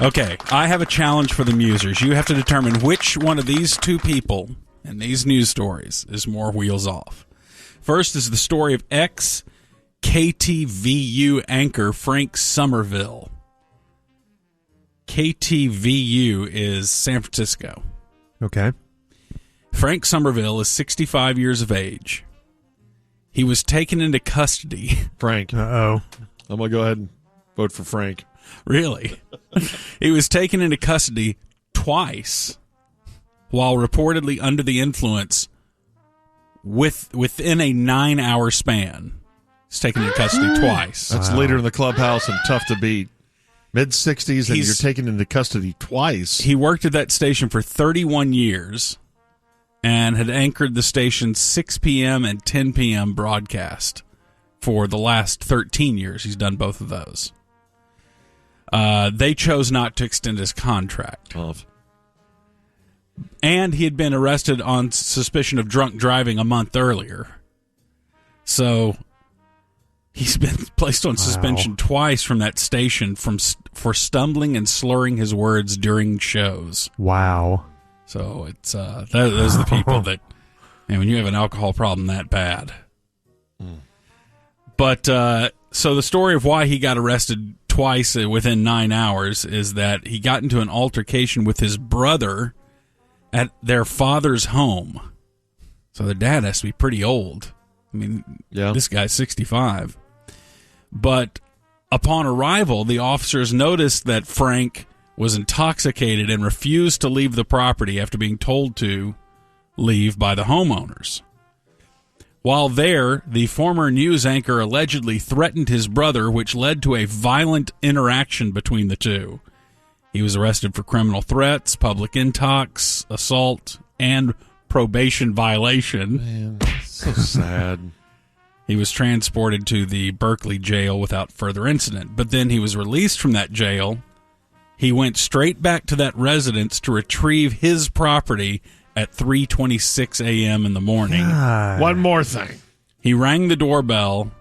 Okay, I have a challenge for the musers. You have to determine which one of these two people in these news stories is more wheels off. First is the story of ex-KTVU anchor Frank Somerville. KTVU is San Francisco. Okay. Frank Somerville is 65 years of age. He was taken into custody. Frank. Uh-oh. I'm going to go ahead and vote for Frank. Really? He was taken into custody twice while reportedly under the influence within a 9-hour span. He's taken into custody twice. That's leader in the clubhouse and tough to beat. Mid-60s and you're taken into custody twice. He worked at that station for 31 years and had anchored the station's 6 p.m. and 10 p.m. broadcast for the last 13 years. He's done both of those. They chose not to extend his contract. Tough. And he had been arrested on suspicion of drunk driving a month earlier. So he's been placed on suspension twice from that station for stumbling and slurring his words during shows. Wow. So it's those are the people that, when you have an alcohol problem that bad. But so the story of why he got arrested twice within 9 hours is that he got into an altercation with his brother at their father's home. So their dad has to be pretty old. I mean, This guy's 65. But upon arrival, the officers noticed that Frank was intoxicated and refused to leave the property after being told to leave by the homeowners. While there, the former news anchor allegedly threatened his brother, which led to a violent interaction between the two. He was arrested for criminal threats, public intox, assault, and probation violation. Man, so sad. He was transported to the Berkeley jail without further incident. But then he was released from that jail. He went straight back to that residence to retrieve his property at 3:26 a.m. in the morning. God. One more thing. He rang the doorbell,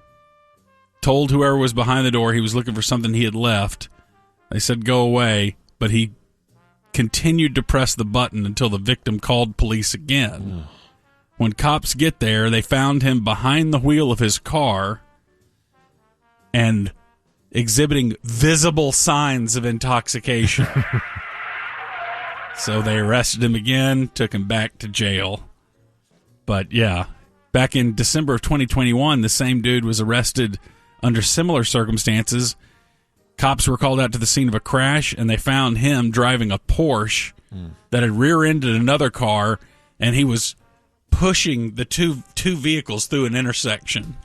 told whoever was behind the door he was looking for something he had left. They said, go away, but he continued to press the button until the victim called police again. When cops get there, they found him behind the wheel of his car and exhibiting visible signs of intoxication. So they arrested him again, took him back to jail. But yeah, back in December of 2021, the same dude was arrested under similar circumstances. Cops were called out to the scene of a crash, and they found him driving a Porsche that had rear-ended another car, and he was pushing the two vehicles through an intersection.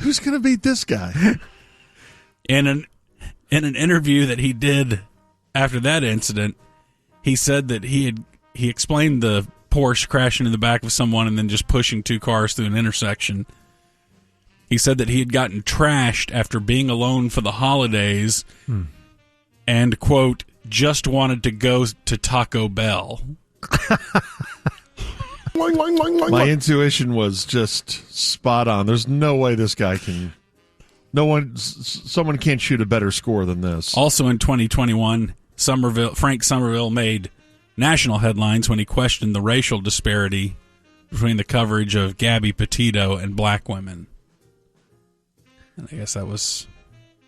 Who's going to beat this guy? In an interview that he did after that incident, he said that he explained the Porsche crashing in the back of someone and then just pushing two cars through an intersection. He said that he had gotten trashed after being alone for the holidays and, quote, just wanted to go to Taco Bell. My intuition was just spot on. There's no way this guy can... Someone can't shoot a better score than this. Also in 2021, Frank Somerville made national headlines when he questioned the racial disparity between the coverage of Gabby Petito and black women. And I guess that was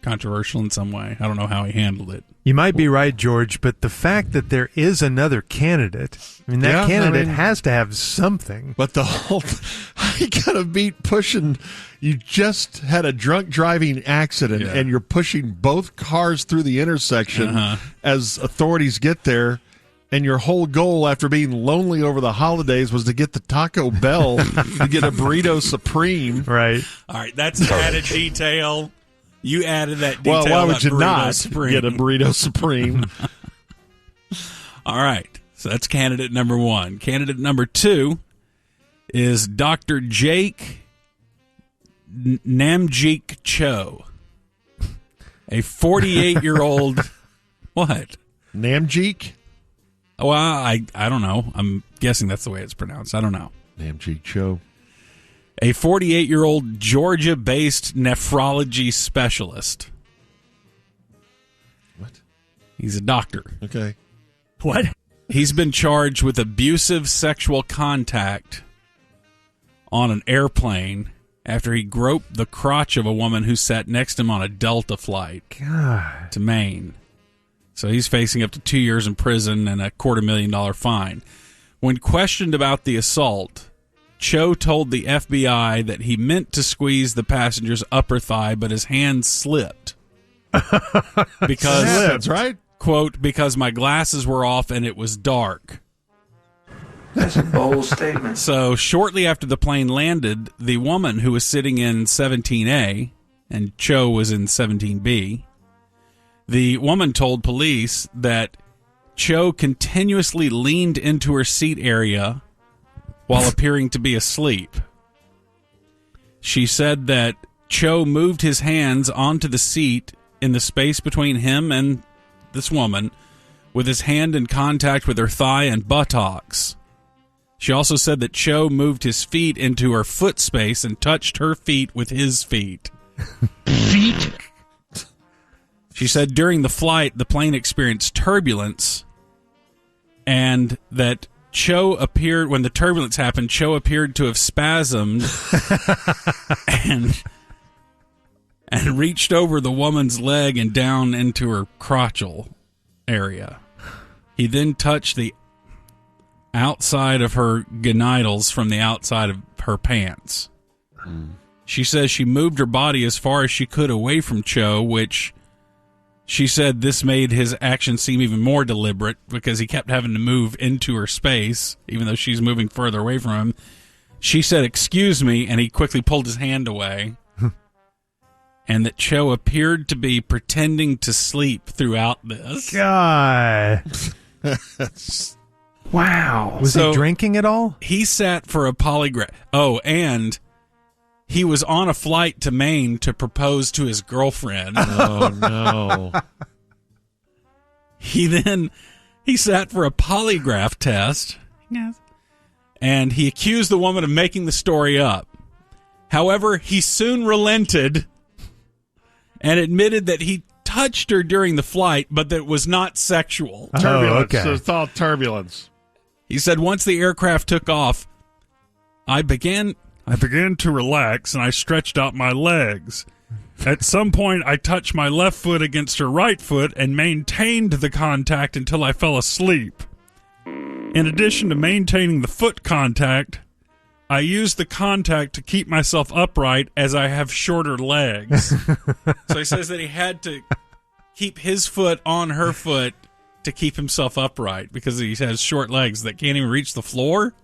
controversial in some way. I don't know how he handled it. You might be right, George, but the fact that there is another candidate, that candidate has to have something. But the whole... you got to beat pushing... You just had a drunk driving accident, and you're pushing both cars through the intersection as authorities get there, and your whole goal after being lonely over the holidays was to get the Taco Bell to get a burrito supreme. Right. All right, that's an added detail. You added that detail. Well, why would you not Supreme. get a burrito supreme? All right, so that's candidate number one. Candidate number two is Dr. Jake Namjeek Cho, a 48-year-old. What? Namjeek? Well, I don't know. I'm guessing that's the way it's pronounced. I don't know. Namjeek Cho. A 48-year-old Georgia-based nephrology specialist. What? He's a doctor. Okay. What? He's been charged with abusive sexual contact on an airplane after he groped the crotch of a woman who sat next to him on a Delta flight to Maine. So he's facing up to 2 years in prison and a $250,000 fine. When questioned about the assault, Cho told the FBI that he meant to squeeze the passenger's upper thigh, but his hand slipped. Because That's right. Quote, because my glasses were off and it was dark. That's a bold statement. So shortly after the plane landed, the woman who was sitting in 17A, and Cho was in 17B, the woman told police that Cho continuously leaned into her seat area while appearing to be asleep. She said that Cho moved his hands onto the seat in the space between him and this woman, with his hand in contact with her thigh and buttocks. She also said that Cho moved his feet into her foot space and touched her feet with his feet. Feet? She said during the flight, the plane experienced turbulence, and that Cho appeared, when the turbulence happened, Cho appeared to have spasmed and reached over the woman's leg and down into her crotchal area. He then touched the outside of her genitals from the outside of her pants. She says she moved her body as far as she could away from Cho, which she said this made his action seem even more deliberate because he kept having to move into her space, even though she's moving further away from him. She said, "Excuse me," and he quickly pulled his hand away. And that Cho appeared to be pretending to sleep throughout this. God. Wow. Was he drinking at all? He sat for a polygraph. Oh, and he was on a flight to Maine to propose to his girlfriend. Oh, no. He sat for a polygraph test. Yes. And he accused the woman of making the story up. However, he soon relented and admitted that he touched her during the flight, but that it was not sexual. Turbulence. okay. So it's all turbulence. He said, once the aircraft took off, I began to relax, and I stretched out my legs. At some point, I touched my left foot against her right foot and maintained the contact until I fell asleep. In addition to maintaining the foot contact, I used the contact to keep myself upright as I have shorter legs. So he says that he had to keep his foot on her foot to keep himself upright because he has short legs that can't even reach the floor.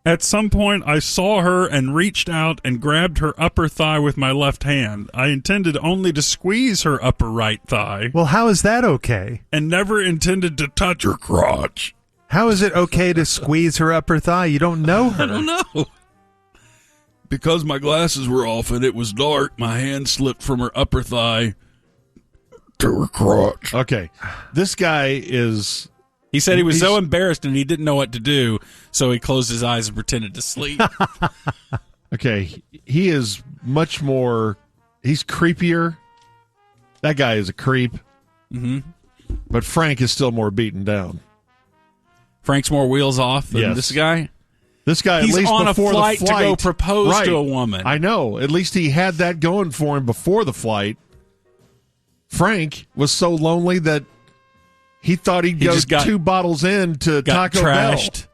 At some point, I saw her and reached out and grabbed her upper thigh with my left hand. I intended only to squeeze her upper right thigh. Well, how is that okay? And never intended to touch her crotch. How is it okay to squeeze her upper thigh? You don't know her. I don't know. Because my glasses were off and it was dark, my hand slipped from her upper thigh to her crotch. Okay. This guy is... He said he was so embarrassed and he didn't know what to do, so he closed his eyes and pretended to sleep. Okay. He is much more... He's creepier. That guy is a creep. Mm-hmm. But Frank is still more beaten down. Frank's more wheels off than this guy? This guy, He's at least on before a flight the flight to go propose right. to a woman. I know. At least he had that going for him before the flight. Frank was so lonely that he thought he'd go 2 bottles in to got Taco trashed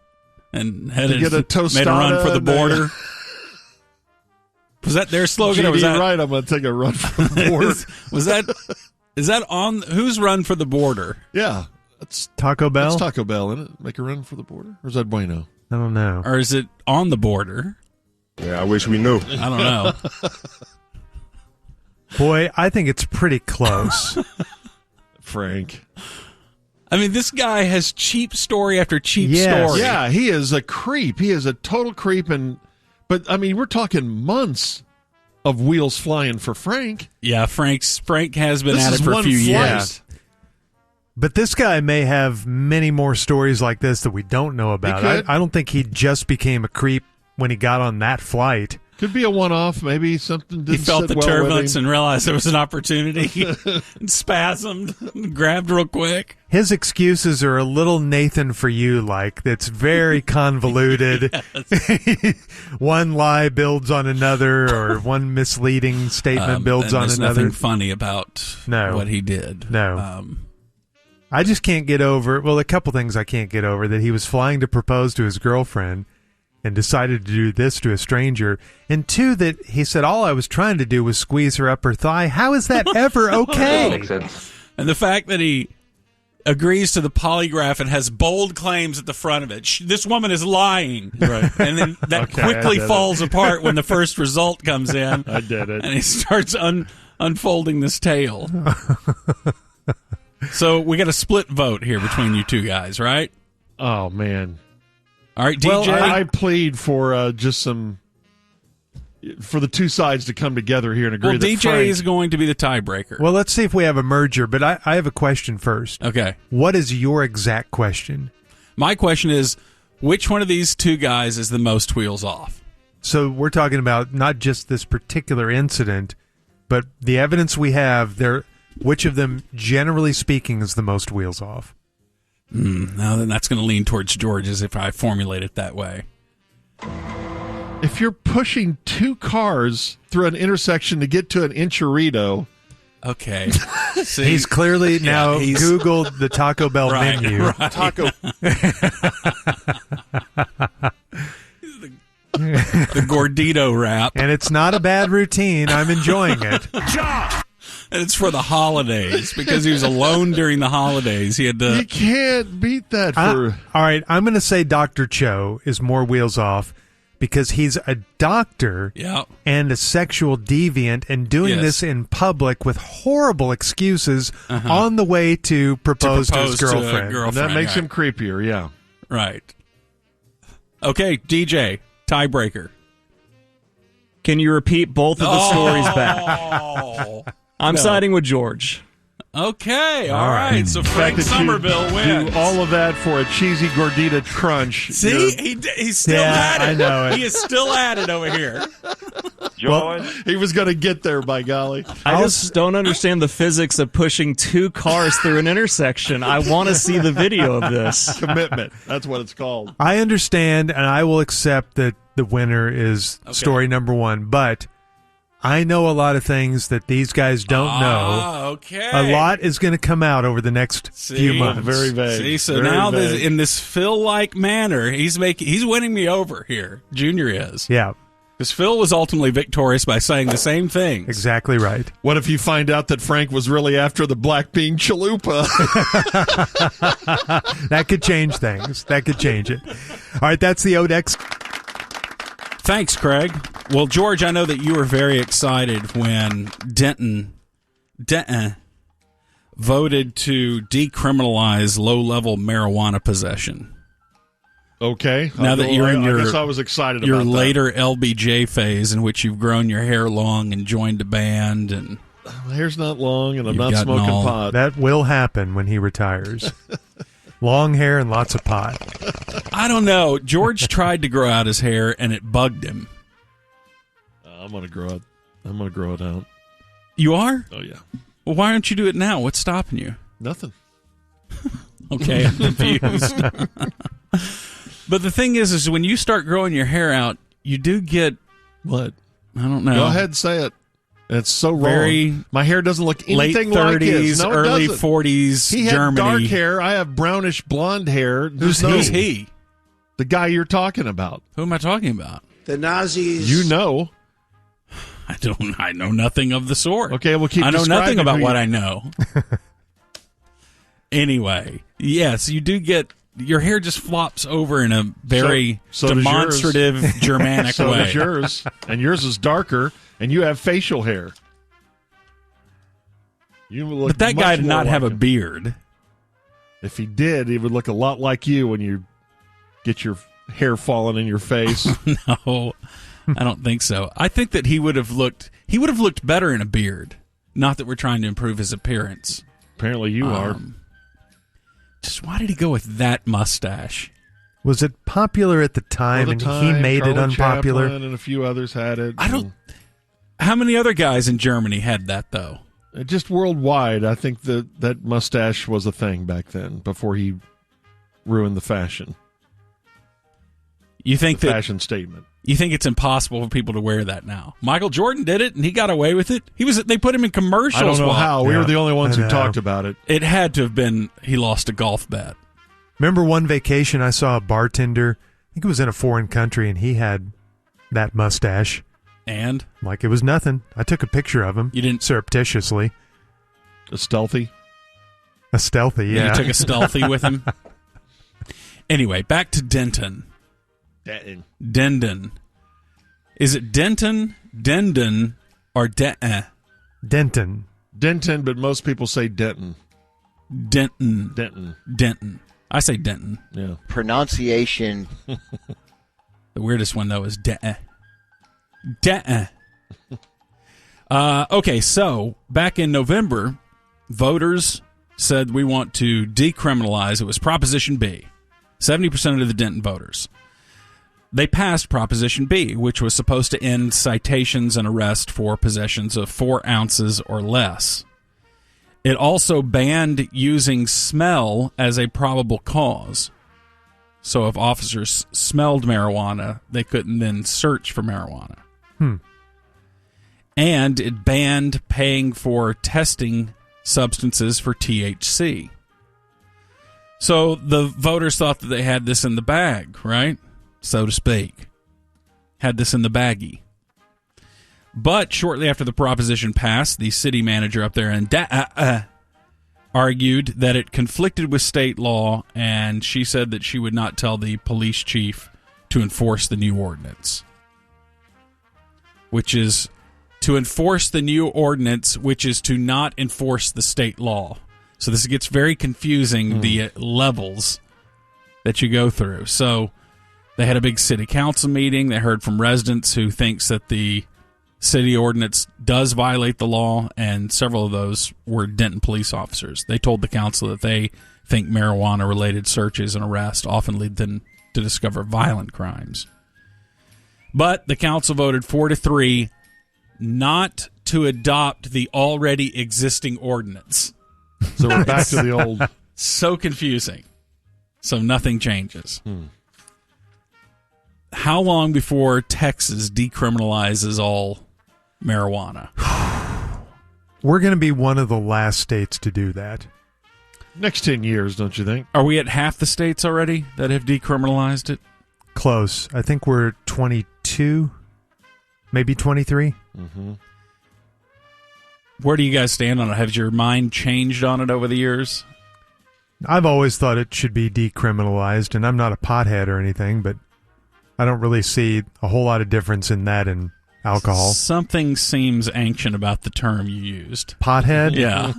Bell and headed, to get a tostada. Made a run for the border. Was that their slogan? Or was that right? I'm going to take a run for the border. Is that on whose run for the border? Yeah. That's Taco Bell? That's Taco Bell, isn't it? Make a run for the border? Or is that Bueno? I don't know. Or is it on the border? Yeah, I wish we knew. I don't know. Boy, I think it's pretty close. Frank. I mean, this guy has cheap story after cheap story. Yeah, he is a creep. He is a total creep. But, I mean, we're talking months of wheels flying for Frank. Yeah, Frank has been at it for a few years. But this guy may have many more stories like this that we don't know about. I don't think he just became a creep when he got on that flight. Could be a one-off. Maybe something didn't He felt sit the well with turbulence him. and realized there was an opportunity and spasmed and grabbed real quick. His excuses are a little Nathan for you like. That's very convoluted. One lie builds on another, or one misleading statement builds on there's another. nothing funny about what he did. No. I just can't get over, well, a couple things I can't get over, that he was flying to propose to his girlfriend and decided to do this to a stranger. And two, that he said, all I was trying to do was squeeze her upper thigh. How is that ever okay? And the fact that he agrees to the polygraph and has bold claims at the front of it. This woman is lying. Right. And then that quickly falls apart when the first result comes in. I did it. And he starts unfolding this tale. So we got a split vote here between you two guys, right? Oh, man. All right, DJ. Well, I plead for for the two sides to come together here and agree Well, that DJ Frank, is going to be the tiebreaker. Well, let's see if we have a merger, but I have a question first. Okay. What is your exact question? My question is, which one of these two guys is the most wheels off? So we're talking about not just this particular incident, but the evidence we have there. Which of them, generally speaking, is the most wheels off? Now then, that's going to lean towards George's if I formulate it that way. if you're pushing two cars through an intersection to get to an Enchilada. Okay. See, he's clearly now he's Googled the Taco Bell menu. Right. Taco. The Gordito wrap. And it's not a bad routine. I'm enjoying it. And it's for the holidays because he was alone during the holidays. He had to. You can't beat that for. All right, I'm going to say Dr. Cho is more wheels off because he's a doctor and a sexual deviant and doing this in public with horrible excuses on the way to propose to his girlfriend. And that makes him creepier, yeah. Right. Okay, DJ, tiebreaker. Can you repeat both of the stories back? I'm siding with George. Okay, all right. So Frank Somerville wins. Do all of that for a cheesy gordita crunch. See, he's still at it. I know it. He is still at it over here. Well, he was going to get there, by golly. I just don't understand the physics of pushing two cars through an intersection. I want to see the video of this. Commitment. That's what it's called. I understand, and I will accept that the winner is story number one, but I know a lot of things that these guys don't know. Okay. A lot is going to come out over the next few months. Very vague. See, so very now vague. in this Phil-like manner, he's winning me over here. Junior is. Yeah. Because Phil was ultimately victorious by saying the same thing. Exactly right. What if you find out that Frank was really after the black bean chalupa? That could change things. That could change it. All right, that's the Odex. Thanks, Craig. Well, George, I know that you were very excited when Denton voted to decriminalize low-level marijuana possession. Okay. Now that you're in your, I guess I was excited your about that. later LBJ phase in which you've grown your hair long and joined a band and My hair's not long, and I'm You've not gotten smoking all- pot. That will happen when he retires. Long hair and lots of pot. I don't know. George tried to grow out his hair and it bugged him. I'm gonna grow it. I'm gonna grow it out. You are? Oh yeah. Well, why don't you do it now? What's stopping you? Nothing. Okay, I'm confused. But the thing is when you start growing your hair out, you do get What? I don't know. Go ahead and say it. It's so wrong. Very My hair doesn't look late anything like 30s, his. No, it early doesn't. 40s He had Germany. dark hair. I have brownish blonde hair. Who's he? The guy you're talking about. Who am I talking about? The Nazis. You know. I know nothing of the sort. Okay, we'll keep I know describing nothing about who what you- I know. Anyway, yes, you do get your hair just flops over in a very So does demonstrative Germanic So way. does yours, and yours is darker, and you have facial hair. You look But that much guy did more not have a like him. beard. If he did, he would look a lot like you when you get your hair falling in your face. No, I don't think so. I think that he would have looked better in a beard. Not that we're trying to improve his appearance. Apparently, you are. Just why did he go with that mustache? Was it popular at the time, and he made Charlie it unpopular? Chaplin and a few others had it. How many other guys in Germany had that, though? Just worldwide, I think that mustache was a thing back then, before he ruined the fashion. You think that fashion statement? You think it's impossible for people to wear that now? Michael Jordan did it, and he got away with it. They put him in commercials. I don't know how. We were the only ones who talked about it. It had to have been he lost a golf bet. Remember one vacation I saw a bartender, I think it was in a foreign country, and he had that mustache. And? Like it was nothing. I took a picture of him. You didn't? A Surreptitiously. stealthy, yeah. You took a stealthy with him? Anyway, back to Denton. Denton. Is it Denton, Dendon, or Denton? Denton, but most people say Denton. Denton. I say Denton. Yeah. Pronunciation. The weirdest one, though, is Denton. Okay, so back in November, voters said we want to decriminalize. It was Proposition B. 70% of the Denton voters. They passed Proposition B, which was supposed to end citations and arrest for possessions of 4 ounces or less. It also banned using smell as a probable cause. So if officers smelled marijuana, they couldn't then search for marijuana. And it banned paying for testing substances for THC. So the voters thought that they had this in the bag, right? So to speak. Had this in the baggie. But shortly after the proposition passed, the city manager up there in argued that it conflicted with state law, and she said that she would not tell the police chief to enforce the new ordinance. Which is to enforce the new ordinance, which is to not enforce the state law. So this gets very confusing, the levels that you go through. So they had a big city council meeting. They heard from residents who thinks that the city ordinance does violate the law, and several of those were Denton police officers. They told the council that they think marijuana-related searches and arrests often lead them to discover violent crimes. But the council voted 4-3 not to adopt the already existing ordinance. So we're back to the old. So confusing. So nothing changes. How long before Texas decriminalizes all marijuana? We're going to be one of the last states to do that. Next 10 years, don't you think? Are we at half the states already that have decriminalized it? Close. I think we're 22, maybe 23. Where do you guys stand on it? Has your mind changed on it over the years? I've always thought it should be decriminalized, and I'm not a pothead or anything, but I don't really see a whole lot of difference in that and alcohol. Something seems ancient about the term you used. Pothead? Yeah.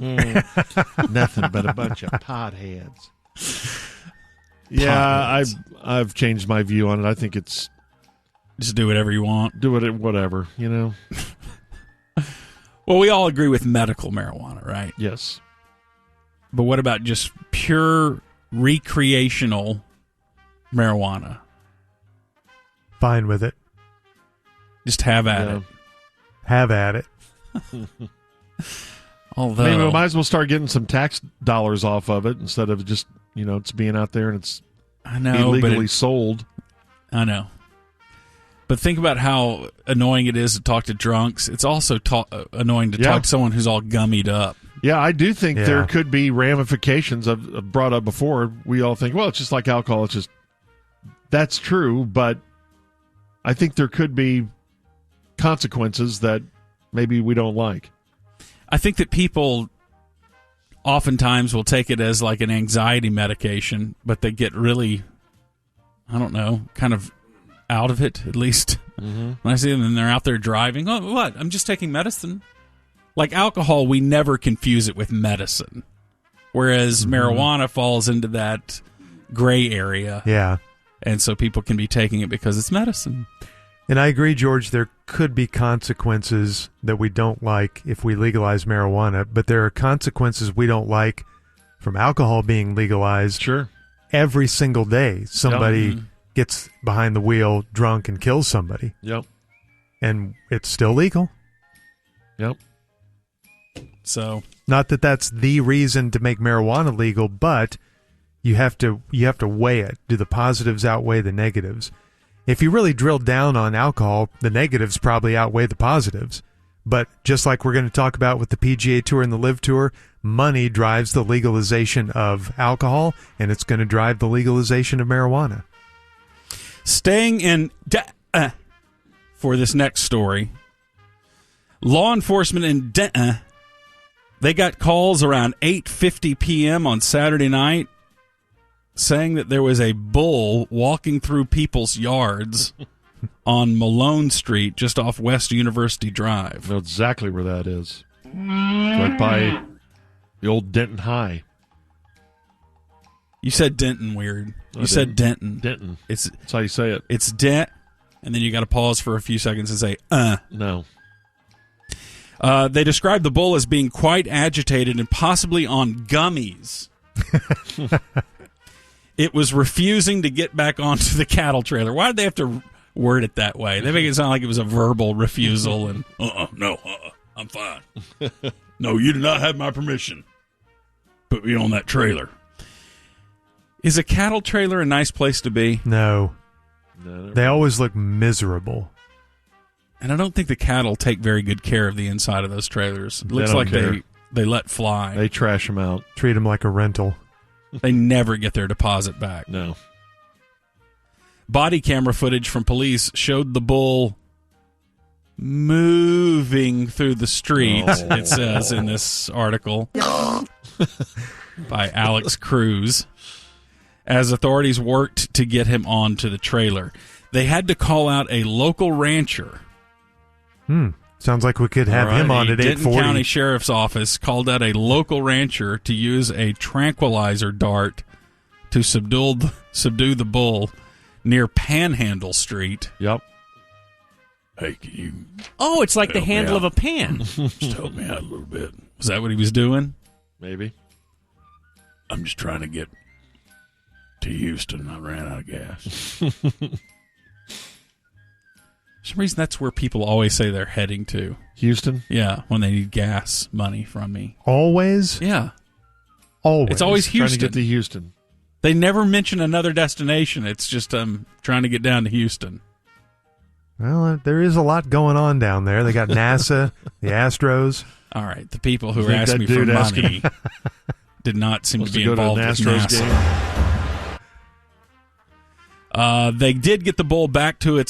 Nothing but a bunch of potheads. Yeah, I've changed my view on it. I think it's just do whatever you want. Do it, whatever, you know. Well, we all agree with medical marijuana, right? Yes. But what about just pure recreational marijuana? Fine with it. Just have at it. Have at it. Although, I mean, we might as well start getting some tax dollars off of it instead of just, it's being out there and it's illegally sold. I know. But think about how annoying it is to talk to drunks. It's also annoying to talk to someone who's all gummied up. Yeah, I do think there could be ramifications. I've brought up before. We all think, well, it's just like alcohol. It's just, that's true, but I think there could be consequences that maybe we don't like. I think that people oftentimes will take it as like an anxiety medication, but they get really, I don't know, kind of out of it, at least. When I see them and they're out there driving, oh, what? I'm just taking medicine. Like alcohol, we never confuse it with medicine. Whereas marijuana falls into that gray area. Yeah. And so people can be taking it because it's medicine. And I agree, George, there could be consequences that we don't like if we legalize marijuana, but there are consequences we don't like from alcohol being legalized. Sure. every single day somebody gets behind the wheel drunk and kills somebody. Yep. And it's still legal. Yep. So, not that that's the reason to make marijuana legal, but you have to weigh it. Do the positives outweigh the negatives? If you really drill down on alcohol, the negatives probably outweigh the positives. But just like we're going to talk about with the PGA Tour and the LIV Tour, money drives the legalization of alcohol, and it's going to drive the legalization of marijuana. Staying in for this next story, law enforcement in they got calls around 8:50 p.m. on Saturday night saying that there was a bull walking through people's yards on Malone Street just off West University Drive. I know exactly where that is. Right by the old Denton High. You said Denton weird. You said Denton. Denton. That's how you say it. It's Dent, and then you got to pause for a few seconds and say, No. They described the bull as being quite agitated and possibly on gummies. It was refusing to get back onto the cattle trailer. Why did they have to word it that way? They make it sound like it was a verbal refusal and, I'm fine. No, you do not have my permission. Put me on that trailer. Is a cattle trailer a nice place to be? No. They always look miserable. And I don't think the cattle take very good care of the inside of those trailers. It looks like they let fly. They trash them out. Treat them like a rental. They never get their deposit back. No. Body camera footage from police showed the bull moving through the street, it says in this article by Alex Cruz, as authorities worked to get him onto the trailer. They had to call out a local rancher. Sounds like we could have him on at 8:40. Denton County Sheriff's Office called out a local rancher to use a tranquilizer dart to subdue the bull near Panhandle Street. Yep. Hey, can you... Oh, it's like the handle of a pan. Just help me out a little bit. Was that what he was doing? Maybe. I'm just trying to get to Houston. I ran out of gas. For some reason, that's where people always say they're heading to. Houston? Yeah, when they need gas money from me. Always? Yeah. Always. It's always Houston. Trying to get to Houston. They never mention another destination. It's just trying to get down to Houston. Well, there is a lot going on down there. They got NASA, the Astros. All right, the people who were asking me for money did not seem to be involved with NASA. They did get the bull back to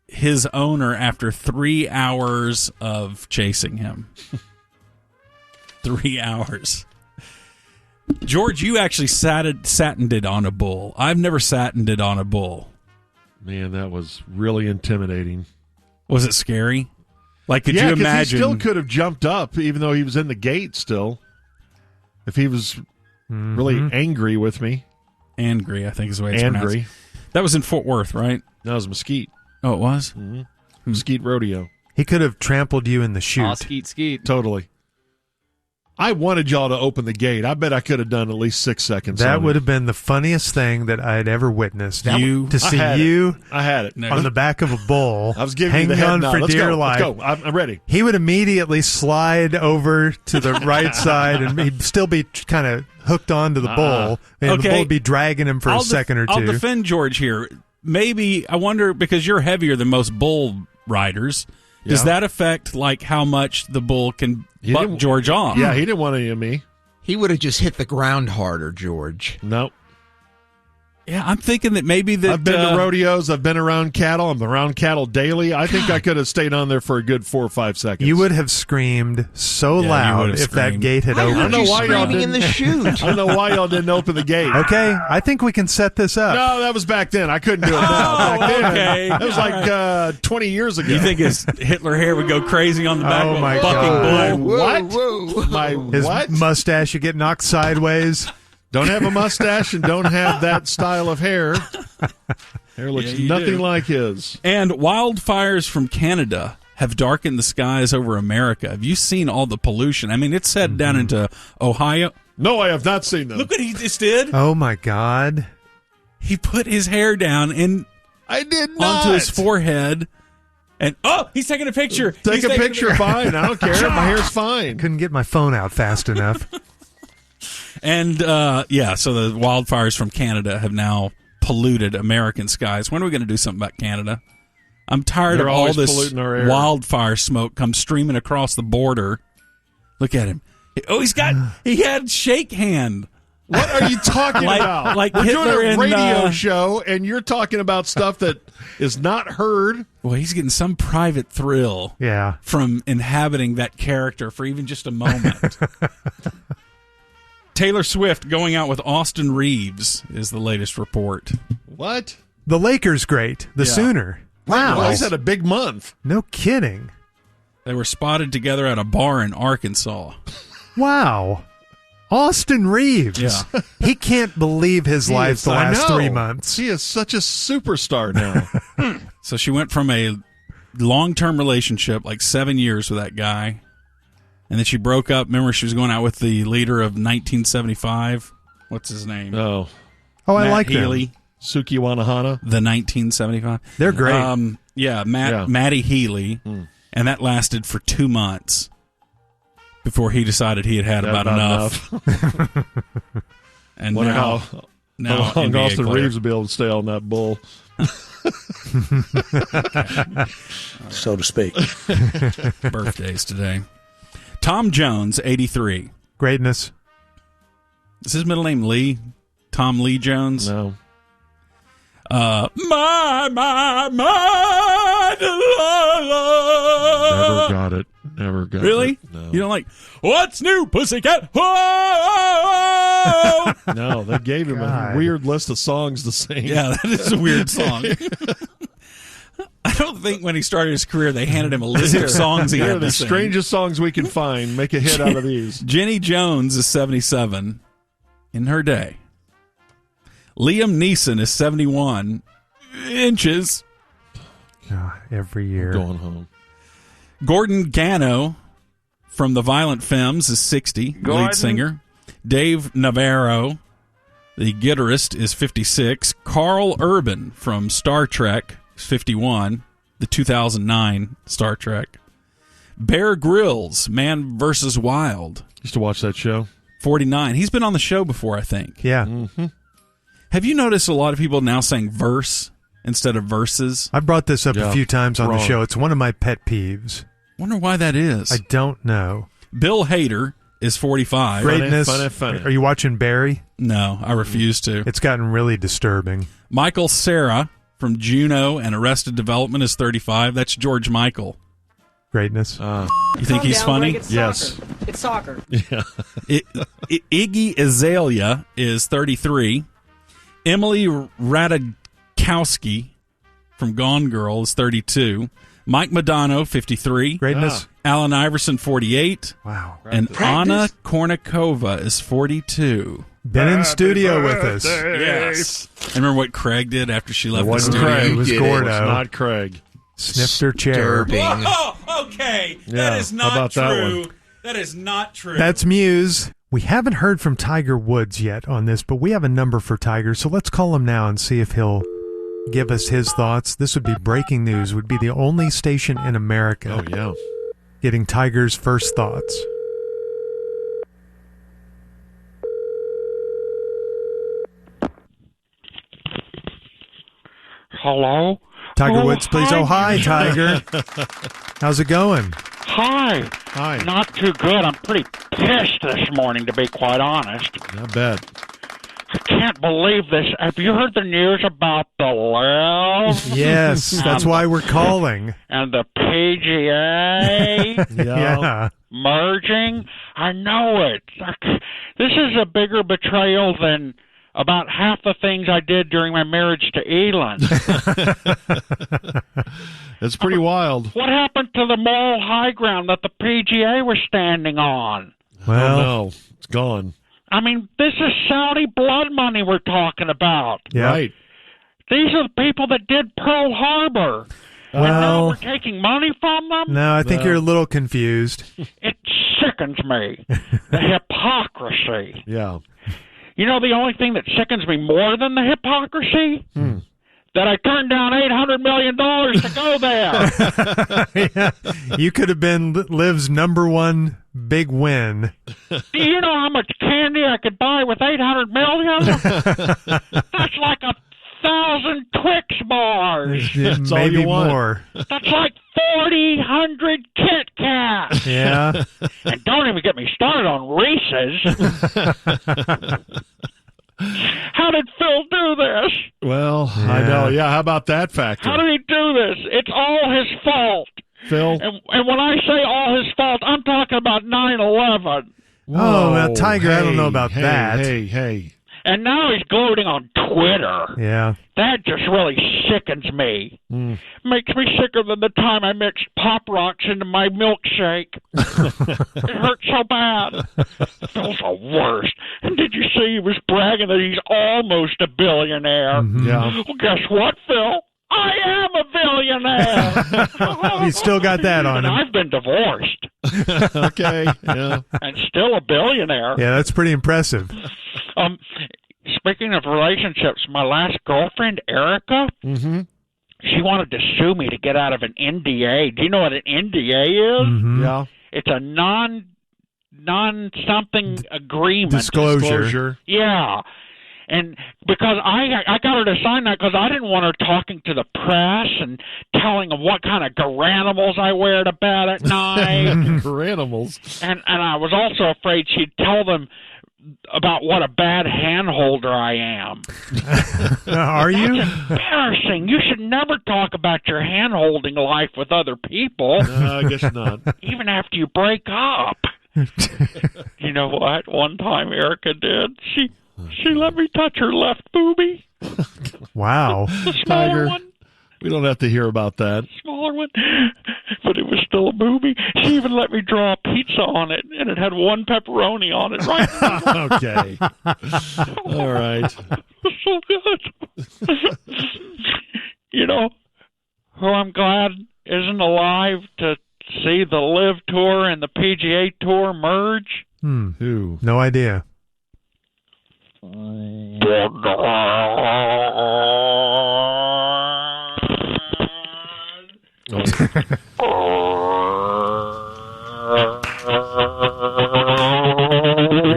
his owner after 3 hours of chasing him. 3 hours. George, you actually satinded on a bull. I've never satinded on a bull. Man, that was really intimidating. Was it scary? Like, could you imagine? He still could have jumped up, even though he was in the gate still. If he was really angry with me. Angry, I think is the way it's pronounced. That was in Fort Worth, right? That was Mesquite. Oh, it was? Mm-hmm. Mesquite Rodeo. He could have trampled you in the chute. Oh, skeet. Totally. I wanted y'all to open the gate. I bet I could have done at least 6 seconds. That would have been the funniest thing that I'd ever witnessed. I had it on the back of a bull. I was giving hanging you the head on nod. for dear life. Let's go. I'm ready. He would immediately slide over to the right side, and he'd still be kind of hooked onto the bull, and the bull would be dragging him for a second or two. I'll defend George here. Maybe, I wonder, because you're heavier than most bull riders, does that affect like how much the bull can buck George off? Yeah, he didn't want any of me. He would have just hit the ground harder, George. Nope. Yeah, I'm thinking that maybe that... I've been to rodeos. I've been around cattle. I'm around cattle daily. I think I could have stayed on there for a good 4 or 5 seconds. You would have screamed so loud if that gate had opened. I don't know why y'all didn't. In the chute. I don't know why y'all didn't open the gate. Okay, I think we can set this up. No, that was back then. I couldn't do it now. Back then, that was like 20 years ago. You think his Hitler hair would go crazy on the back of a bucking bull? What? My His what? mustache would get knocked sideways. Don't have a mustache and don't have that style of hair. Hair looks nothing like his. And wildfires from Canada have darkened the skies over America. Have you seen all the pollution? I mean, it's headed down into Ohio. No, I have not seen them. Look what he just did. Oh, my God. He put his hair down and I did not. onto his forehead. And, he's taking a picture. Take a picture, fine. I don't care. My hair's fine. Couldn't get my phone out fast enough. And, so the wildfires from Canada have now polluted American skies. When are we going to do something about Canada? I'm tired They're of all always this polluting our air. wildfire smoke come streaming across the border. Look at him. Oh, he had shake hand. What are you talking about? Like We're Hitler doing a in, radio show, and you're talking about stuff that is not heard. Well, he's getting some private thrill from inhabiting that character for even just a moment. Taylor Swift going out with Austin Reeves is the latest report. What? The Lakers great. The Sooner. Wow. Well, he's had a big month. No kidding. They were spotted together at a bar in Arkansas. Wow. Austin Reeves. Yeah. He can't believe his life the last 3 months. He is such a superstar now. So she went from a long-term relationship, like 7 years with that guy, and then she broke up. Remember, she was going out with the leader of 1975. What's his name? Oh, I Matt like Healy. them. Suki Wanahana. The 1975. They're great. Matty Healy, and that lasted for 2 months before he decided he had about enough. And wonder now how long NBA Austin player. Reeves will be able to stay on that bull. So to speak. Birthdays today. Tom Jones, 83. Greatness. Is his middle name Lee? Tom Lee Jones? No. My Never got it. Never got Really? it. No. You don't like, what's new, pussycat? Whoa! No, they gave him a weird list of songs to sing. Yeah, that is a weird song. I don't think when he started his career, they handed him a list of songs he They're had the to sing. strangest songs we can find. Make a hit out of these. Jenny Jones is 77 in her day. Liam Neeson is 71 inches. Every year. Going home. Gordon Gano from the Violent Femmes is 60, lead singer. Dave Navarro, the guitarist, is 56. Carl Urban from Star Trek is 51, the 2009 Star Trek. Bear Grylls, Man vs. Wild. Used to watch that show. 49. He's been on the show before, I think. Yeah. Mm-hmm. Have you noticed a lot of people now saying verse instead of verses? I brought this up a few times on the wrong. show. It's one of my pet peeves. Wonder why that is. I don't know. Bill Hader is 45. Greatness. Funny. Are you watching Barry? No, I refuse to. It's gotten really disturbing. Michael Cera from Juno and Arrested Development is 35. That's George Michael. Greatness. You think he's funny? Yes. It's soccer. Yeah. Iggy Azalea is 33. Emily Ratajkowski from Gone Girl is 32. Mike Madonna, 53. Greatness. Allen Iverson, 48. Wow. And Anna Kournikova is 42. Been in studio with us. Yes. And remember what Craig did after she left It the wasn't studio? Craig. It was It Gordo. was not Craig. Sniffed her chair. Oh, okay. Yeah, That is how not about that true. one? That is not true. That's Muse. We haven't heard from Tiger Woods yet on this, but we have a number for Tiger, so let's call him now and see if he'll give us his thoughts. This would be breaking news. Would be the only station in America Oh, yeah. getting Tiger's first thoughts. Hello? Tiger Woods, please. Hi. Oh, hi, Tiger. How's it going? Hi. Hi. Not too good. I'm pretty pissed this morning, to be quite honest. I bet. I can't believe this. Have you heard the news about the LIV? Yes, that's why we're calling. And the PGA Yeah. merging? I know it. This is a bigger betrayal than about half the things I did during my marriage to Elon. It's pretty wild. What happened to the moral high ground that the PGA was standing on? Well, Oh, no. It's gone. I mean, this is Saudi blood money we're talking about. yeah. Right. These are the people that did Pearl Harbor. And now Well, we're taking money from them? no, I think you're a little confused. It sickens me. The hypocrisy. Yeah. You know the only thing that sickens me more than the hypocrisy? That I turned down $800 million to go there. Yeah. You could have been Liv's number one big win. Do you know how much candy I could buy with $800 million? That's like 1,000 Twix bars. That's all Maybe you want. more. That's like 4,000 Kit Kats. Yeah. And don't even get me started on Reese's. How did Phil do this? Well, I know. Yeah, how about that factor? How did he do this? It's all his fault. Phil? And when I say all his fault, I'm talking about 9/11. Oh, now, Tiger, I don't know about that. Hey. And now he's gloating on Twitter. Yeah. That just really sickens me. Makes me sicker than the time I mixed Pop Rocks into my milkshake. It hurt so bad. Phil's the worst. And did you see he was bragging that he's almost a billionaire? Yeah. Well, guess what, Phil? I am a billionaire. You still got that on And him. I've been divorced. Okay. Yeah. And still a billionaire. Yeah, that's pretty impressive. Speaking of relationships, my last girlfriend, Erica, she wanted to sue me to get out of an NDA. Do you know what an NDA is? Yeah. It's a non-something agreement. Disclosure. Yeah. And because I got her to sign that because I didn't want her talking to the press and telling them what kind of garanimals I wear to bed at night. Animals. And I was also afraid she'd tell them about what a bad handholder I am. Are you? That's embarrassing. You should never talk about your handholding life with other people. No, I guess not. Even after you break up. You know what? One time Erica did. She let me touch her left boobie. Wow. The smaller Tiger. one. We don't have to hear about that. Smaller one. But it was still a boobie. She even let me draw a pizza on it, and it had one pepperoni on it. Right? Okay. All right. So good. You know who I'm glad isn't alive to see the Live Tour and the PGA Tour merge? Who? No idea. Your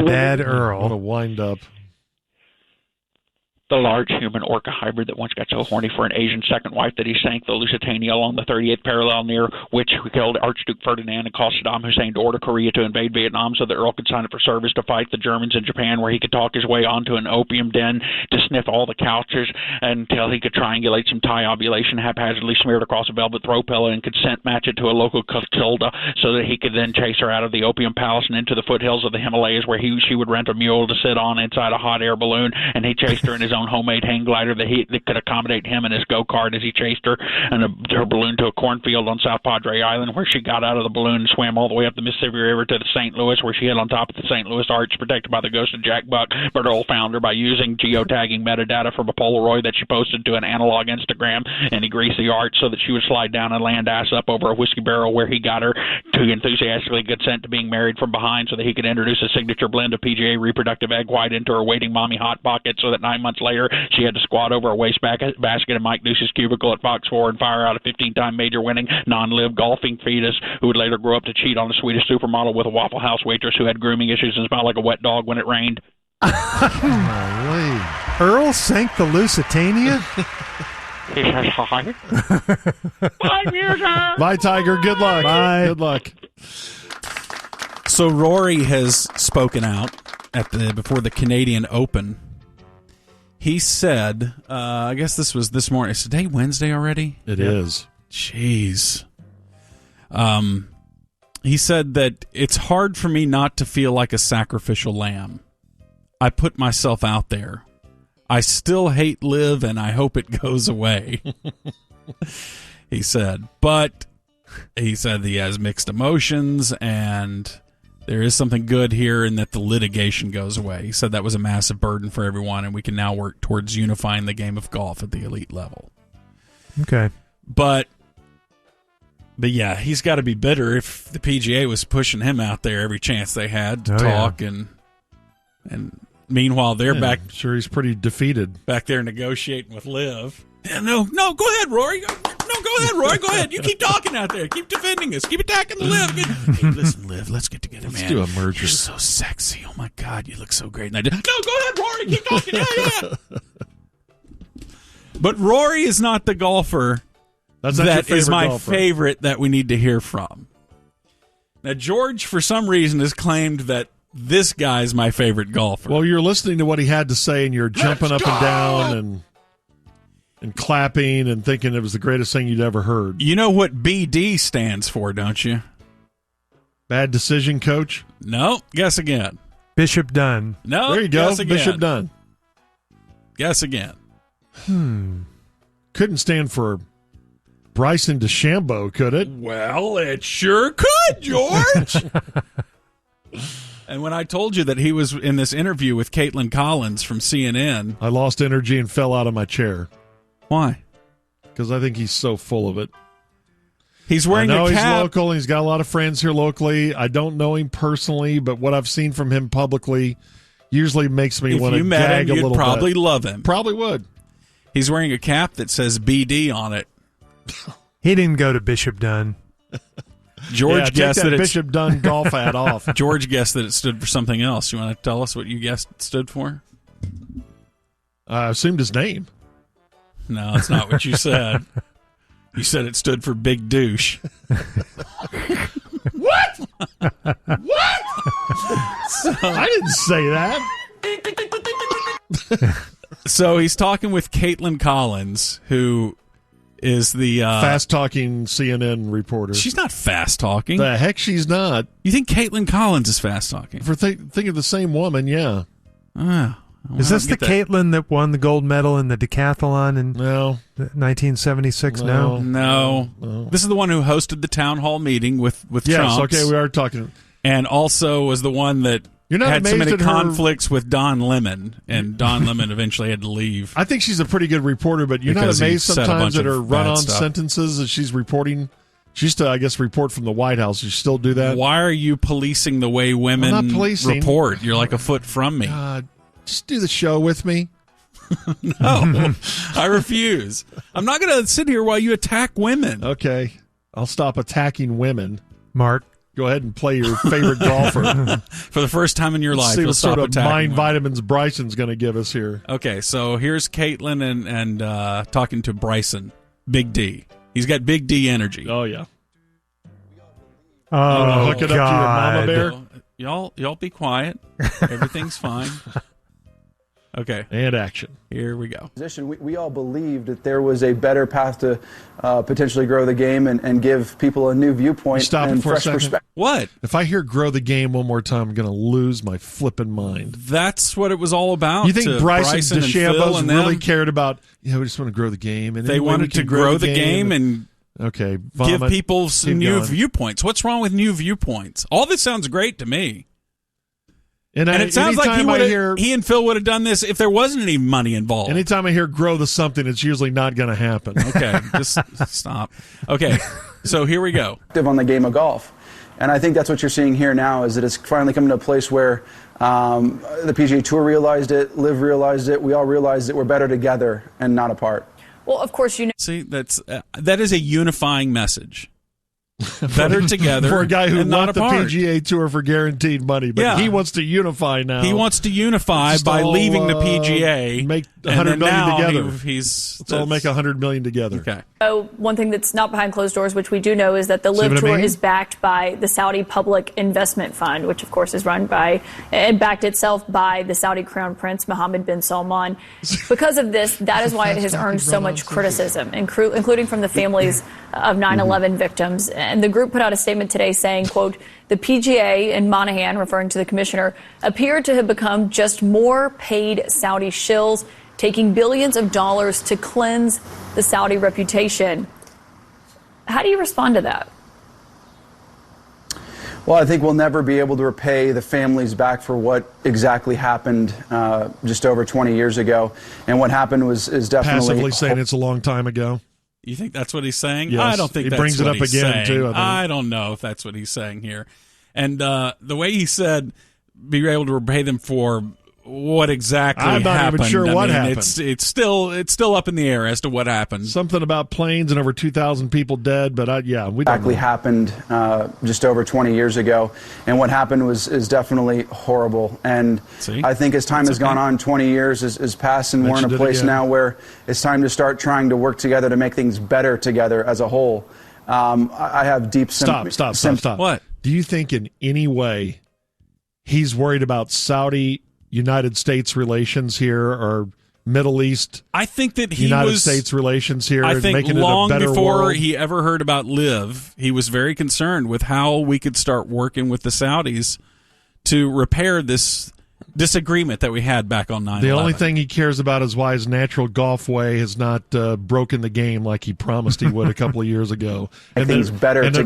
dad, Earl. What a wind up. The large human orca hybrid that once got so horny for an Asian second wife that he sank the Lusitania along the 38th parallel near which he killed Archduke Ferdinand and caused Saddam Hussein to order Korea to invade Vietnam so that Earl could sign up for service to fight the Germans in Japan, where he could talk his way onto an opium den to sniff all the couches until he could triangulate some Thai ovulation haphazardly smeared across a velvet throw pillow and consent match it to a local Catilda so that he could then chase her out of the opium palace and into the foothills of the Himalayas, where she would rent a mule to sit on inside a hot air balloon, and he chased her in his own homemade hang glider that could accommodate him and his go-kart as he chased her and her balloon to a cornfield on South Padre Island, where she got out of the balloon and swam all the way up the Mississippi River to the St. Louis, where she hid on top of the St. Louis Arch protected by the ghost of Jack Buck. But Earl found her by using geotagging metadata from a Polaroid that she posted to an analog Instagram, and he greased the arch so that she would slide down and land ass up over a whiskey barrel, where he got her to enthusiastically consent to being married from behind so that he could introduce a signature blend of PGA reproductive egg white into her waiting mommy hot pocket, so that 9 months later she had to squat over a waste basket in Mike Deuce's cubicle at Fox 4 and fire out a 15-time major-winning non-live golfing fetus who would later grow up to cheat on a Swedish supermodel with a Waffle House waitress who had grooming issues and smelled like a wet dog when it rained. Earl sank the Lusitania? He says hi. Bye, Muser. Bye, Tiger. Good luck. Bye. Good luck. So Rory has spoken out before the Canadian Open. He said, I guess this was this morning. Is today Wednesday already? It is. Jeez. He said that it's hard for me not to feel like a sacrificial lamb. I put myself out there. I still hate Liv, and I hope it goes away. He said. But he said he has mixed emotions, and there is something good here in that the litigation goes away. He said that was a massive burden for everyone, and we can now work towards unifying the game of golf at the elite level. Okay. But But yeah, he's got to be bitter if the PGA was pushing him out there every chance they had to talk, and meanwhile they're back. I'm sure he's pretty defeated back there negotiating with Liv. Yeah, no, go ahead, Rory. Go ahead, Rory. Go ahead. You keep talking out there. Keep defending us. Keep attacking the Liv. Hey, listen, Liv, let's get together, man. Let's do a merger. You're so sexy. Oh my God, you look so great. And I did. No, go ahead, Rory. Keep talking. Yeah. But Rory is not the golfer. That is my favorite that we need to hear from. Now, George, for some reason, has claimed that this guy's my favorite golfer. Well, you're listening to what he had to say, and you're jumping up and down and clapping and thinking it was the greatest thing you'd ever heard. You know what BD stands for, don't you? Bad decision, coach? No. Guess again. Bishop Dunn. No. There you go. Bishop Dunn. Guess again. Couldn't stand for Bryson DeChambeau, could it? Well, it sure could, George. And when I told you that he was in this interview with Caitlin Collins from CNN, I lost energy and fell out of my chair. Why? Because I think he's so full of it. He's wearing a cap. He's local, and he's got a lot of friends here locally. I don't know him personally, but what I've seen from him publicly usually makes me want to gag a little bit. You'd probably love him. Probably would. He's wearing a cap that says BD on it. He didn't go to Bishop Dunn. George guessed that Bishop Dunn golf hat off. George guessed that it stood for something else. You want to tell us what you guessed it stood for? I assumed his name. No, that's not what you said. You said it stood for big douche. What? What? I didn't say that. So he's talking with Caitlin Collins, who is the fast-talking CNN reporter. She's not fast-talking. The heck she's not. You think Caitlin Collins is fast-talking? For think of the same woman, yeah. Is this the Caitlin that won the gold medal in the decathlon in 1976? No. This is the one who hosted the town hall meeting with Trump. Yes, okay, we are talking. And also was the one that had so many conflicts with Don Lemon, and Don Lemon eventually had to leave. I think she's a pretty good reporter, but you're not amazed sometimes at her run-on sentences as she's reporting? She used to, I guess, report from the White House. You still do that? Why are you policing the way women report? You're like a foot from me. Just do the show with me. No, I refuse. I'm not going to sit here while you attack women. Okay. I'll stop attacking women. Mark, go ahead and play your favorite golfer. For the first time in your life, see you'll what stop sort of attacking mind women. vitamins Bryson's going to give us here. Okay, so here's Caitlin and talking to Bryson. Big D. He's got big D energy. Oh, yeah. Oh, hook it up to your mama bear? Y'all be quiet. Everything's fine. Okay. And action. Here we go. We all believed that there was a better path to potentially grow the game and give people a new viewpoint and fresh perspective. What? If I hear grow the game one more time, I'm going to lose my flipping mind. That's what it was all about. You think Bryson DeChambeau really them? cared about, we just want to grow the game. And they wanted to grow the game and okay, give people some new viewpoints. What's wrong with new viewpoints? All this sounds great to me. And it sounds like he and Phil would have done this if there wasn't any money involved. Anytime I hear grow the something, it's usually not going to happen. Okay, just stop. Okay, so here we go. On the game of golf. And I think that's what you're seeing here now is that it's finally coming to a place where the PGA Tour realized it, LIV realized it, we all realized that we're better together and not apart. Well, of course, See, that is a unifying message. Better together for a guy who left the apart. PGA Tour for guaranteed money, but he wants to unify now. He wants to unify by leaving the PGA, make $100 million together. Let's all make $100 million together. Okay. One thing that's not behind closed doors, which we do know, is that the LIV Tour is backed by the Saudi Public Investment Fund, which of course is run by and backed itself by the Saudi Crown Prince Mohammed bin Salman. Because of this, that is why it has earned so much criticism, including from the families of 9/11 victims. And the group put out a statement today saying, quote, the PGA and Monahan, referring to the commissioner, appeared to have become just more paid Saudi shills, taking billions of dollars to cleanse the Saudi reputation. How do you respond to that? Well, I think we'll never be able to repay the families back for what exactly happened just over 20 years ago. And what happened is definitely... Passively saying it's a long time ago. You think that's what he's saying? Yes. I don't think he that's brings what it up he's again saying. too. I don't know if that's what he's saying here. And the way he said, be able to repay them for what exactly happened. I'm not even sure what happened. It's still up in the air as to what happened. Something about planes and over 2,000 people dead, but we don't exactly know. Happened just over 20 years ago, and what happened is definitely horrible. And I think as time has gone on, 20 years has passed, and we're in a place now where it's time to start trying to work together to make things better together as a whole. I have deep Stop. What? Do you think in any way he's worried about Saudi-United States relations here or Middle East? I think that he United States relations here. I think making long it a better before world. he ever heard about Live, he was very concerned with how we could start working with the Saudis to repair this disagreement that we had back on 9/11. The only thing he cares about is why his natural golf way has not broken the game like he promised he would a couple of years ago. And then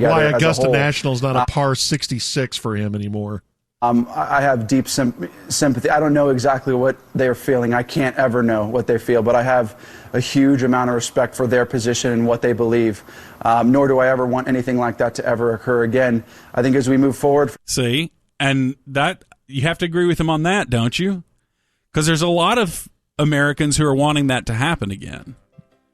why Augusta National is not a par 66 for him anymore. I have deep sympathy. I don't know exactly what they're feeling. I can't ever know what they feel, but I have a huge amount of respect for their position and what they believe. Nor do I ever want anything like that to ever occur again. I think as we move forward... See, and that you have to agree with him on that, don't you? Because there's a lot of Americans who are wanting that to happen again.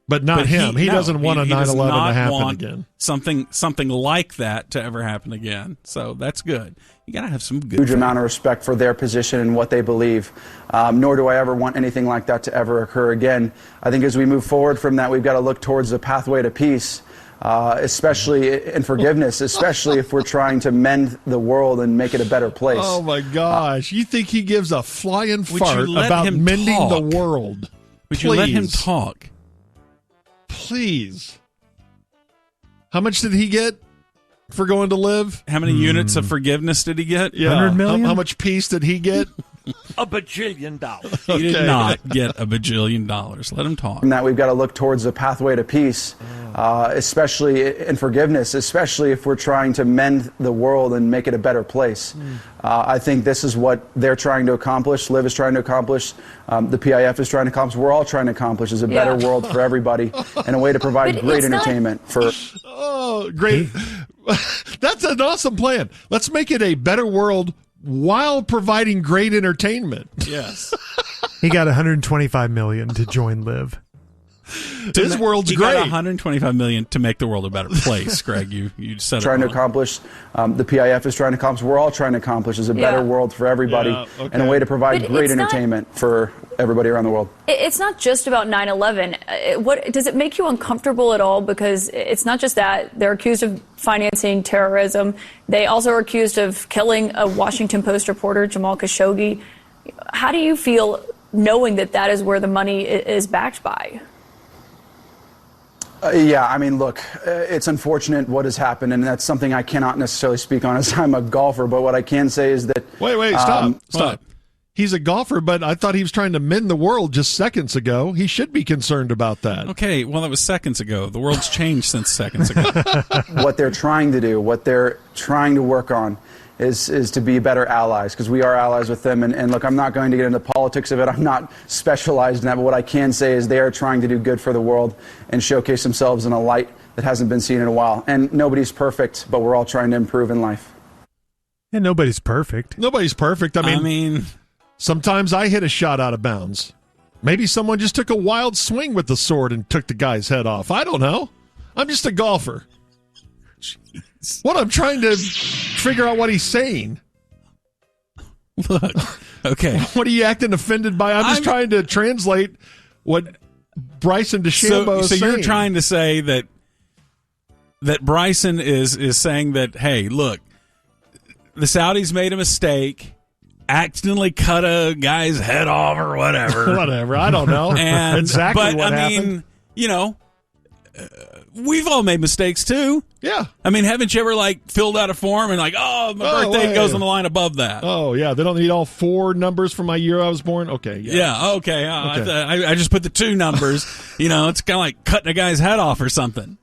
But not him. He doesn't want a 9/11 to happen again. Something like that to ever happen again. So that's good. You got to have some good... Huge amount of respect for their position and what they believe. Nor do I ever want anything like that to ever occur again. I think as we move forward from that, we've got to look towards the pathway to peace, especially in forgiveness, especially if we're trying to mend the world and make it a better place. Oh, my gosh. You think he gives a flying fart about mending the world? Would you let him talk? Please. How much did he get for going to Live? How many units of forgiveness did he get? Yeah. 100 million? How much peace did he get? $1 bajillion. He did not get $1 bajillion. Let him talk. From that, we've got to look towards the pathway to peace, especially in forgiveness, especially if we're trying to mend the world and make it a better place. I think this is what they're trying to accomplish. Liv is trying to accomplish. The PIF is trying to accomplish. We're all trying to accomplish is a better world for everybody and a way to provide great entertainment for... Oh, great. That's an awesome plan. Let's make it a better world while providing great entertainment. Yes. He got $125 million to join Live. His world's he great. Got $125 million to make the world a better place, Greg. You said trying it to accomplish. The PIF is trying to accomplish. We're all trying to accomplish is a better world for everybody and a way to provide great entertainment for everybody around the world. It's not just about 9/11. What does it make you uncomfortable at all? Because it's not just that they're accused of financing terrorism. They also are accused of killing a Washington Post reporter, Jamal Khashoggi. How do you feel knowing that that is where the money is backed by? Yeah, I mean, look, it's unfortunate what has happened, and that's something I cannot necessarily speak on as I'm a golfer, but what I can say is that... Wait, stop. He's a golfer, but I thought he was trying to mend the world just seconds ago. He should be concerned about that. Okay, well, that was seconds ago. The world's changed since seconds ago. What they're trying to do, what they're trying to work on is to be better allies, because we are allies with them. And look, I'm not going to get into politics of it. I'm not specialized in that. But what I can say is they are trying to do good for the world and showcase themselves in a light that hasn't been seen in a while. And nobody's perfect, but we're all trying to improve in life. And nobody's perfect. Nobody's perfect. I mean, sometimes I hit a shot out of bounds. Maybe someone just took a wild swing with the sword and took the guy's head off. I don't know. I'm just a golfer. Jeez. What I'm trying to figure out what he's saying. Look, okay. What are you acting offended by? I'm just trying to translate what Bryson DeChambeau is saying. So you're trying to say that Bryson is saying that, hey, look, the Saudis made a mistake, accidentally cut a guy's head off or whatever. Whatever. I don't know exactly what happened. We've all made mistakes too. Yeah. I mean, haven't you ever filled out a form and my birthday goes on the line above that? Oh yeah, they don't need all 4 numbers from my year I was born. Okay. Yeah. Okay. I just put the 2 numbers. It's kind of like cutting a guy's head off or something.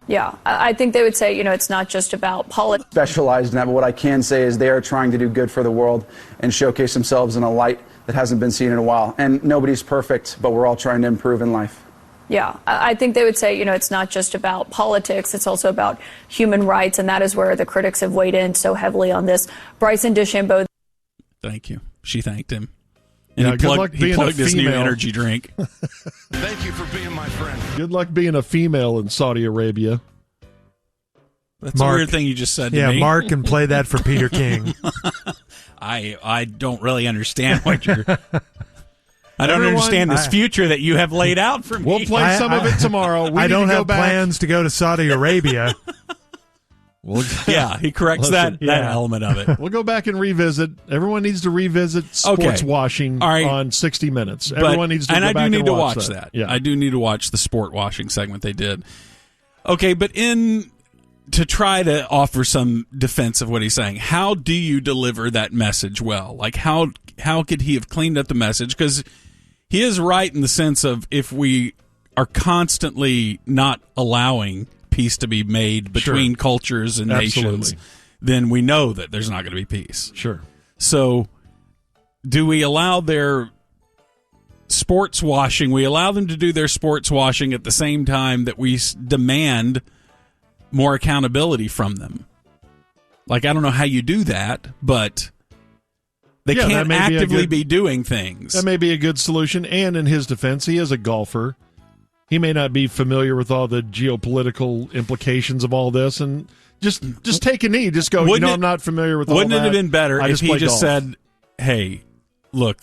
Yeah, I think they would say, it's not just about politics. Specialized in that, but what I can say is they are trying to do good for the world and showcase themselves in a light that hasn't been seen in a while. And nobody's perfect, but we're all trying to improve in life. Yeah, I think they would say, it's not just about politics, it's also about human rights, and that is where the critics have weighed in so heavily on this. Bryson DeChambeau. Thank you. She thanked him. And Yeah, he good plugged, luck he being plugged a his new female. energy drink. Thank you for being my friend. Good luck being a female in Saudi Arabia. That's a weird thing you just said to me. Yeah, Mark can play that for Peter King. I don't really understand what you're... I don't understand this future that you have laid out for me. We'll play some of it tomorrow. I don't have plans to go to Saudi Arabia. Yeah, he corrects that element of it. We'll go back and revisit. Everyone needs to revisit sports washing on 60 Minutes. Everyone needs to go back and watch that. And I do need to watch that. Yeah. I do need to watch the sport washing segment they did. Okay, but to try to offer some defense of what he's saying, how do you deliver that message well? Like, how could he have cleaned up the message? Because he is right in the sense of if we are constantly not allowing peace to be made between cultures and nations, then we know that there's not going to be peace. Sure. So do we allow their sports washing? We allow them to do their sports washing at the same time that we demand more accountability from them. Like, I don't know how you do that, but they can't actively be doing things. That may be a good solution. And in his defense, he is a golfer. He may not be familiar with all the geopolitical implications of all this, and just take a knee. Just go, I'm not familiar with all that. Wouldn't it have been better if he just said, hey, look,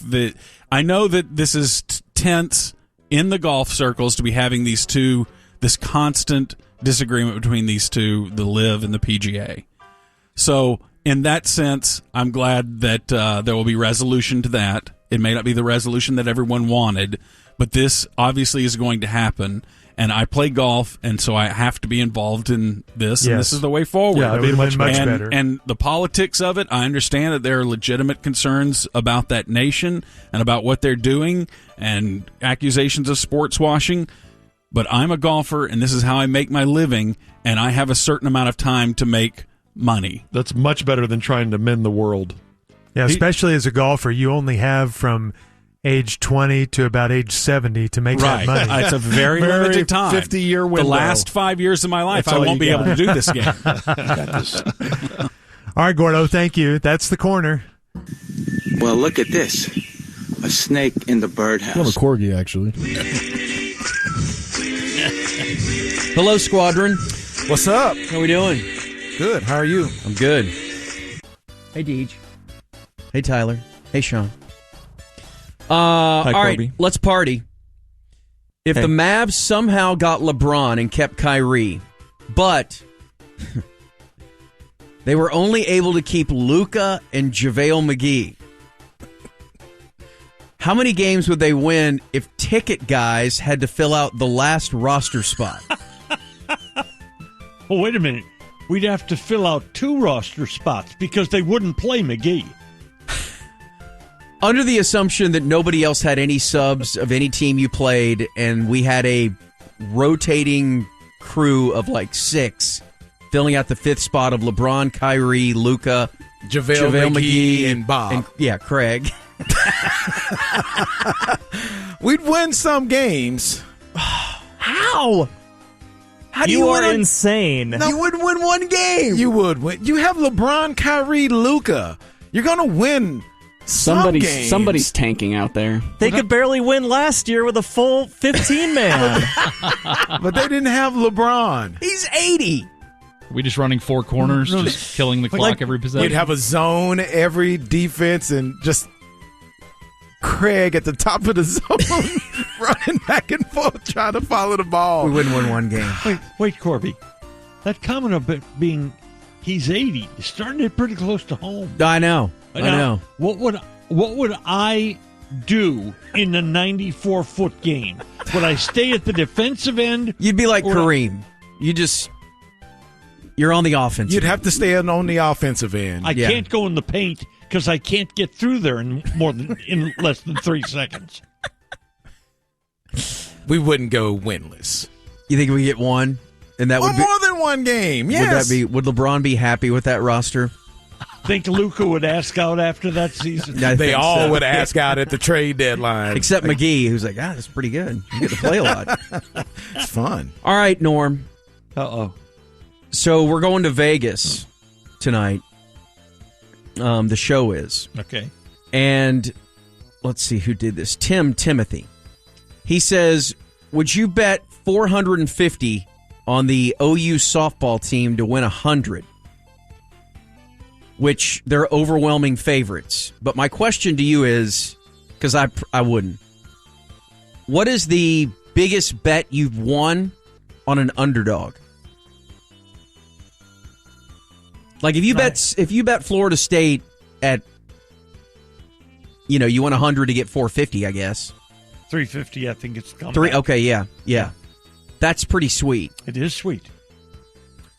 I know that this is tense in the golf circles to be having this constant disagreement between these two, the LIV and the PGA. So in that sense, I'm glad that there will be resolution to that. It may not be the resolution that everyone wanted, but this obviously is going to happen. And I play golf, and so I have to be involved in this, and this is the way forward. Yeah, it would have been much better. And the politics of it, I understand that there are legitimate concerns about that nation and about what they're doing and accusations of sports washing. But I'm a golfer, and this is how I make my living, and I have a certain amount of time to make money. That's much better than trying to mend the world. Yeah, especially as a golfer, you only have from age 20 to about age 70 to make that money. It's a very limited time. 50-year window. The last 5 years of my life, I won't be able to do this game. All right, Gordo, thank you. That's the corner. Well, look at this. A snake in the birdhouse. I have a corgi, actually. Hello, Squadron. What's up? How we doing? Good. How are you? I'm good. Hey, Deej. Hey, Tyler. Hey, Sean. All right, let's party. If the Mavs somehow got LeBron and kept Kyrie, but they were only able to keep Luka and JaVale McGee, how many games would they win if ticket guys had to fill out the last roster spot? Well, wait a minute. We'd have to fill out 2 roster spots because they wouldn't play McGee. Under the assumption that nobody else had any subs of any team you played, and we had a rotating crew of like 6 filling out the 5th spot of LeBron, Kyrie, Luka, JaVale McGee, and Bob. And, Craig. We'd win some games. How? How do you are insane. No, you wouldn't win one game. You would win. You have LeBron, Kyrie, Luka. You're going to win some games. Somebody's tanking out there. They could barely win last year with a full 15-man. But they didn't have LeBron. He's 80. We just running 4 corners, just killing the clock every possession. We'd have a zone every defense and just Craig at the top of the zone running back and forth trying to follow the ball. We wouldn't win one game. Wait, Corby. That comment of it being he's 80 is starting to get pretty close to home. I know. What would I do in a 94-foot game? Would I stay at the defensive end? You'd be like Kareem. You're on the offensive. You'd have to stay on the offensive end. I can't go in the paint because I can't get through there in less than 3 seconds. We wouldn't go winless. You think we get one? And that would be more than one game. Yes. Would LeBron be happy with that roster? Think Luka would ask out after that season? They all would ask out at the trade deadline. Except McGee, who's like, that's pretty good. You get to play a lot. It's fun. All right, Norm. Uh-oh. So we're going to Vegas tonight. The show is. Okay. And let's see who did this. Timothy. He says, would you bet $450 on the OU softball team to win 100? Which they're overwhelming favorites. But my question to you is, because I wouldn't. What is the biggest bet you've won on an underdog? Like if you bet Florida State at, you won 100 to get 450, I guess. 350, I think it's coming. Okay, yeah. That's pretty sweet. It is sweet.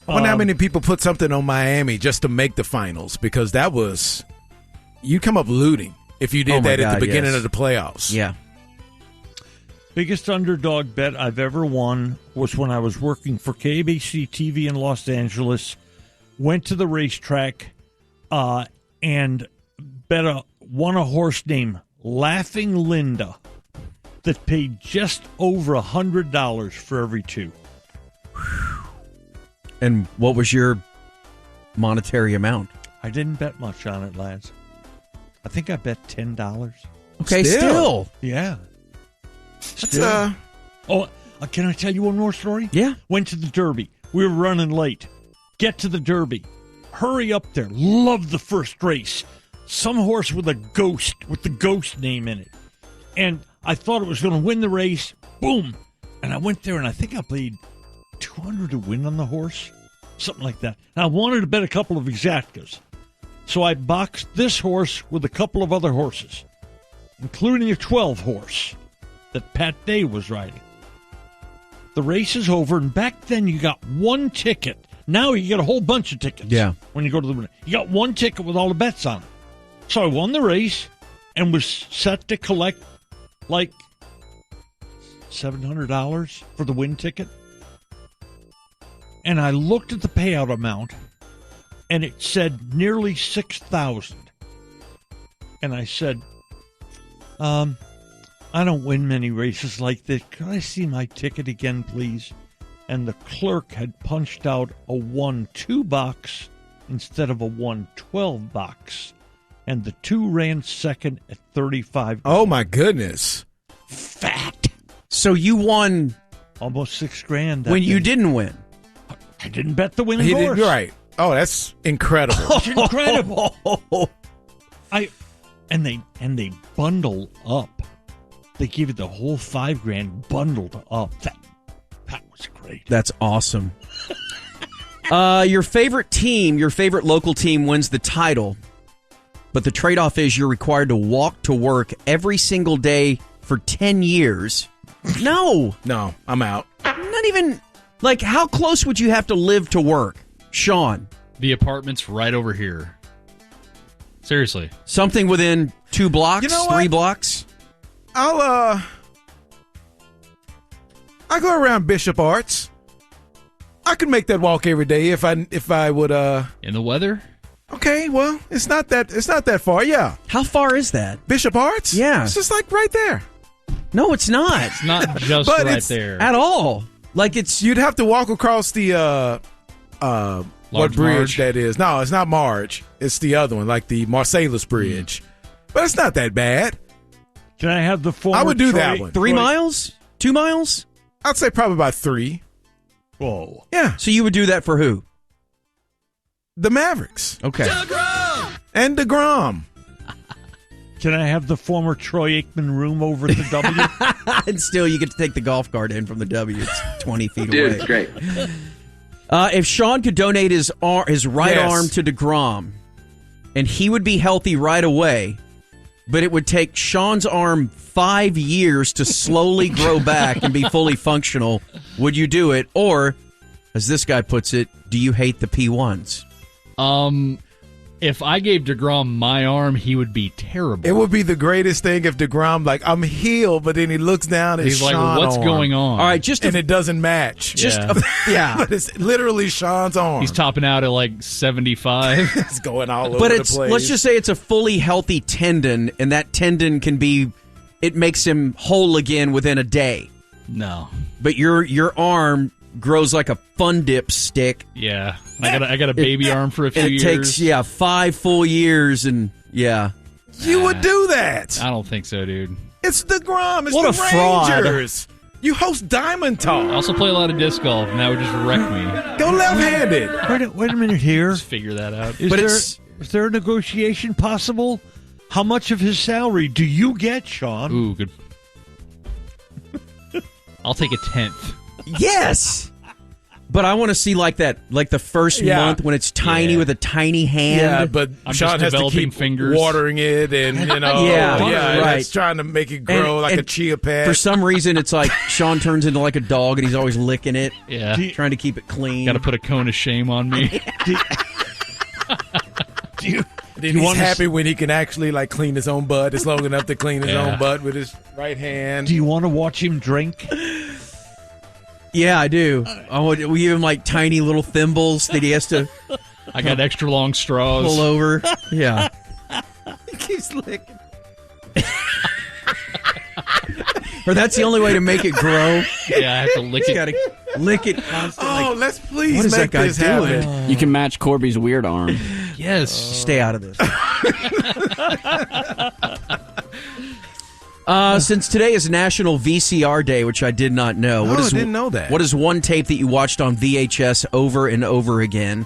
I wonder how many people put something on Miami just to make the finals, because you'd come up looting if you did that at the beginning of the playoffs. Yeah. Biggest underdog bet I've ever won was when I was working for KBC TV in Los Angeles. Went to the racetrack and won a horse named Laughing Linda that paid just over $100 for every two. And what was your monetary amount? I didn't bet much on it, lads. I think I bet $10. Okay, still. Yeah. Still. Can I tell you one more story? Yeah. Went to the Derby. We were running late. Get to the Derby. Hurry up there. Love the first race. Some horse with the ghost name in it. And I thought it was going to win the race. Boom. And I went there, and I think I paid $200 to win on the horse, something like that. And I wanted to bet a couple of exactas. So I boxed this horse with a couple of other horses, including a 12 horse that Pat Day was riding. The race is over, and back then you got one ticket. Now you get a whole bunch of tickets. Yeah. When you go to the... You got one ticket with all the bets on it. So I won the race and was set to collect like $700 for the win ticket. And I looked at the payout amount, and it said nearly $6,000. And I said, I don't win many races like this. Can I see my ticket again, please? And the clerk had punched out a 1-2 box instead of a 1-12 box. And the 2 ran second at 35. Oh, my goodness. Fat. So you won almost $6,000 when you didn't win. I didn't bet the winning horse. Right. Oh, that's incredible. It's incredible. And they bundle up. They give you the whole $5,000 bundled up. That was great. That's awesome. Your favorite team, your favorite local team wins the title, but the trade-off is you're required to walk to work every single day for 10 years. No, I'm out. Not even, like, how close would you have to live to work? Sean. The apartment's right over here. Seriously. Something within 2 blocks, 3 blocks? I go around Bishop Arts. I could make that walk every day if I would. In the weather? Okay, well, it's not that far. Yeah. How far is that? Bishop Arts? Yeah. It's just like right there. No, it's not. It's not just right there at all. Like you'd have to walk across the what bridge Marge? that is. No, it's not Marge. It's the other one, like the Marcellus Bridge. But it's not that bad. Can I have the former I would do that one. 3 miles? 2 miles? I'd say probably about 3. Whoa. Yeah. So you would do that for who? The Mavericks. Okay. And DeGrom. Can I have the former Troy Aikman room over at the W? And still, you get to take the golf cart in from the W. It's 20 feet Dude, away. it's great. If Sean could donate his right arm to DeGrom, and he would be healthy right away, but it would take Sean's arm 5 years to slowly grow back and be fully functional, would you do it? Or, as this guy puts it, do you hate the P1s? If I gave DeGrom my arm, he would be terrible. It would be the greatest thing if DeGrom, like, I'm healed, but then he looks down and he's like, well, what's going on? All right, and it doesn't match. Yeah. But it's literally Sean's arm. He's topping out at like 75. It's going all over but the it's place. let's just say it's a fully healthy tendon, and that tendon it makes him whole again within a day. No. But your arm grows like a Fun Dip stick. Yeah. I got a baby arm for a few years. It takes 5 full years, and you would do that. I don't think so, dude. It's DeGrom. It's What the a Rangers. fraud. You host Diamond Talk. I also play a lot of disc golf, and that would just wreck me. Go left-handed. Wait a minute here. Just figure that out. Is there a negotiation possible? How much of his salary do you get, Sean? Ooh, good. I'll take a 10th. Yes. But I want to see like the first month when it's tiny with a tiny hand. Yeah, but I'm Sean just has to developing keep fingers. watering it, and right. It's trying to make it grow like a chia pet. For some reason, it's like Sean turns into like a dog, and he's always licking it. Yeah, trying to keep it clean. Got to put a cone of shame on me. Then he's happy when he can actually like clean his own butt. It's long enough to clean his own butt with his right hand. Do you want to watch him drink? Yeah, I do. We give him like tiny little thimbles that he has to. I got extra long straws. Pull over. Yeah. He keeps licking. Or that's the only way to make it grow. Yeah, I have to lick it. Got to lick it constantly. Oh, let's please what is make that guy this doing? happen. You can match Corby's weird arm. Yes. Stay out of this. Since today is National VCR Day, which I did not know. I didn't know that. What is one tape that you watched on VHS over and over again?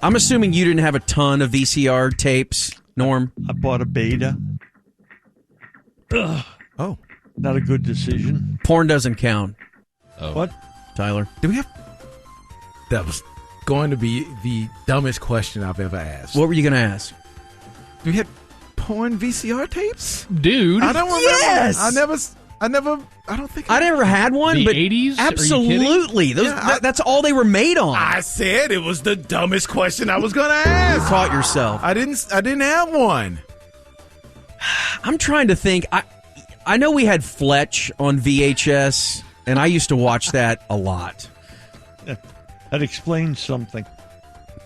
I'm assuming you didn't have a ton of VCR tapes, Norm. I bought a Beta. Oh. Not a good decision. Porn doesn't count. Oh. What? Tyler? Do we have... That was going to be the dumbest question I've ever asked. What were you going to ask? Do we have porn VCR tapes? Dude. I don't remember. Yes! I don't think I never had one, The but 80s? absolutely. That's all they were made on. I said it was the dumbest question I was going to ask. Caught yourself. I didn't have one. I'm trying to think. I know we had Fletch on VHS, and I used to watch that a lot. That explains something.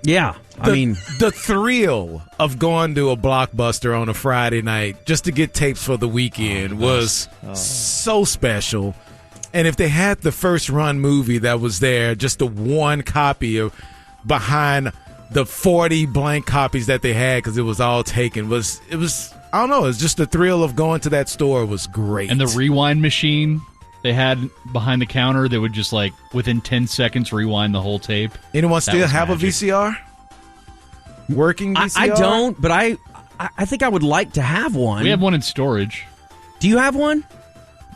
Yeah. The thrill of going to a Blockbuster on a Friday night just to get tapes for the weekend was so special. And if they had the first run movie that was there, just the one copy of behind the 40 blank copies that they had because it was all taken, it was I don't know, it's just the thrill of going to that store was great. And the rewind machine they had behind the counter that would just like within 10 seconds rewind the whole tape. Anyone still have a VCR? Working VCR? I don't, but I think I would like to have one. We have one in storage. Do you have one?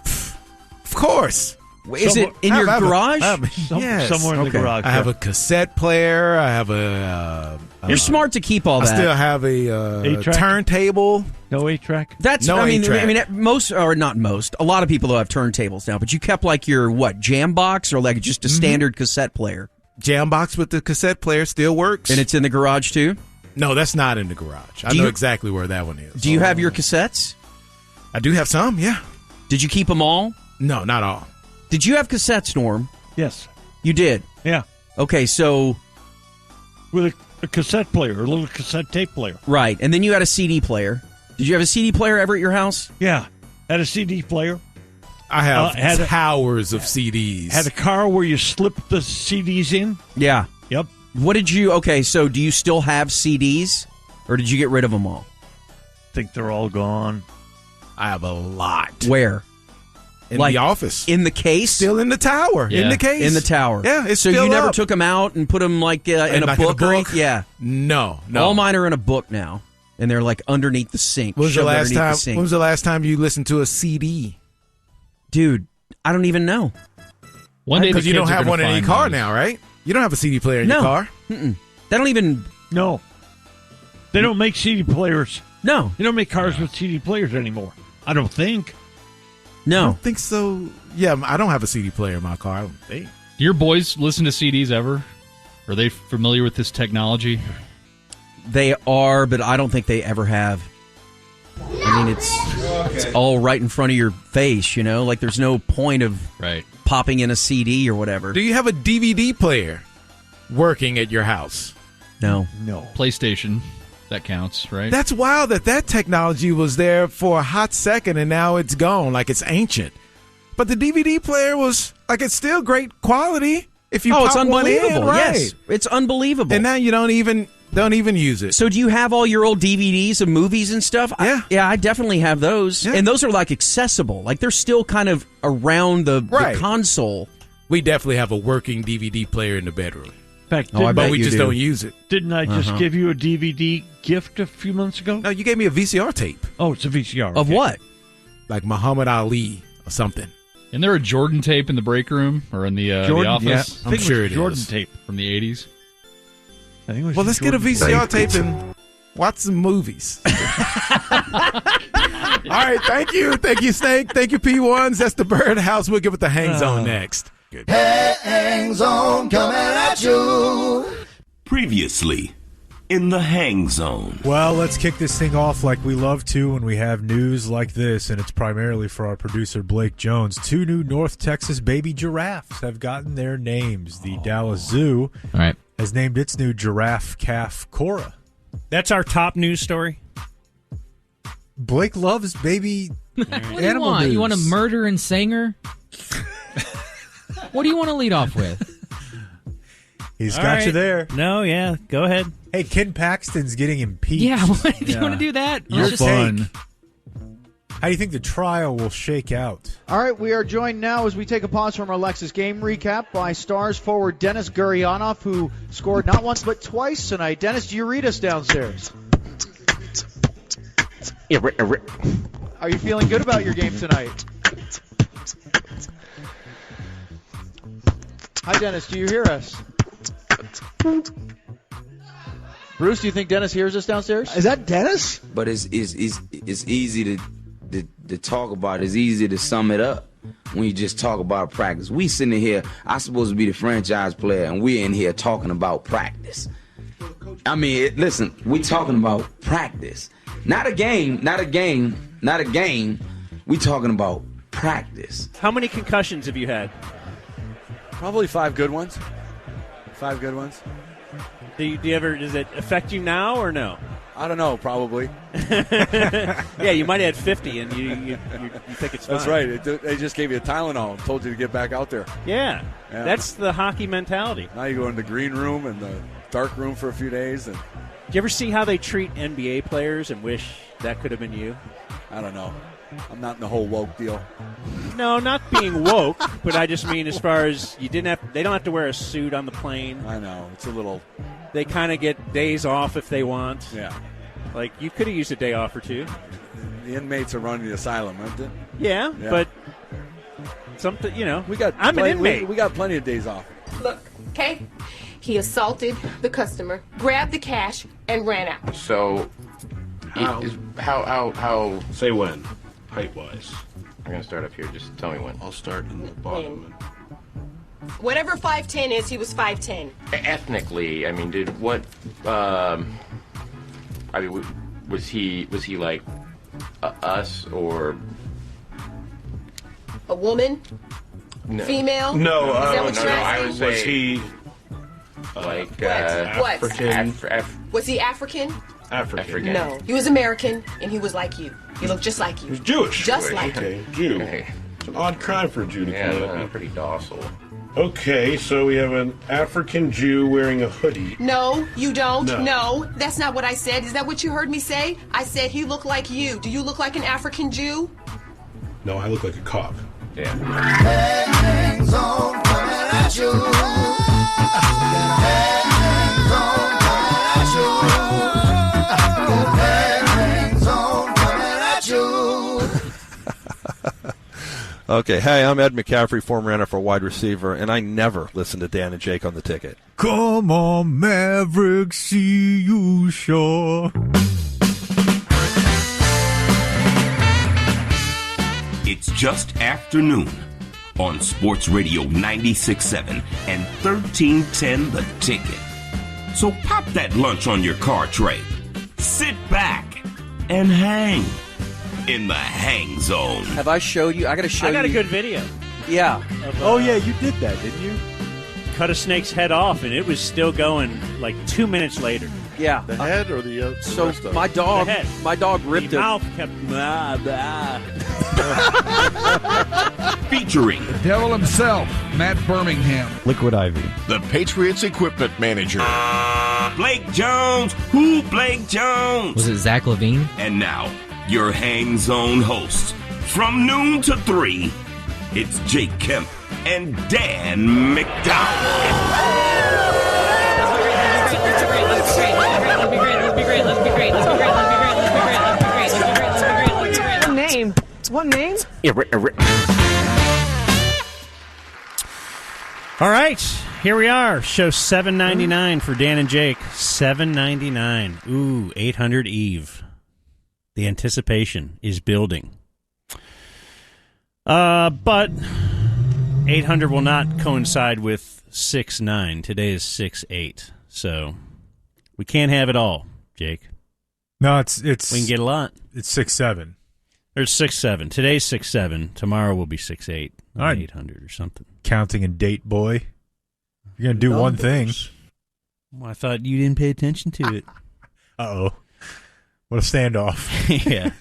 Of course. Is it in your garage? Yes. Somewhere in the garage. I have a cassette player. I have a... You're smart to keep all that. I still have a turntable. No 8-track? That's, no 8-track. most, or not most, a lot of people have turntables now, but you kept like your, jam box or like just a standard cassette player? Jam box with the cassette player still works. And it's in the garage too? No, that's not in the garage. I know exactly where that one is. Do you have your cassettes? I do have some, yeah. Did you keep them all? No, not all. Did you have cassettes, Norm? Yes. You did? Yeah. Okay, so... With a cassette player, a little cassette tape player. Right, and then you had a CD player. Did you have a CD player ever at your house? Yeah. Had a CD player. I have towers of CDs. Had a car where you slip the CDs in. Yeah. Yep. What did you... Okay, so do you still have CDs? Or did you get rid of them all? I think they're all gone. I have a lot. Where? In the office. In the case? Still in the tower. Yeah. In the case. In the tower. Yeah, it's so still you never up. took them out and put them like in a book? Yeah. No. All mine are in a book now. And they're like underneath the sink. When was the last time? When was the last time you listened to a CD? Dude, I don't even know. One day because you don't have one in your car now, right? You don't have a CD player in your car. Mm-mm. They don't even. No. They don't make CD players. No. They don't make cars with CD players anymore. I don't think. No. I don't think so. Yeah, I don't have a CD player in my car. I don't think. Do your boys listen to CDs ever? Are they familiar with this technology? They are, but I don't think they ever have. I mean, it's all right in front of your face, you know? Like, there's no point of popping in a CD or whatever. Do you have a DVD player working at your house? No. PlayStation. That counts, right? That's wild that technology was there for a hot second and now it's gone, like it's ancient. But the DVD player was, like, it's still great quality if you pop it's unbelievable. one in, right? Yes, it's unbelievable. And now you don't even use it. So do you have all your old DVDs of movies and stuff? Yeah. I definitely have those. Yeah. And those are, like, accessible. Like, they're still kind of around the console. We definitely have a working DVD player in the bedroom. In fact, but we just don't use it. Didn't I just give you a DVD gift a few months ago? No, you gave me a VCR tape. Oh, it's a VCR. Of what? Like Muhammad Ali or something. Isn't there a Jordan tape in the break room or in the office? Yeah, I'm sure it is. Jordan tape from the 80s. I think it was let's get a VCR tape and watch some movies. All right, thank you. Thank you, Snake. Thank you, P1s. That's the Birdhouse. We'll give it the Hang Zone next. Good. Hang Zone coming at you. Previously in the Hang Zone. Well, let's kick this thing off like we love to when we have news like this, and it's primarily for our producer Blake Jones. 2 new North Texas baby giraffes have gotten their names. The Dallas Zoo has named its new giraffe calf Cora. That's our top news story. Blake loves baby What do you animal want? news. You want a murder and Sanger? What do you want to lead off with? He's got you there. No, yeah, go ahead. Hey, Ken Paxton's getting impeached. Yeah, do you want to do that? You're Let's just fun. How do you think the trial will shake out? All right, we are joined now as we take a pause from our Lexus game recap by Stars forward Dennis Gurionov, who scored not once but twice tonight. Dennis, do you read us downstairs? Are you feeling good about your game tonight? Hi, Dennis. Do you hear us? Bruce, do you think Dennis hears us downstairs? Is that Dennis? But it's easy to talk about. It's easy to sum it up when you just talk about practice. We sitting here, I'm supposed to be the franchise player, and we're in here talking about practice. I mean, listen, we talking about practice. Not a game. We talking about practice. How many concussions have you had? Probably 5 good ones. 5 good ones. Do you ever? Does it affect you now or no? I don't know. Probably. Yeah, you might have had 50, and you think it's fine. That's right. They just gave you a Tylenol and told you to get back out there. Yeah, that's the hockey mentality. Now you go in the green room and the dark room for a few days. And do you ever see how they treat NBA players and wish that could have been you? I don't know. I'm not in the whole woke deal. No, not being woke, but I just mean as far as they don't have to wear a suit on the plane. I know. It's a little. They kind of get days off if they want. Yeah. Like, you could have used a day off or two. The inmates are running the asylum, aren't they? Yeah, but something, I'm an inmate. We got plenty of days off. Look, okay? He assaulted the customer, grabbed the cash, and ran out. So, how say when, height-wise? I'm going to start up here. Just tell me when. I'll start in the bottom. Whatever 5'10" is, he was 5'10". Ethnically, I mean, was he like us or a woman? No. Female? No, is that what you're I would asking? say was he like African? Was he African? African? No, he was American, and he was like you. He looked just like you. He was Jewish. Just like you. Jew. It's an odd crime for a Jew to commit. Pretty docile. Okay, so we have an African Jew wearing a hoodie. No, you don't. No. No, that's not what I said. Is that what you heard me say? I said he looked like you. Do you look like an African Jew? No, I look like a cop. Yeah. Hang Zone coming at you. Hang Zone coming at you. Okay, hey, I'm Ed McCaffrey, former NFL wide receiver, and I never listen to Dan and Jake on the Ticket. Come on, Maverick, see you sure. It's just afternoon. on Sports Radio 96.7 and 1310 The Ticket. So pop that lunch on your car tray, sit back, and hang in the hang zone. Have I showed you? I got to show you. I got a good video. Yeah. Oh, yeah, you did that, didn't you? Cut a snake's head off, and it was still going like 2 minutes later. Yeah. The head or the So rest of my it? dog, The head. my dog ripped The it. mouth kept blah, blah. Featuring The devil himself, Matt Birmingham. Liquid Ivy. The Patriots equipment manager. Blake Jones. Who Blake Jones? Was it Zach Levine? And now, your hang zone hosts. From noon to 3, it's Jake Kemp and Dan What name? What name? All right, here we are. Show 799 for Dan and Jake. 799. Ooh, 800 Eve. The anticipation is building. But 800 will not coincide with 6-9. Today is 6-8. So we can't have it all, Jake. No, it's We can get a lot. It's 6-7. There's 6-7. Today's 6-7. Tomorrow will be 6-8. All right. 800 or something. Counting and date, boy. You're gonna do one thing. Well, I thought you didn't pay attention to it. Uh-oh. What a standoff. Yeah.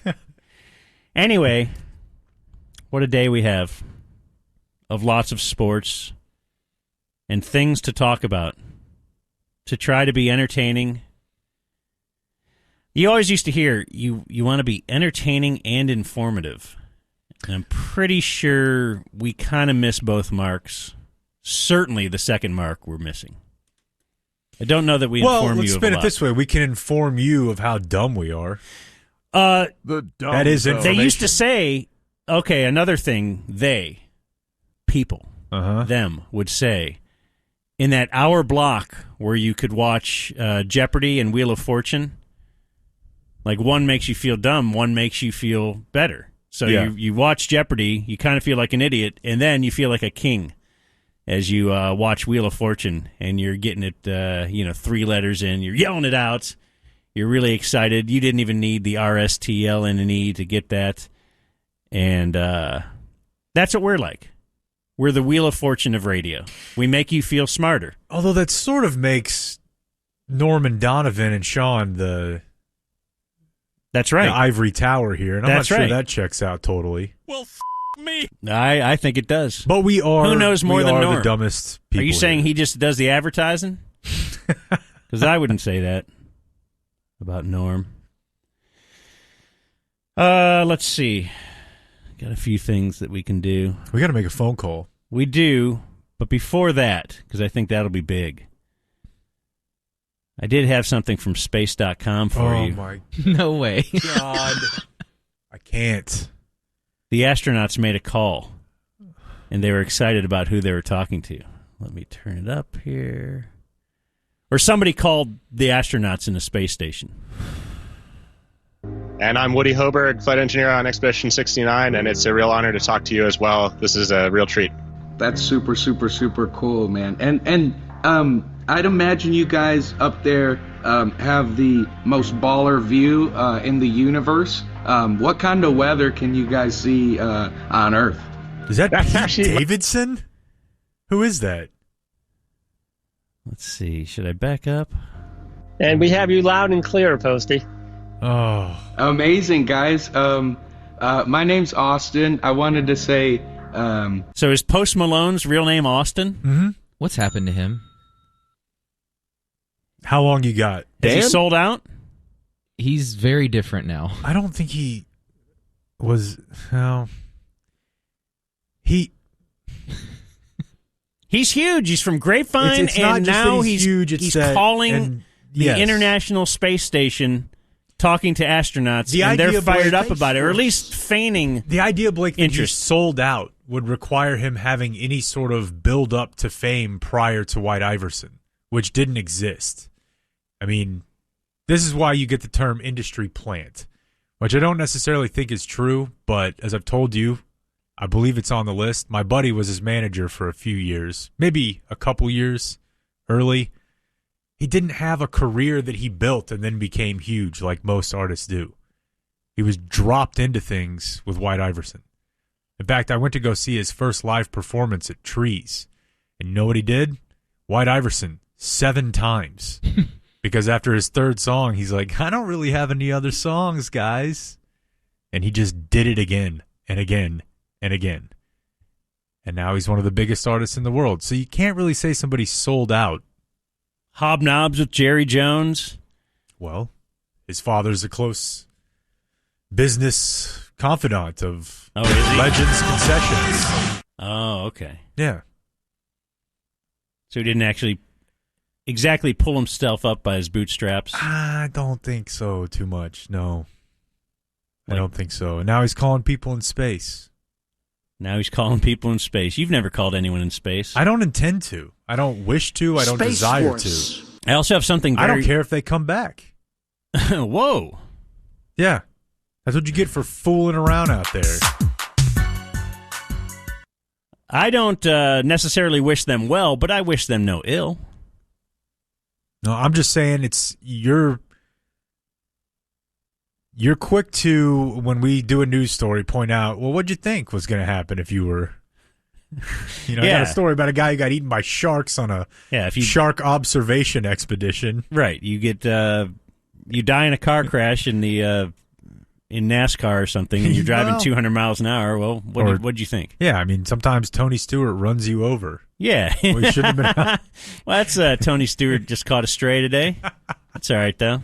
Anyway, what a day we have of lots of sports and things to talk about to try to be entertaining. You always used to hear you want to be entertaining and informative. And I'm pretty sure we kind of miss both marks. Certainly the second mark we're missing. I don't know that we inform you of a lot. Well, let's spin it this way. We can inform you of how dumb we are. The dumb that is information. They used to say, okay, another thing, people, them would say, in that hour block where you could watch Jeopardy and Wheel of Fortune, like one makes you feel dumb, one makes you feel better. So you watch Jeopardy, you kind of feel like an idiot, and then you feel like a king as you watch Wheel of Fortune, and you're getting it, 3 letters in, you're yelling it out, you're really excited. You didn't even need the RSTLNE to get that, and that's what we're like. We're the Wheel of Fortune of radio. We make you feel smarter. Although that sort of makes Norman Donovan and Sean That's right. the ivory tower here, and I'm That's not sure right. that checks out totally. Well, me. I think it does. But we are. Who knows more we than are Norm? the dumbest people. Are you saying here. he just does the advertising? Because I wouldn't say that about Norm. Let's see. Got a few things that we can do. We got to make a phone call. We do, but before that, because I think that'll be big, I did have something from space.com for you. Oh, my No way. God. I can't. The astronauts made a call, and they were excited about who they were talking to. Let me turn it up here. Or somebody called the astronauts in the space station. And I'm Woody Hoberg, flight engineer on Expedition 69, and it's a real honor to talk to you as well. This is a real treat. That's super, super, super cool, man. And I'd imagine you guys up there have the most baller view in the universe. What kind of weather can you guys see on Earth? Is that Pete Davidson? Who is that? Let's see. Should I back up? And we have you loud and clear, Posty. Oh. Amazing, guys. My name's Austin. I wanted to say... So is Post Malone's real name Austin? Mm-hmm. What's happened to him? How long you got? Is he sold out? He's very different now. I don't think he was... No. He's huge. He's from Grapevine, It's not and just that now he's huge, it's he's that- calling and- the yes. International Space Station, talking to astronauts, and idea, they're fired Blake, up about it, or at least feigning the idea, Blake, that interest. he's sold out would require him having any sort of build up to fame prior to White Iverson, which didn't exist. I mean, this is why you get the term industry plant, which I don't necessarily think is true, but as I've told you, I believe it's on the list. My buddy was his manager for a few years, maybe a couple years early. He didn't have a career that he built and then became huge like most artists do. He was dropped into things with White Iverson. In fact, I went to go see his first live performance at Trees. And you know what he did? White Iverson 7 times. Because after his third song, he's like, I don't really have any other songs, guys. And he just did it again and again and again. And now he's one of the biggest artists in the world. So you can't really say somebody sold out. Hobnobs with Jerry Jones. Well, his father's a close business confidant of Legends Concessions. Oh, okay. Yeah. So he didn't actually exactly pull himself up by his bootstraps? I don't think so too much, no. I don't think so. And now he's calling people in space. Now he's calling people in space. You've never called anyone in space. I don't intend to. I don't wish to. I don't Space desire Force. to. I also have something I don't care if they come back. Whoa. Yeah. That's what you get for fooling around out there. I don't necessarily wish them well, but I wish them no ill. No, I'm just saying you're quick to, when we do a news story, point out, well, what'd you think was going to happen if you were, I got a story about a guy who got eaten by sharks on a shark observation expedition. Right. You get, you die in a car crash in the, in NASCAR or something, and you're driving 200 miles an hour. Well, what'd you think? Yeah, I mean, sometimes Tony Stewart runs you over. Yeah. We shouldn't have been. Well, that's Tony Stewart just caught a stray today. That's all right, though.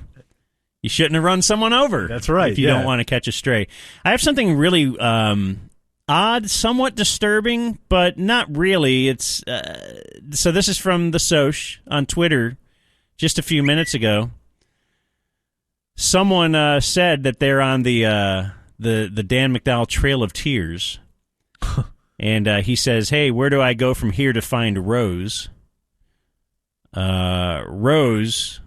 You shouldn't have run someone over. That's right. If you don't want to catch a stray. I have something really odd, somewhat disturbing, but not really. It's so this is from the Soch on Twitter just a few minutes ago. Someone said that they're on the Dan McDowell Trail of Tears. And he says, hey, where do I go from here to find Rose? Rose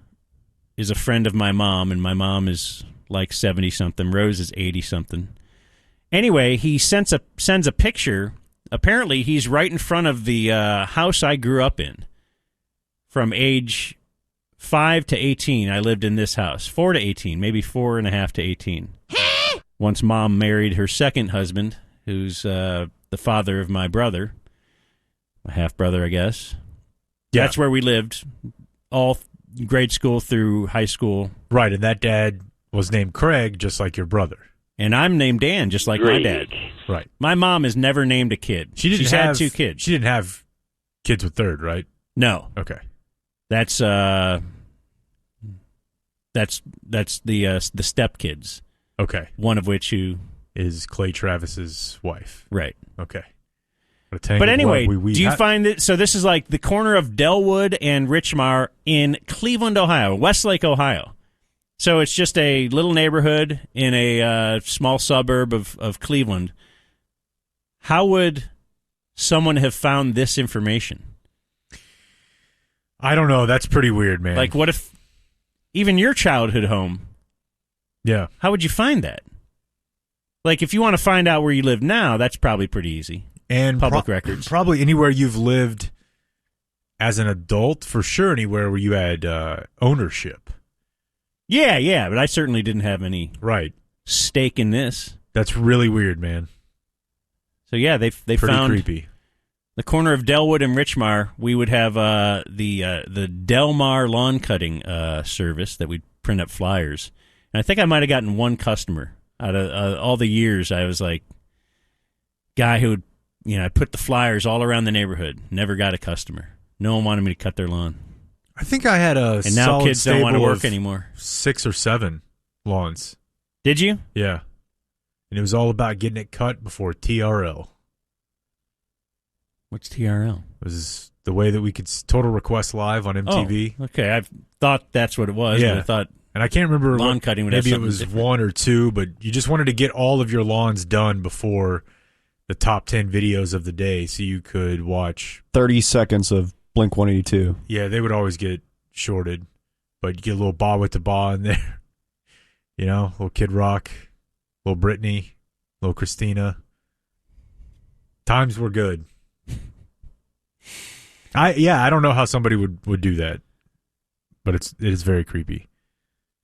is a friend of my mom, and my mom is like 70-something. Rose is 80-something. Anyway, he sends a picture. Apparently, he's right in front of the house I grew up in. From age 5 to 18, I lived in this house. 4 to 18, maybe 4.5 to 18. Once Mom married her second husband, who's the father of my brother, my half-brother, I guess. Yeah. That's where we lived, all grade school through high school. Right, and that dad was named Craig, just like your brother. And I'm named Dan, just like my dad. Right. My mom has never named a kid. She's had 2 kids. She didn't have kids with third, right? No. Okay. That's the stepkids. Okay. One of which who is Clay Travis's wife. Right. Okay. But anyway, do you find that? So this is like the corner of Delwood and Richmar in Cleveland, Ohio, Westlake, Ohio. So it's just a little neighborhood in a small suburb of Cleveland. How would someone have found this information? I don't know. That's pretty weird, man. Like, what if even your childhood home? Yeah. How would you find that? Like, if you want to find out where you live now, that's probably pretty easy. And public records. Probably anywhere you've lived as an adult, for sure, anywhere where you had ownership. Yeah, but I certainly didn't have any stake in this. That's really weird, man. So yeah, they pretty found creepy. The corner of Delwood and Richmar. We would have the Delmar lawn cutting service that we'd print up flyers. And I think I might have gotten one customer out of all the years. I was like, guy who would, I put the flyers all around the neighborhood. Never got a customer. No one wanted me to cut their lawn. I think I had a and now solid kids don't want to stable work of anymore. 6 or 7 lawns. Did you? Yeah. And it was all about getting it cut before TRL. What's TRL? It was the way that we could Total Request Live on MTV. Oh, okay, I thought that's what it was. Yeah. But I thought, and I can't remember lawn cutting would maybe have it was different. 1 or 2, but you just wanted to get all of your lawns done before the top 10 videos of the day, so you could watch 30 seconds of Blink 182. Yeah, they would always get shorted, but you get a little Ba with the Ba in there. Little Kid Rock, little Britney, little Christina. Times were good. I don't know how somebody would do that, but it is very creepy.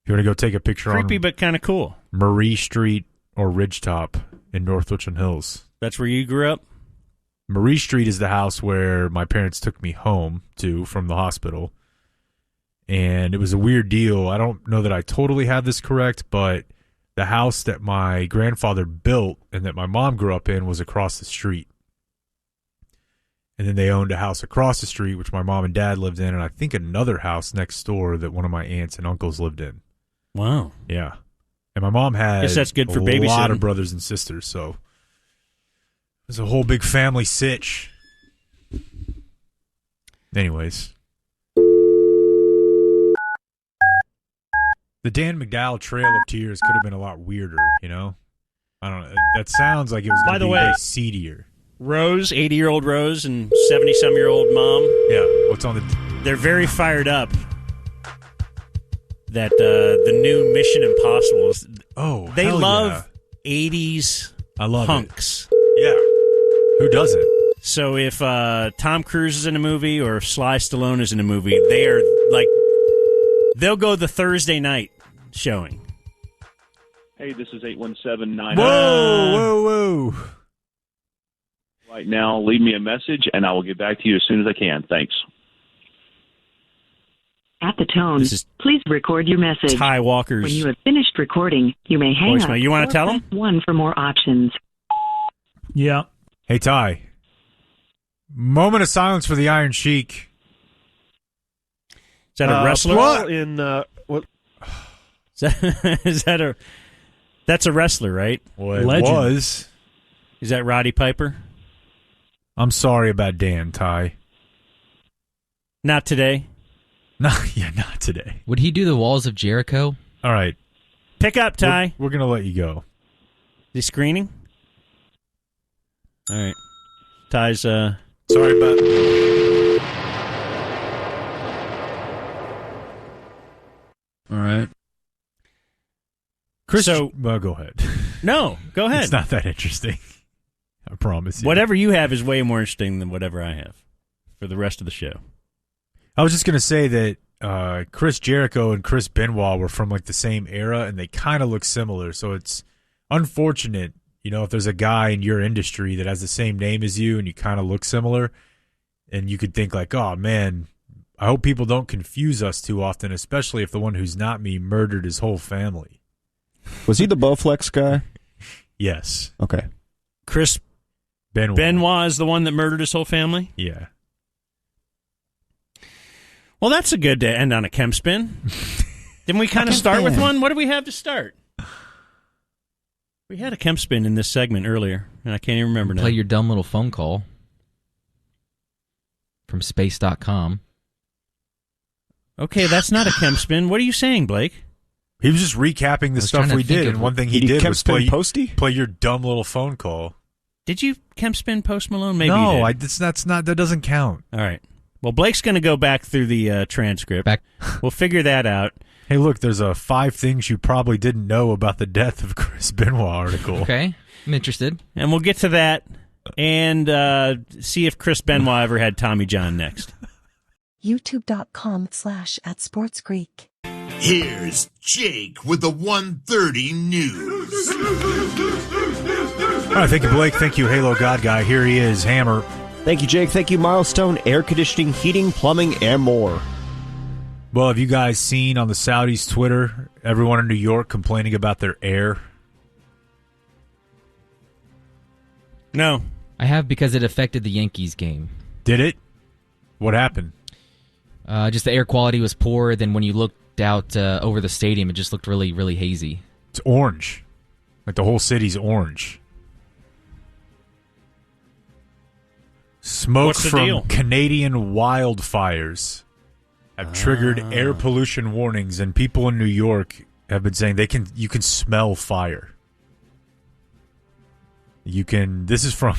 You want to go take a picture Creepy, on but kind of cool. Marie Street or Ridgetop in North Richland Hills. That's where you grew up? Marie Street is the house where my parents took me home to from the hospital. And it was a weird deal. I don't know that I totally had this correct, but the house that my grandfather built and that my mom grew up in was across the street. And then they owned a house across the street, which my mom and dad lived in, and I think another house next door that one of my aunts and uncles lived in. Wow. Yeah. And my mom had Guess that's good for a babysitting. lot of brothers and sisters, so it was a whole big family sitch. Anyways. The Dan McDowell Trail of Tears could have been a lot weirder, you know? I don't know. That sounds like it was going to be way seedier. Rose, 80-year-old Rose, and 70-some-year-old mom. Yeah. What's on the... They're very fired up that the new Mission Impossible is... Oh, they hell love 80s I love hunks. Yeah. Who doesn't? So if Tom Cruise is in a movie or if Sly Stallone is in a movie, they are like... They'll go the Thursday night showing. Hey, this is 817-9. Whoa. Right now, leave me a message, and I will get back to you as soon as I can. Thanks. At the tone, please record your message. Ty Walker's When you have finished recording, you may hang voicemail. up. You want to tell press him? 1 for more options. Yeah. Hey, Ty. Moment of silence for the Iron Sheik. Is that a wrestler? What what? Is that a? That's a wrestler, right? Well, it was. Is that Roddy Piper? I'm sorry about Dan, Ty. Not today. Not today. Would he do the Walls of Jericho? All right. Pick up, Ty. We're going to let you go. The screening? All right. Ty's, sorry about... All right. Chris, well, go ahead. No, go ahead. It's not that interesting. I promise you. Whatever you have is way more interesting than whatever I have for the rest of the show. I was just going to say that Chris Jericho and Chris Benoit were from like the same era, and they kind of look similar. So it's unfortunate, you know, if there's a guy in your industry that has the same name as you and you kind of look similar, and you could think like, oh, man, I hope people don't confuse us too often, especially if the one who's not me murdered his whole family. Was he the Bowflex guy? Yes. Okay. Chris Benoit is the one that murdered his whole family? Yeah. Well, that's a good to end on a Kemp spin. Didn't we kind of start with one? What do we have to start? We had a Kemp spin in this segment earlier, and I can't even remember now. Play your dumb little phone call from space.com. Okay, that's not a Kemp spin. What are you saying, Blake? He was just recapping the stuff we did, and one thing he did was play your dumb little phone call. Did you Kemp spin Post Malone? Maybe no, you did. that doesn't count. All right. Well, Blake's going to go back through the transcript. We'll figure that out. Hey, look, there's a 5 things you probably didn't know about the death of Chris Benoit article. Okay, I'm interested. And we'll get to that and see if Chris Benoit ever had Tommy John next. YouTube.com/@SportsGreek. Here's Jake with the 1:30 news. All right, thank you, Blake. Thank you, Halo God Guy. Here he is, Hammer. Thank you, Jake. Thank you, Milestone, air conditioning, heating, plumbing, and more. Well, have you guys seen on the Saudis' Twitter, everyone in New York complaining about their air? No. I have because it affected the Yankees game. Did it? What happened? Just the air quality was poor. Then when you looked out over the stadium, it just looked really, really hazy. It's orange. Like the whole city's orange. Smoke from Canadian wildfires have triggered air pollution warnings, and people in New York have been saying you can smell fire. This is from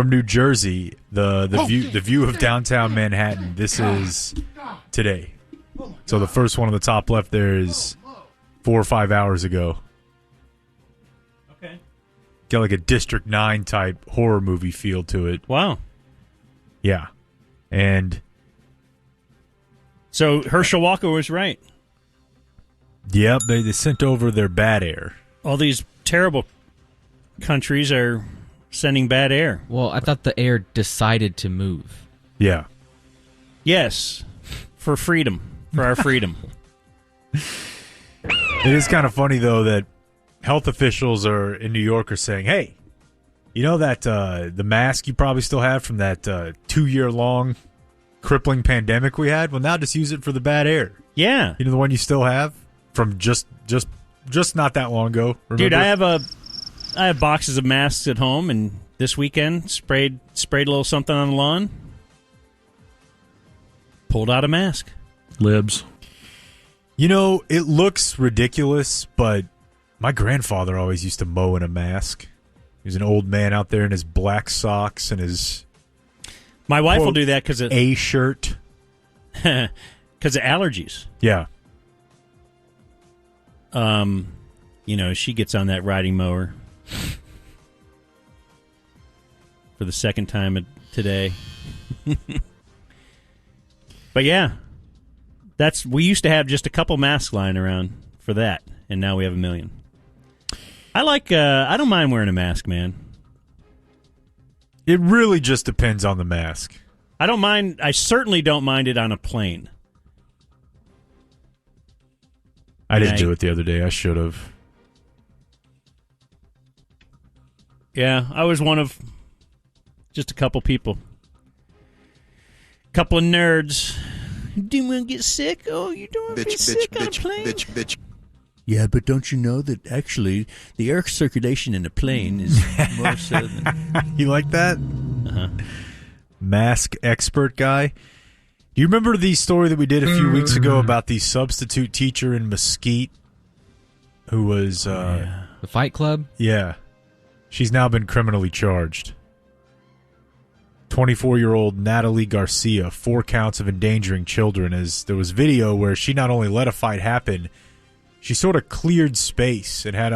New Jersey, the view of downtown Manhattan. This is today. So the first one on the top left there is 4 or 5 hours ago. Okay. got like a District 9 type horror movie feel to it. Wow. Yeah. And so Herschel Walker was right. Yep, they sent over their bad air. All these terrible countries are sending bad air. Well, I thought the air decided to move. Yeah. Yes, for freedom, for our freedom. It is kind of funny, though, that health officials in New York are saying, hey, you know that the mask you probably still have from that 2-year-long crippling pandemic we had? Well, now just use it for the bad air. Yeah. You know the one you still have from just not that long ago? Remember? Dude, I have boxes of masks at home, and this weekend sprayed a little something on the lawn. Pulled out a mask. Libs. You know, it looks ridiculous, but my grandfather always used to mow in a mask. He was an old man out there in his black socks and his... My wife will do that because of... A shirt. Because of allergies. Yeah. You know, she gets on that riding mower for the second time today. But yeah, we used to have just a couple masks lying around for that, and now we have 1 million. I don't mind wearing a mask, man. It really just depends on the mask. I certainly don't mind it on a plane. I didn't do it the other day. I should have. Yeah, I was one of just a couple people. Couple of nerds. Do you want to get sick? Oh, you don't want to be sick on a plane? Bitch. Yeah, but don't you know that actually the air circulation in a plane is more so than... You like that? Uh-huh. Mask expert guy. Do you remember the story that we did a few weeks ago about the substitute teacher in Mesquite who was... The Fight Club? Yeah. She's now been criminally charged. 24-year-old Natalie Garcia, 4 counts of endangering children, as there was video where she not only let a fight happen, she sort of cleared space and had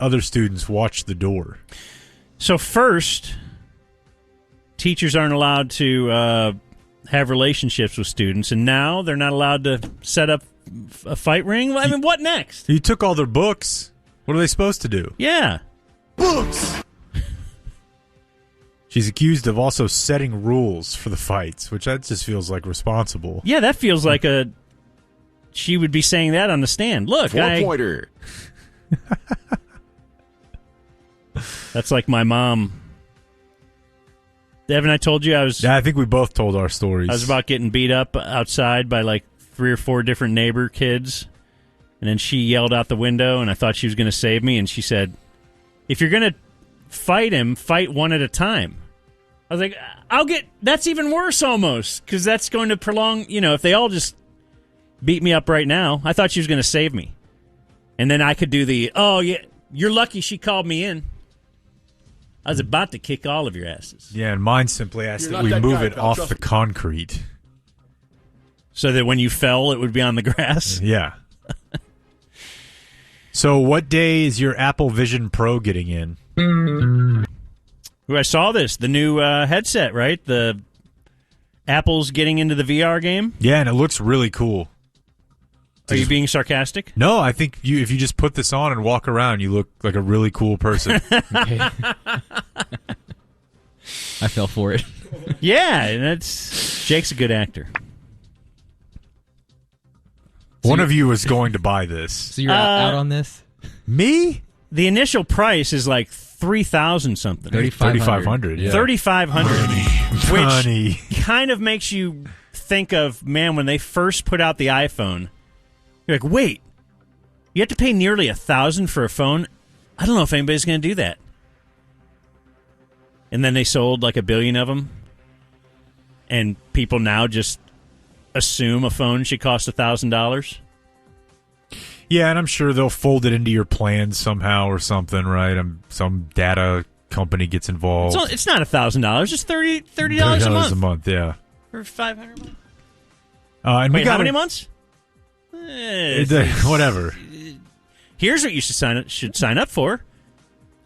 other students watch the door. So first, teachers aren't allowed to have relationships with students, and now they're not allowed to set up a fight ring? I mean, what next? You took all their books. What are they supposed to do? Yeah. Books! She's accused of also setting rules for the fights, which that just feels like responsible. Yeah, that feels like she would be saying that on the stand. Look, 4-pointer. That's like my mom. Haven't I told you I was... Yeah, I think we both told our stories. I was about getting beat up outside by like 3 or 4 different neighbor kids, and then she yelled out the window, and I thought she was going to save me, and she said, if you're going to fight him, fight one at a time. I was like, that's even worse almost, because that's going to prolong, if they all just beat me up right now. I thought she was going to save me. And then I could do you're lucky she called me in. I was about to kick all of your asses. Yeah, and mine simply asked that we move it off the concrete. So that when you fell, it would be on the grass? Yeah. So what day is your Apple Vision Pro getting in? I saw this, the new headset, right? The Apple's getting into the VR game? Yeah, and it looks really cool. Are you being sarcastic? No, I think if you just put this on and walk around, you look like a really cool person. Okay. I fell for it. Yeah, and Jake's a good actor. One of you is going to buy this. So you're out on this? Me? The initial price is like $3,000 something. $3,500. Yeah. $3,500, which kind of makes you think of, man, when they first put out the iPhone, you're like, wait, you have to pay nearly $1,000 for a phone? I don't know if anybody's going to do that. And then they sold like 1 billion of them, and people now just assume a phone should cost $1,000. Yeah, and I'm sure they'll fold it into your plans somehow or something, right? Some data company gets involved. It's not $1,000. Just $30 a month. $30 a month, yeah. For $500 a month. And wait, how many months? Whatever. Here's what you should sign up for.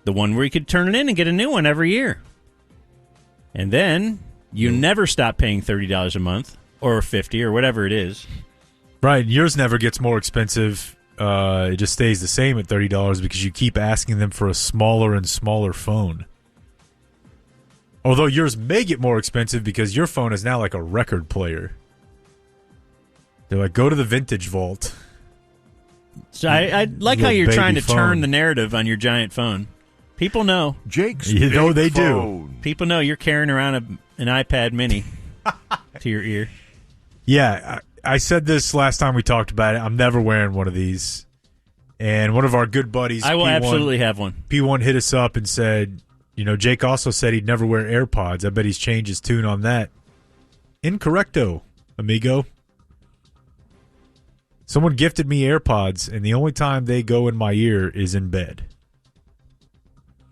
The one where you could turn it in and get a new one every year. And then you never stop paying $30 a month or $50 or whatever it is. Right. Yours never gets more expensive. It just stays the same at $30 because you keep asking them for a smaller and smaller phone. Although yours may get more expensive because your phone is now like a record player. They're like, go to the vintage vault. So I like how you're trying to turn the narrative on your giant phone. People know. Jake's they phone. do. People know you're carrying around an iPad mini to your ear. Yeah, I said this last time we talked about it. I'm never wearing one of these. And one of our good buddies, I will P1, absolutely have one. P1 hit us up and said, Jake also said he'd never wear AirPods. I bet he's changed his tune on that. Incorrecto, amigo. Someone gifted me AirPods, and the only time they go in my ear is in bed.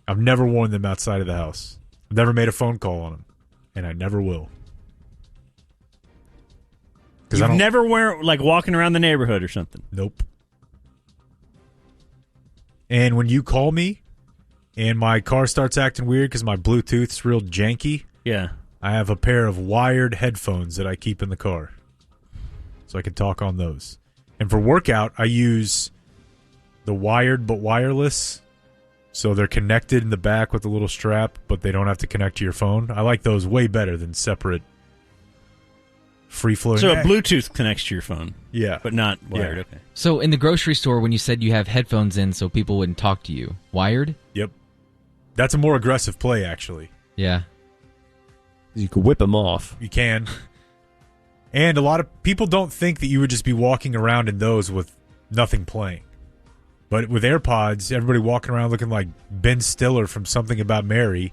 I've never worn them outside of the house. I've never made a phone call on them, and I never will. You've never walking around the neighborhood or something? Nope. And when you call me and my car starts acting weird because my Bluetooth's real janky, yeah, I have a pair of wired headphones that I keep in the car so I can talk on those. And for workout, I use the wired but wireless, so they're connected in the back with a little strap, but they don't have to connect to your phone. I like those way better than separate free-flowing. So a Bluetooth connects to your phone. Yeah. But not wired. Yeah. Okay. So in the grocery store, when you said you have headphones in so people wouldn't talk to you, wired? Yep. That's a more aggressive play, actually. Yeah. You could whip them off. You can. And a lot of people don't think that you would just be walking around in those with nothing playing. But with AirPods, everybody walking around looking like Ben Stiller from Something About Mary,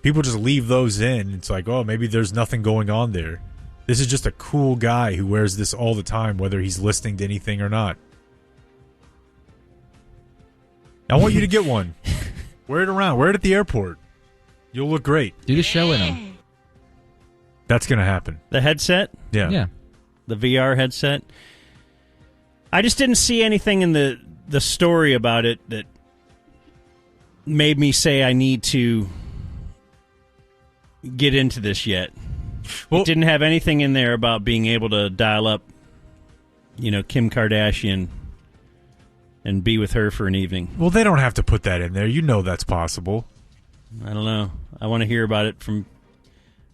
people just leave those in. It's like, oh, maybe there's nothing going on there. This is just a cool guy who wears this all the time, whether he's listening to anything or not. I want you to get one. Wear it around. Wear it at the airport. You'll look great. Do the show in them. That's going to happen. The headset? Yeah. Yeah. The VR headset? I just didn't see anything in the story about it that made me say I need to get into this yet. Well, it didn't have anything in there about being able to dial up, Kim Kardashian and be with her for an evening. Well, they don't have to put that in there. You know that's possible. I don't know. I want to hear about it from...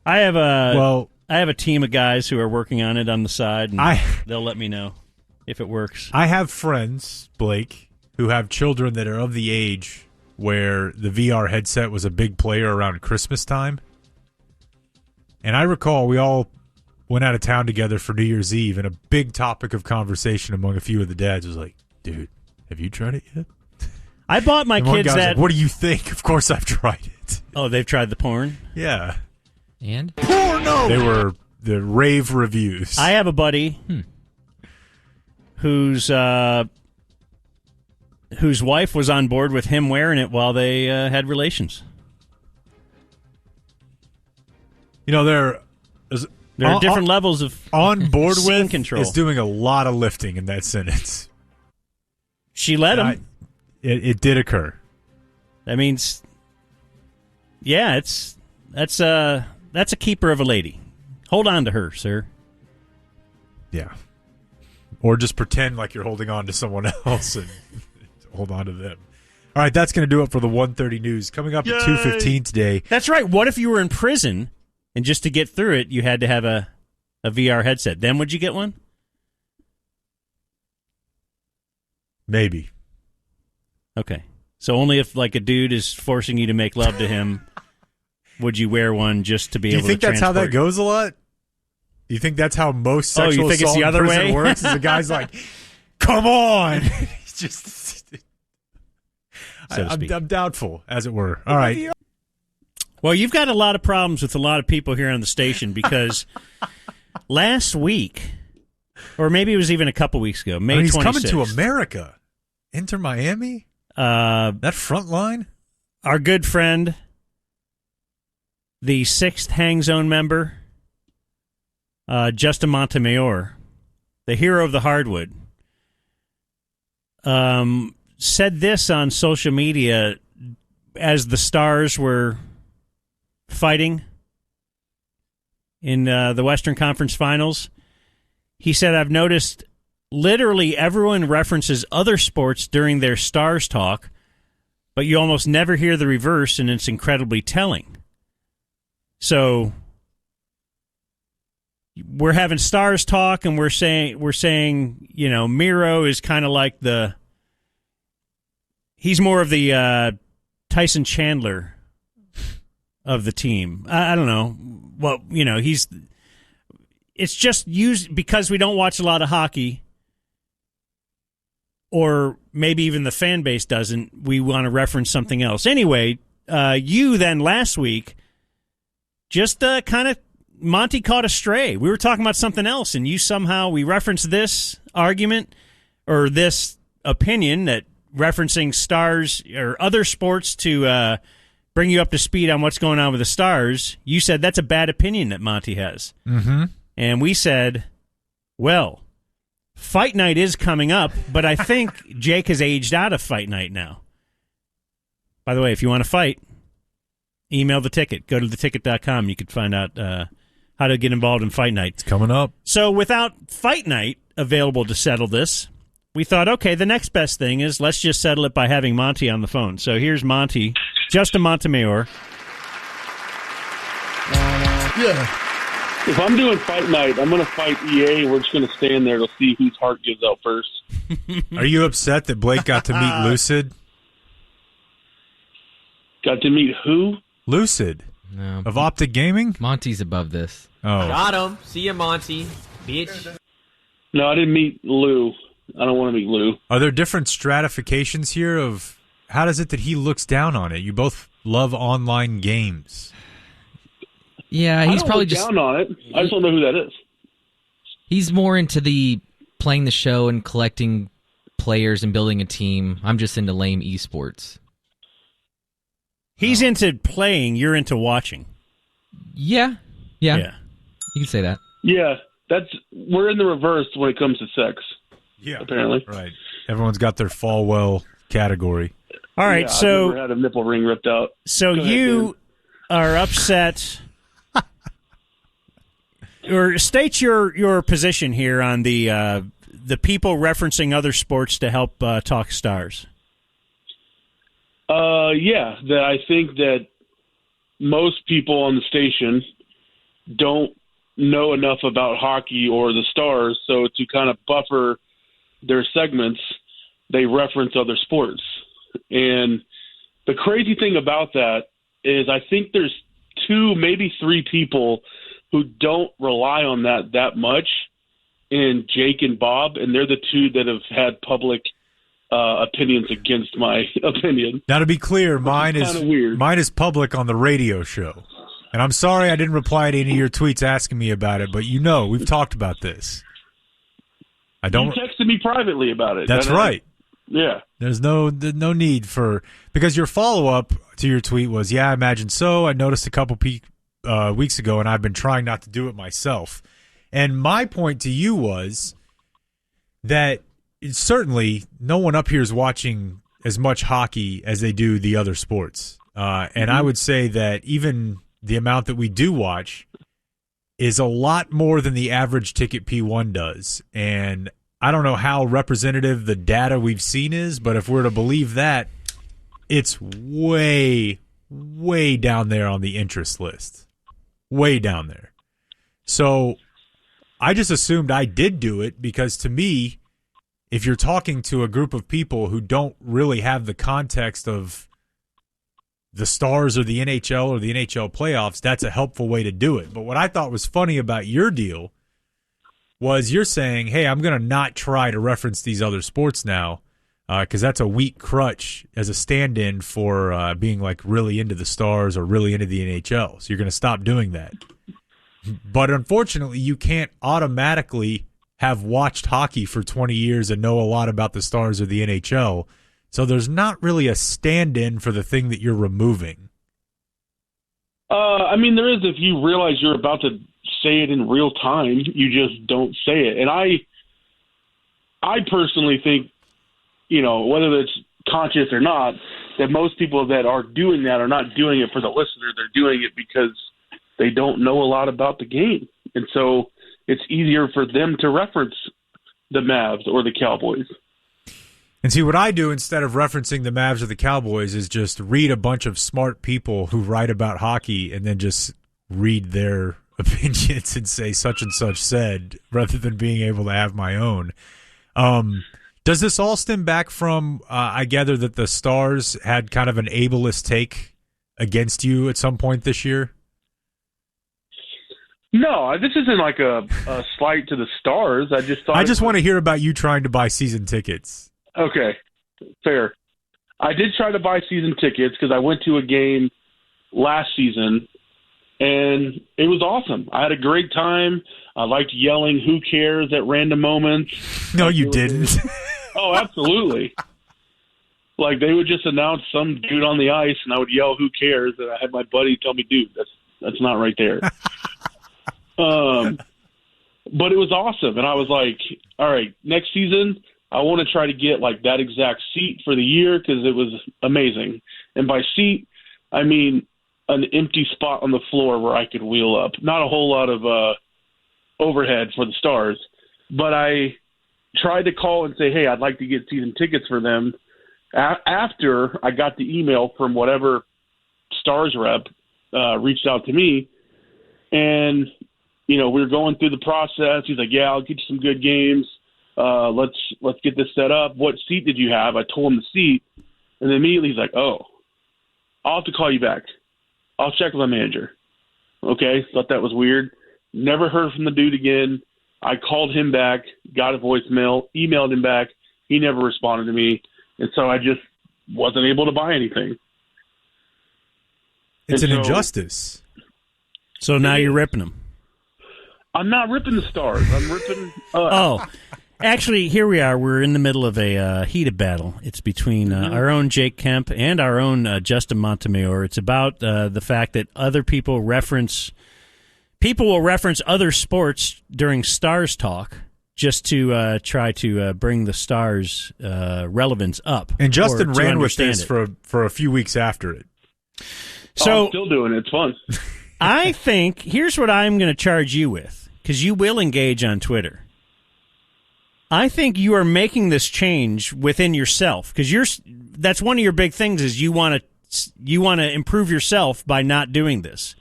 I have a team of guys who are working on it on the side, and they'll let me know if it works. I have friends, Blake, who have children that are of the age where the VR headset was a big player around Christmas time. And I recall we all went out of town together for New Year's Eve, and a big topic of conversation among a few of the dads was like, dude, have you tried it yet? I bought my kids that... Like, what do you think? Of course I've tried it. Oh, they've tried the porn? Yeah. And? Porno! They were the rave reviews. I have a buddy whose wife was on board with him wearing it while they had relations. There are different levels of on board with control. Is doing a lot of lifting in that sentence. She let him. It did occur. That means, yeah, that's a keeper of a lady. Hold on to her, sir. Yeah. Or just pretend like you're holding on to someone else and hold on to them. All right, that's going to do it for the 1:30 news. Coming up at 2:15 today. That's right. What if you were in prison and just to get through it, you had to have a VR headset? Then would you get one? Maybe. Okay. So only if like a dude is forcing you to make love to him would you wear one just to be able to transport. Do you think that's how that goes a lot? Do you think that's how most sexual assault in prison works? Is the guy's like, come on. He's just... I'm doubtful, as it were. All right. Well, you've got a lot of problems with a lot of people here on the station because last week, or maybe it was even a couple weeks ago, May 26th. He's coming to America. Enter Miami? That front line? Our good friend, the 6th Hang Zone member, Justin Montemayor, the hero of the hardwood, said this on social media as the Stars were fighting in the Western Conference Finals. He said, I've noticed literally everyone references other sports during their Stars talk, but you almost never hear the reverse, and it's incredibly telling. So we're having Stars talk, and we're saying, you know, Miro is kind of like he's more of the Tyson Chandler of the team. I don't know. Well, you know, it's just used because we don't watch a lot of hockey, or maybe even the fan base doesn't. We want to reference something else. Anyway, you then last week just kind of Monty caught a stray. We were talking about something else, and we referenced this argument or this opinion that referencing Stars or other sports to bring you up to speed on what's going on with the Stars. You said that's a bad opinion that Monty has. Mm-hmm. And we said, well, Fight Night is coming up, but I think Jake has aged out of Fight Night now. By the way, if you want to fight, email the ticket. Go to theticket.com. You can find out how to get involved in Fight Night. It's coming up. So without Fight Night available to settle this, we thought, okay, the next best thing is let's just settle it by having Monty on the phone. So here's Monty, Justin Montemayor. Yeah. If I'm doing Fight Night, I'm going to fight EA. We're just going to stand there to see whose heart gives out first. Are you upset that Blake got to meet Lucid? Got to meet who? Lucid. No. Of Optic Gaming? Monty's above this. Oh. Got him. See ya, Monty. Bitch. No, I didn't meet Lou. I don't want to meet Lou. Are there different stratifications here of how does it that he looks down on it? You both love online games. Yeah, he's probably just down on it. I just don't know who that is. He's more into the playing the show and collecting players and building a team. I'm just into lame esports. He's into playing. You're into watching. Yeah. You can say that. Yeah, we're in the reverse when it comes to sex. Yeah, apparently. Right. Everyone's got their Falwell category. All right, so I've never had a nipple ring ripped out. So you are upset. Or state your position here on the people referencing other sports to help talk Stars. Yeah, that I think that most people on the station don't know enough about hockey or the Stars, so to kind of buffer their segments, they reference other sports. And the crazy thing about that is I think there's 2, maybe 3 people who don't rely on that much, and Jake and Bob, and they're the 2 that have had public opinions against my opinion. Now, to be clear, mine is public on the radio show. And I'm sorry I didn't reply to any of your tweets asking me about it, but we've talked about this. You texted me privately about it. That's right. Yeah. There's no need because your follow-up to your tweet was, yeah, I imagine so. I noticed a couple weeks ago, and I've been trying not to do it myself. And my point to you was that certainly no one up here is watching as much hockey as they do the other sports. And I would say that even the amount that we do watch is a lot more than the average Ticket P1 does. And I don't know how representative the data we've seen is, but if we're to believe that, it's way, way down there on the interest list. Way down there. So I just assumed I did do it because to me, if you're talking to a group of people who don't really have the context of the Stars or the NHL or the NHL playoffs, that's a helpful way to do it. But what I thought was funny about your deal was you're saying, hey, I'm going to not try to reference these other sports now because that's a weak crutch as a stand-in for being like really into the Stars or really into the NHL. So you're going to stop doing that. But unfortunately, you can't automatically have watched hockey for 20 years and know a lot about the Stars or the NHL. So there's not really a stand-in for the thing that you're removing. I mean, there is if you realize you're about to say it in real time, you just don't say it. And I personally think, whether it's conscious or not, that most people that are doing that are not doing it for the listener. They're doing it because they don't know a lot about the game. And so it's easier for them to reference the Mavs or the Cowboys. And see, what I do instead of referencing the Mavs or the Cowboys is just read a bunch of smart people who write about hockey and then just read their opinions and say such and such said, rather than being able to have my own. Does this all stem back from, I gather that the Stars had kind of an ableist take against you at some point this year? No, this isn't like a slight to the Stars. I just want to hear about you trying to buy season tickets. Okay, fair. I did try to buy season tickets because I went to a game last season, and it was awesome. I had a great time. I liked yelling "Who cares" at random moments. No, you didn't. Oh, absolutely. Like, they would just announce some dude on the ice, and I would yell "Who cares?" And I had my buddy tell me, "Dude, that's not right there." But it was awesome, and I was like, all right, next season I want to try to get like that exact seat for the year because it was amazing. And by seat, I mean an empty spot on the floor where I could wheel up. Not a whole lot of overhead for the Stars, but I tried to call and say, hey, I'd like to get season tickets for them. After I got the email from whatever Stars rep reached out to me, and we were going through the process. He's like, yeah, I'll get you some good games. Let's get this set up. What seat did you have? I told him the seat, and then immediately he's like, oh, I'll have to call you back. I'll check with my manager. Okay, thought that was weird. Never heard from the dude again. I called him back, got a voicemail, emailed him back. He never responded to me, and so I just wasn't able to buy anything. It's an injustice. So now you're ripping them. I'm not ripping the Stars. I'm ripping Actually, here we are. We're in the middle of a heated battle. It's between our own Jake Kemp and our own Justin Montemayor. It's about the fact that other people will reference other sports during Stars talk just to try to bring the Stars' relevance up. And Justin ran with this for a few weeks after it. So I'm still doing it. It's fun. I think here's what I'm going to charge you with, because you will engage on Twitter. I think you are making this change within yourself, because that's one of your big things is you want to improve yourself by not doing this,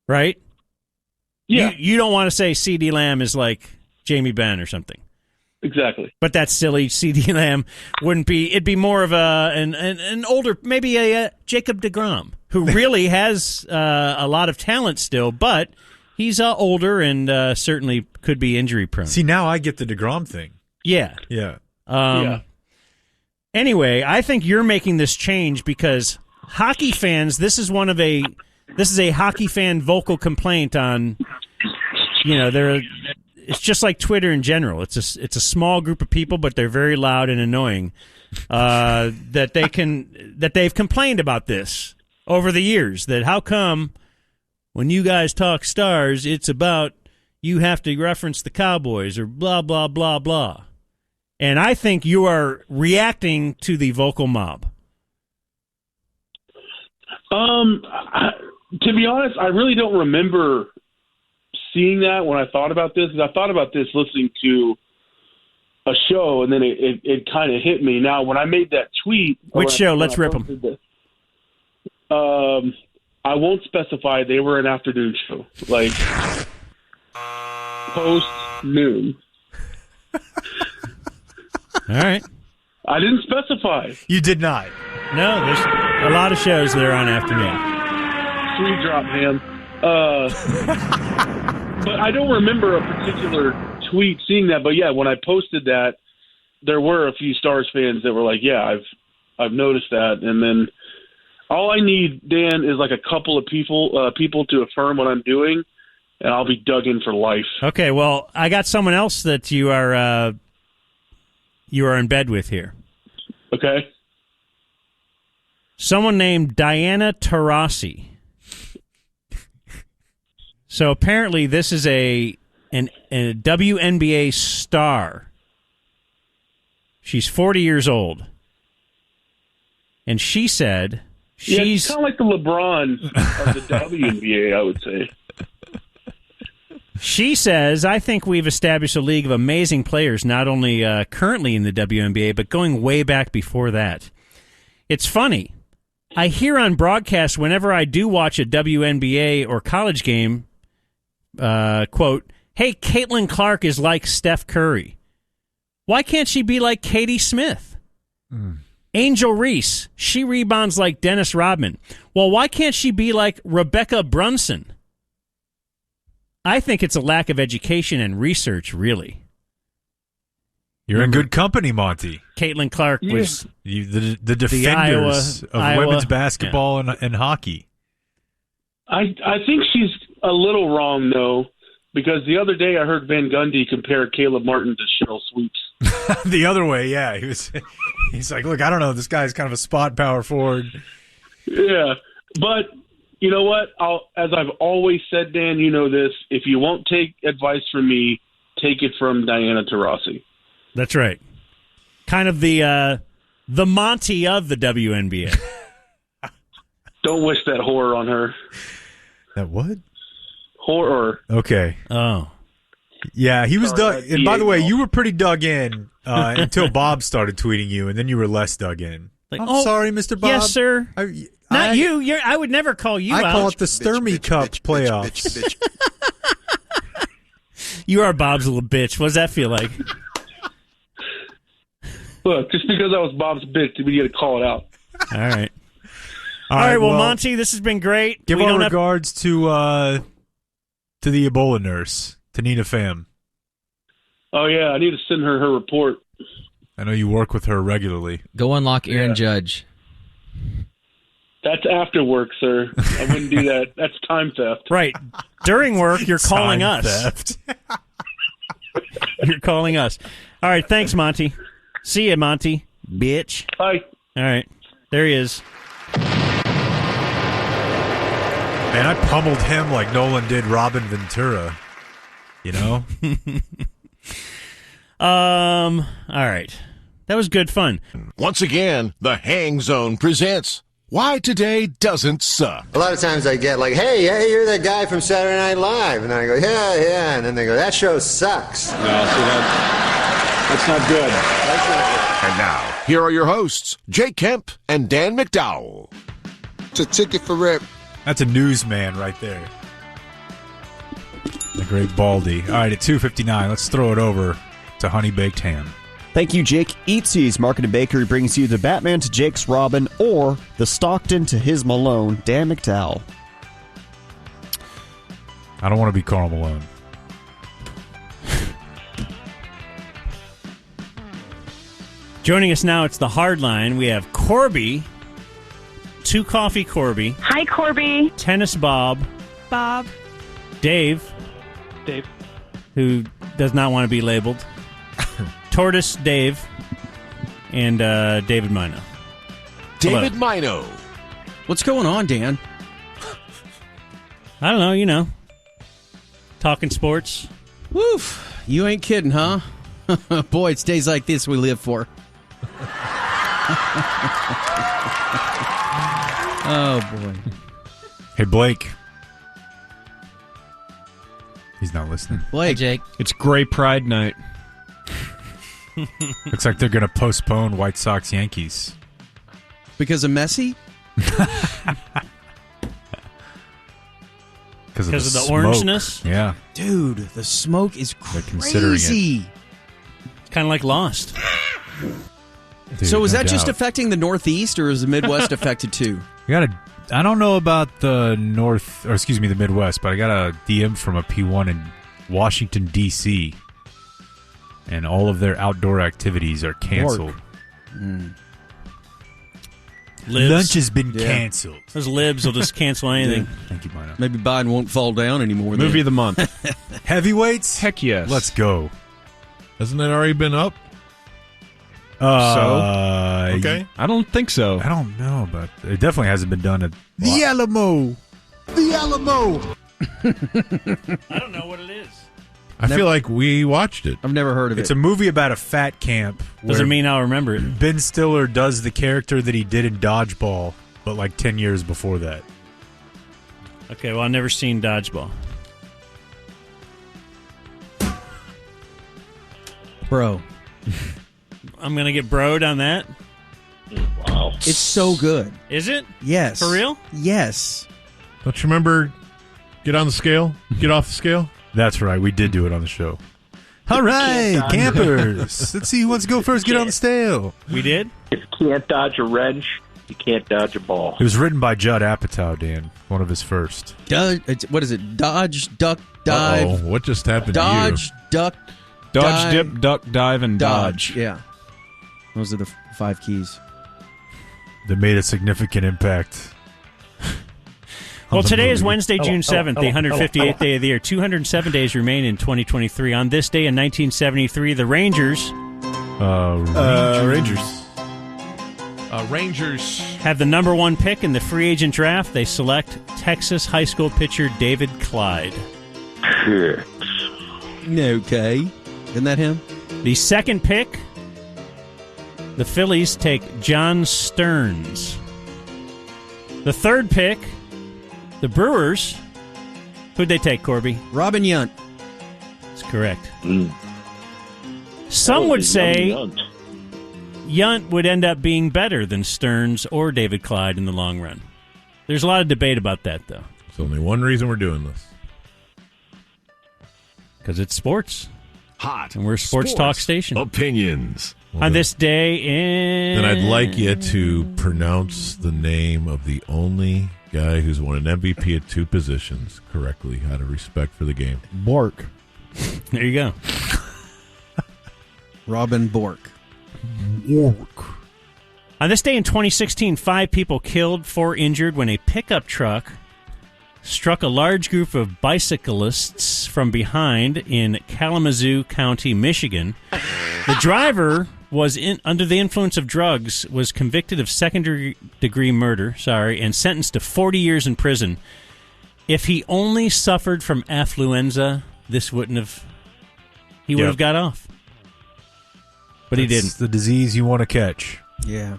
right? Yeah. You don't want to say CD Lamb is like Jamie Benn or something. Exactly. But that's silly. CD Lamb wouldn't be. It'd be more of an older, maybe a Jacob deGrom, who really has a lot of talent still, but he's older and certainly could be injury prone. See, now I get the deGrom thing. Yeah. Yeah. Anyway, I think you're making this change because hockey fans. This is a hockey fan vocal complaint on. It's just like Twitter in general. It's a small group of people, but they're very loud and annoying. That they've complained about this over the years. That how come when you guys talk Stars, it's about you have to reference the Cowboys or blah blah blah blah. And I think you are reacting to the vocal mob. To be honest, I really don't remember seeing that when I thought about this. I thought about this listening to a show, and then it kind of hit me. Now, when I made that tweet... Which show? Let's rip them. I won't specify. They were an afternoon show. Like, post-noon. All right. I didn't specify. You did not. No, there's a lot of shows that are on afternoon. Sweet drop, man. But I don't remember a particular tweet seeing that. But yeah, when I posted that, there were a few Stars fans that were like, "Yeah, I've noticed that." And then all I need, Dan, is like a couple of people to affirm what I'm doing, and I'll be dug in for life. Okay, well, I got someone else that you are in bed with here. Okay. Someone named Diana Taurasi. So apparently this is a WNBA star. She's 40 years old. And she said she's kind of like the LeBron of the WNBA, I would say. She says, I think we've established a league of amazing players, not only currently in the WNBA, but going way back before that. It's funny. I hear on broadcast whenever I do watch a WNBA or college game, quote, hey, Caitlin Clark is like Steph Curry. Why can't she be like Katie Smith? Angel Reese, she rebounds like Dennis Rodman. Well, why can't she be like Rebecca Brunson? I think it's a lack of education and research, really. You're in good company, Monty. Caitlin Clark was the defenders of women's basketball and hockey. I think she's a little wrong, though, because the other day I heard Van Gundy compare Caleb Martin to Cheryl Sweeps. The other way, yeah. He's like, look, I don't know. This guy's kind of a spot power forward. Yeah, but you know what? As I've always said, Dan, you know this. If you won't take advice from me, take it from Diana Taurasi. That's right. Kind of the Monty of the WNBA. Don't wish that horror on her. That what? Horror. Okay. Oh. Yeah, he was dug. And by the way, you were pretty dug in until Bob started tweeting you, and then you were less dug in. Like, I'm sorry, Mr. Bob. Yes, sir. Not you. I would never call you out. I call it the Sturmy Cup playoffs. You are Bob's little bitch. What does that feel like? Look, just because I was Bob's bitch, we get to call it out. All right. All right. Well, Monty, this has been great. Give our regards to the Ebola nurse, to Nina Pham. Oh yeah, I need to send her report. I know you work with her regularly. Go unlock Aaron Judge. That's after work, sir. I wouldn't do that. That's time theft. Right. During work, you're calling us. Theft. You're calling us. All right. Thanks, Monty. See ya, Monty. Bitch. Bye. All right. There he is. Man, I pummeled him like Nolan did Robin Ventura. You know? All right. That was good fun. Once again, the Hang Zone presents Why Today Doesn't Suck. A lot of times I get like, hey, you're that guy from Saturday Night Live. And I go, yeah. And then they go, that show sucks. No, see, that's not good. That's not good. And now, here are your hosts, Jay Kemp and Dan McDowell. It's a ticket for rip. That's a newsman right there. The great Baldy. All right, at 2:59, let's throw it over to Honey Baked Ham. Thank you, Jake. Eatsy's Market and Bakery brings you the Batman to Jake's Robin or the Stockton to his Malone, Dan McDowell. I don't want to be Karl Malone. Joining us now, it's the Hard Line. We have Corby, Two Coffee Corby. Hi, Corby. Tennis Bob. Bob. Dave, who does not want to be labeled. Tortoise Dave. And David Mino. David Mino. What's going on, Dan? I don't know, you know. Talking sports. Woof. You ain't kidding, huh? Boy, it's days like this we live for. Oh, boy. Hey, Blake. He's not listening. Blake. Hey, Jake. It's Gray Pride night. Looks like they're going to postpone White Sox Yankees. Because of Messi? Because of the orangeness? Yeah. Dude, the smoke is crazy. Considering it. It's kind of like Lost. Dude, So is no that just doubt. affecting the Northeast, or is the Midwest affected too? I don't know about the the Midwest, but I got a DM from a P1 in Washington, D.C., and all of their outdoor activities are canceled. Libs. Lunch has been canceled. Those libs will just cancel anything. Thank you, Mino. Maybe Biden won't fall down anymore. Movie of the month. Heavyweights? Heck yes. Let's go. Hasn't it already been up? Okay. I don't think so. I don't know, but it definitely hasn't been done at The Alamo. The Alamo. I don't know what it is. I feel like we watched it. I've never heard of It's it. a movie about a fat camp. Doesn't mean I'll remember it. Ben Stiller does the character that he did in Dodgeball, but like 10 years before that. Okay, well, I've never seen Dodgeball. Bro. I'm going to get broed on that. Wow. It's so good. Is it? Yes. For real? Yes. Don't you remember Get on the Scale? Get off the scale? That's right. We did do it on the show. All right, campers. Let's see who wants to go first. Get on the scale. We did? If you can't dodge a wrench, you can't dodge a ball. It was written by Judd Apatow, Dan. One of his first. What is it? Dodge, duck, dive. Uh-oh. What just happened Dodge, to you? duck, Dodge, dive, dip, duck, dive, and dodge. Yeah. Those are the 5 keys. That made a significant impact. Well, today is Wednesday, June 7th, the 158th day of the year. 207 days remain in 2023. On this day in 1973, the Rangers... Rangers have the number 1 pick in the free agent draft. They select Texas high school pitcher David Clyde. Okay. Isn't that him? The second pick, the Phillies take John Stearns. The third pick, the Brewers, who'd they take, Corby? Robin Yount. That's correct. Some would say Yount would end up being better than Stearns or David Clyde in the long run. There's a lot of debate about that, though. There's only one reason we're doing this. Because it's sports. Hot. And we're a sports talk station. Opinions. On this day in... Then I'd like you to pronounce the name of the only guy who's won an MVP at 2 positions correctly, out of respect for the game. Bork. There you go. Robin Bork. On this day in 2016, 5 people killed, 4 injured when a pickup truck struck a large group of bicyclists from behind in Kalamazoo County, Michigan. The driver was under the influence of drugs, was convicted of second-degree murder, and sentenced to 40 years in prison. If he only suffered from affluenza, this wouldn't have... He would have got off. But he didn't. It's the disease you want to catch. Yeah.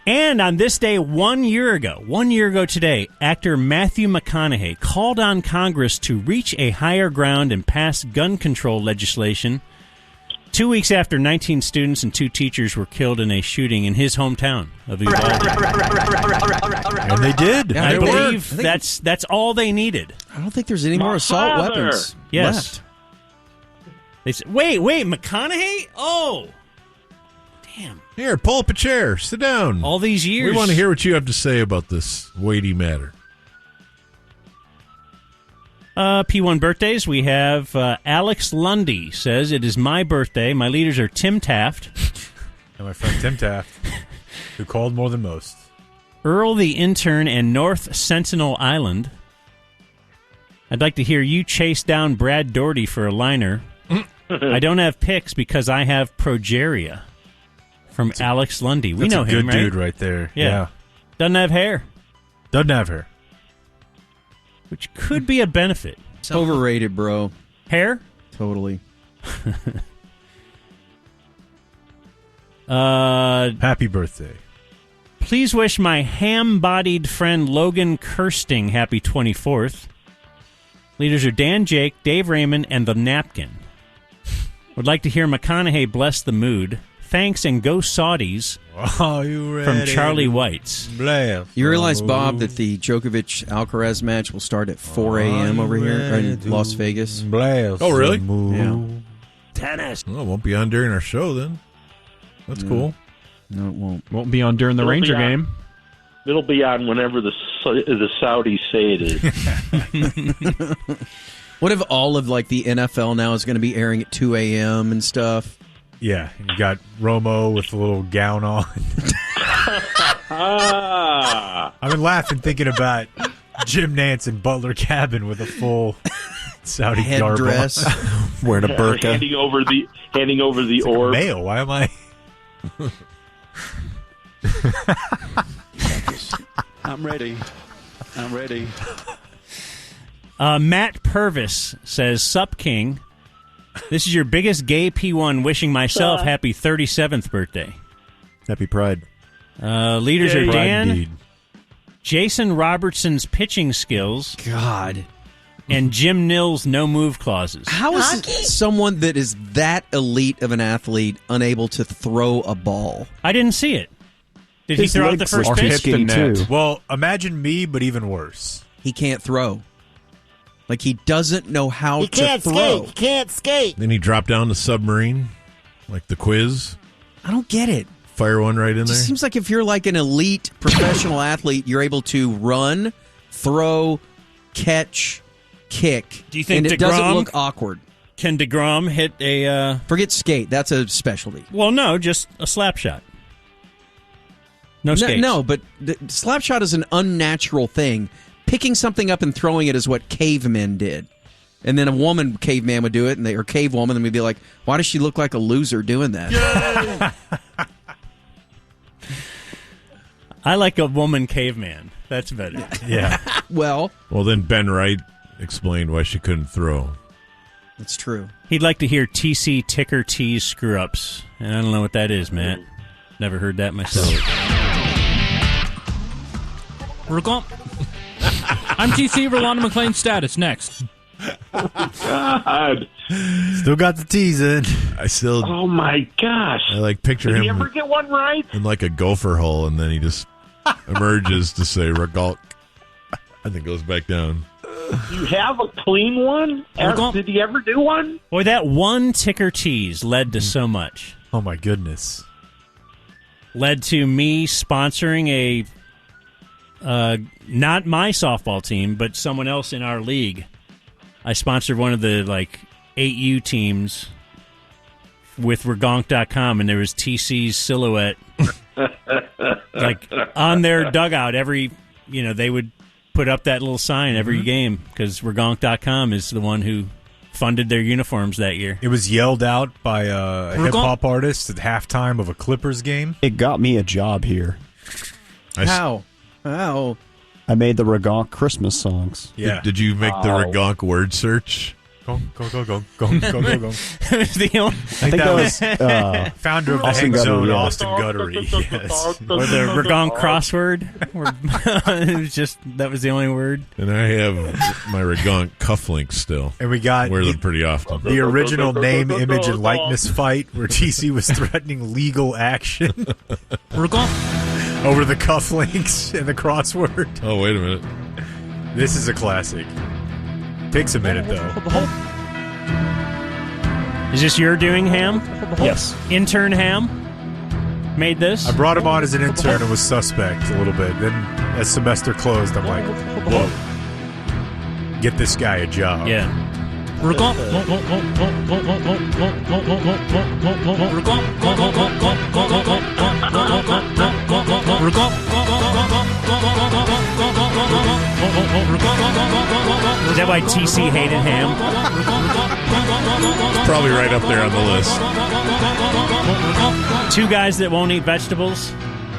And on this day, 1 year ago today, actor Matthew McConaughey called on Congress to reach a higher ground and pass gun control legislation 2 weeks after 19 students and 2 teachers were killed in a shooting in his hometown of Uvalde. And they did. Yeah, I believe that's all they needed. I don't think there's any more assault weapons left. They said, wait, McConaughey? Oh, damn. Here, pull up a chair. Sit down. All these years. We want to hear what you have to say about this weighty matter. P1 birthdays. We have Alex Lundy says, it is my birthday. My leaders are Tim Taft. And my friend Tim Taft, who called more than most. Earl the Intern and North Sentinel Island. I'd like to hear you chase down Brad Doherty for a liner. I don't have picks because I have progeria. From Alex Lundy. We know him, right? That's a good dude right there. Yeah. Doesn't have hair. Doesn't have hair. Which could be a benefit. It's overrated, bro. Hair? Totally. Happy birthday. Please wish my ham-bodied friend Logan Kirsting happy 24th. Leaders are Dan Jake, Dave Raymond, and The Napkin. Would like to hear McConaughey bless the mood. Thanks and go Saudis. Oh, you ready? From Charlie White's. Bless. You realize, Bob, that the Djokovic-Alcaraz match will start at 4 a.m. over here in Las Vegas? Bless. Oh, really? Yeah. Tennis. Well, it won't be on during our show then. That's cool. No, it won't. Won't be on during the Ranger game. It'll be on whenever the Saudis say it is. What if all of the NFL now is going to be airing at 2 a.m. and stuff? Yeah, you got Romo with a little gown on. I've been laughing thinking about Jim Nance in Butler Cabin with a full Saudi headdress, wearing a burqa, handing over the orb. Male. Why am I? I'm ready. Matt Purvis says, Sup King. This is your biggest gay P1 wishing myself happy 37th birthday. Happy Pride. Leaders are Pride Dan, indeed. Jason Robertson's pitching skills. God. And Jim Nill's no move clauses. How is someone that is that elite of an athlete unable to throw a ball? I didn't see it. Did he throw out the first pitch? Well, imagine me, but even worse. He can't throw. Like, he doesn't know how He to can't throw. skate. He can't skate. Then he dropped down the submarine, like the quiz. I don't get it. Fire one right in It there. just seems like if you're like an elite professional athlete, you're able to run, throw, catch, kick. Do you think and it DeGrom doesn't look awkward? Can DeGrom hit a... Forget skate. That's a specialty. Well, no, just a slap shot. No skates. No, but the slap shot is an unnatural thing. Picking something up and throwing it is what cavemen did. And then a woman caveman would do it, or cave woman, and we'd be like, why does she look like a loser doing that? I like a woman caveman. That's better. Yeah. Well, then Ben Wright explained why she couldn't throw. That's true. He'd like to hear TC Ticker T's screw-ups. And I don't know what that is, Matt. Never heard that myself. I'm TC, Rolanda McClain status. Next. God. Still got the T's in. I still. Oh my gosh. I like picture Did him he ever get one right? in like a gopher hole, and then he just emerges to say "Regalk," and then goes back down. You have a clean one? Did he ever do one? Boy, that one Ticker T's led to so much. Oh, my goodness. Led to me sponsoring a, not my softball team, but someone else in our league. I sponsored one of the, 8U teams with Regonk.com, and there was TC's silhouette, on their dugout. They would put up that little sign every game, because Regonk.com is the one who funded their uniforms that year. It was yelled out by a hip-hop artist at halftime of a Clippers game. It got me a job here. How? I made the Regonk Christmas songs. Yeah. Did you make the Regonk word search? Go. I think that was founder of the Austin Hang Zone, Guttery, yeah. Austin Guttery. Yes. Or the Regonk crossword. It was just, that was the only word. And I have my Regonk cufflinks still. And we got wear them pretty often. The original name, image, and likeness fight where TC was threatening legal action over the cufflinks and the crossword. Oh, wait a minute. This is a classic. Takes a minute, though. Is this your doing, Ham? Yes. Intern Ham made this? I brought him on as an intern and was suspect a little bit. Then, as semester closed, I'm like, whoa. Get this guy a job. Yeah. Is that why TC hated Ham? It's probably right up there on the list. Two guys that won't eat vegetables.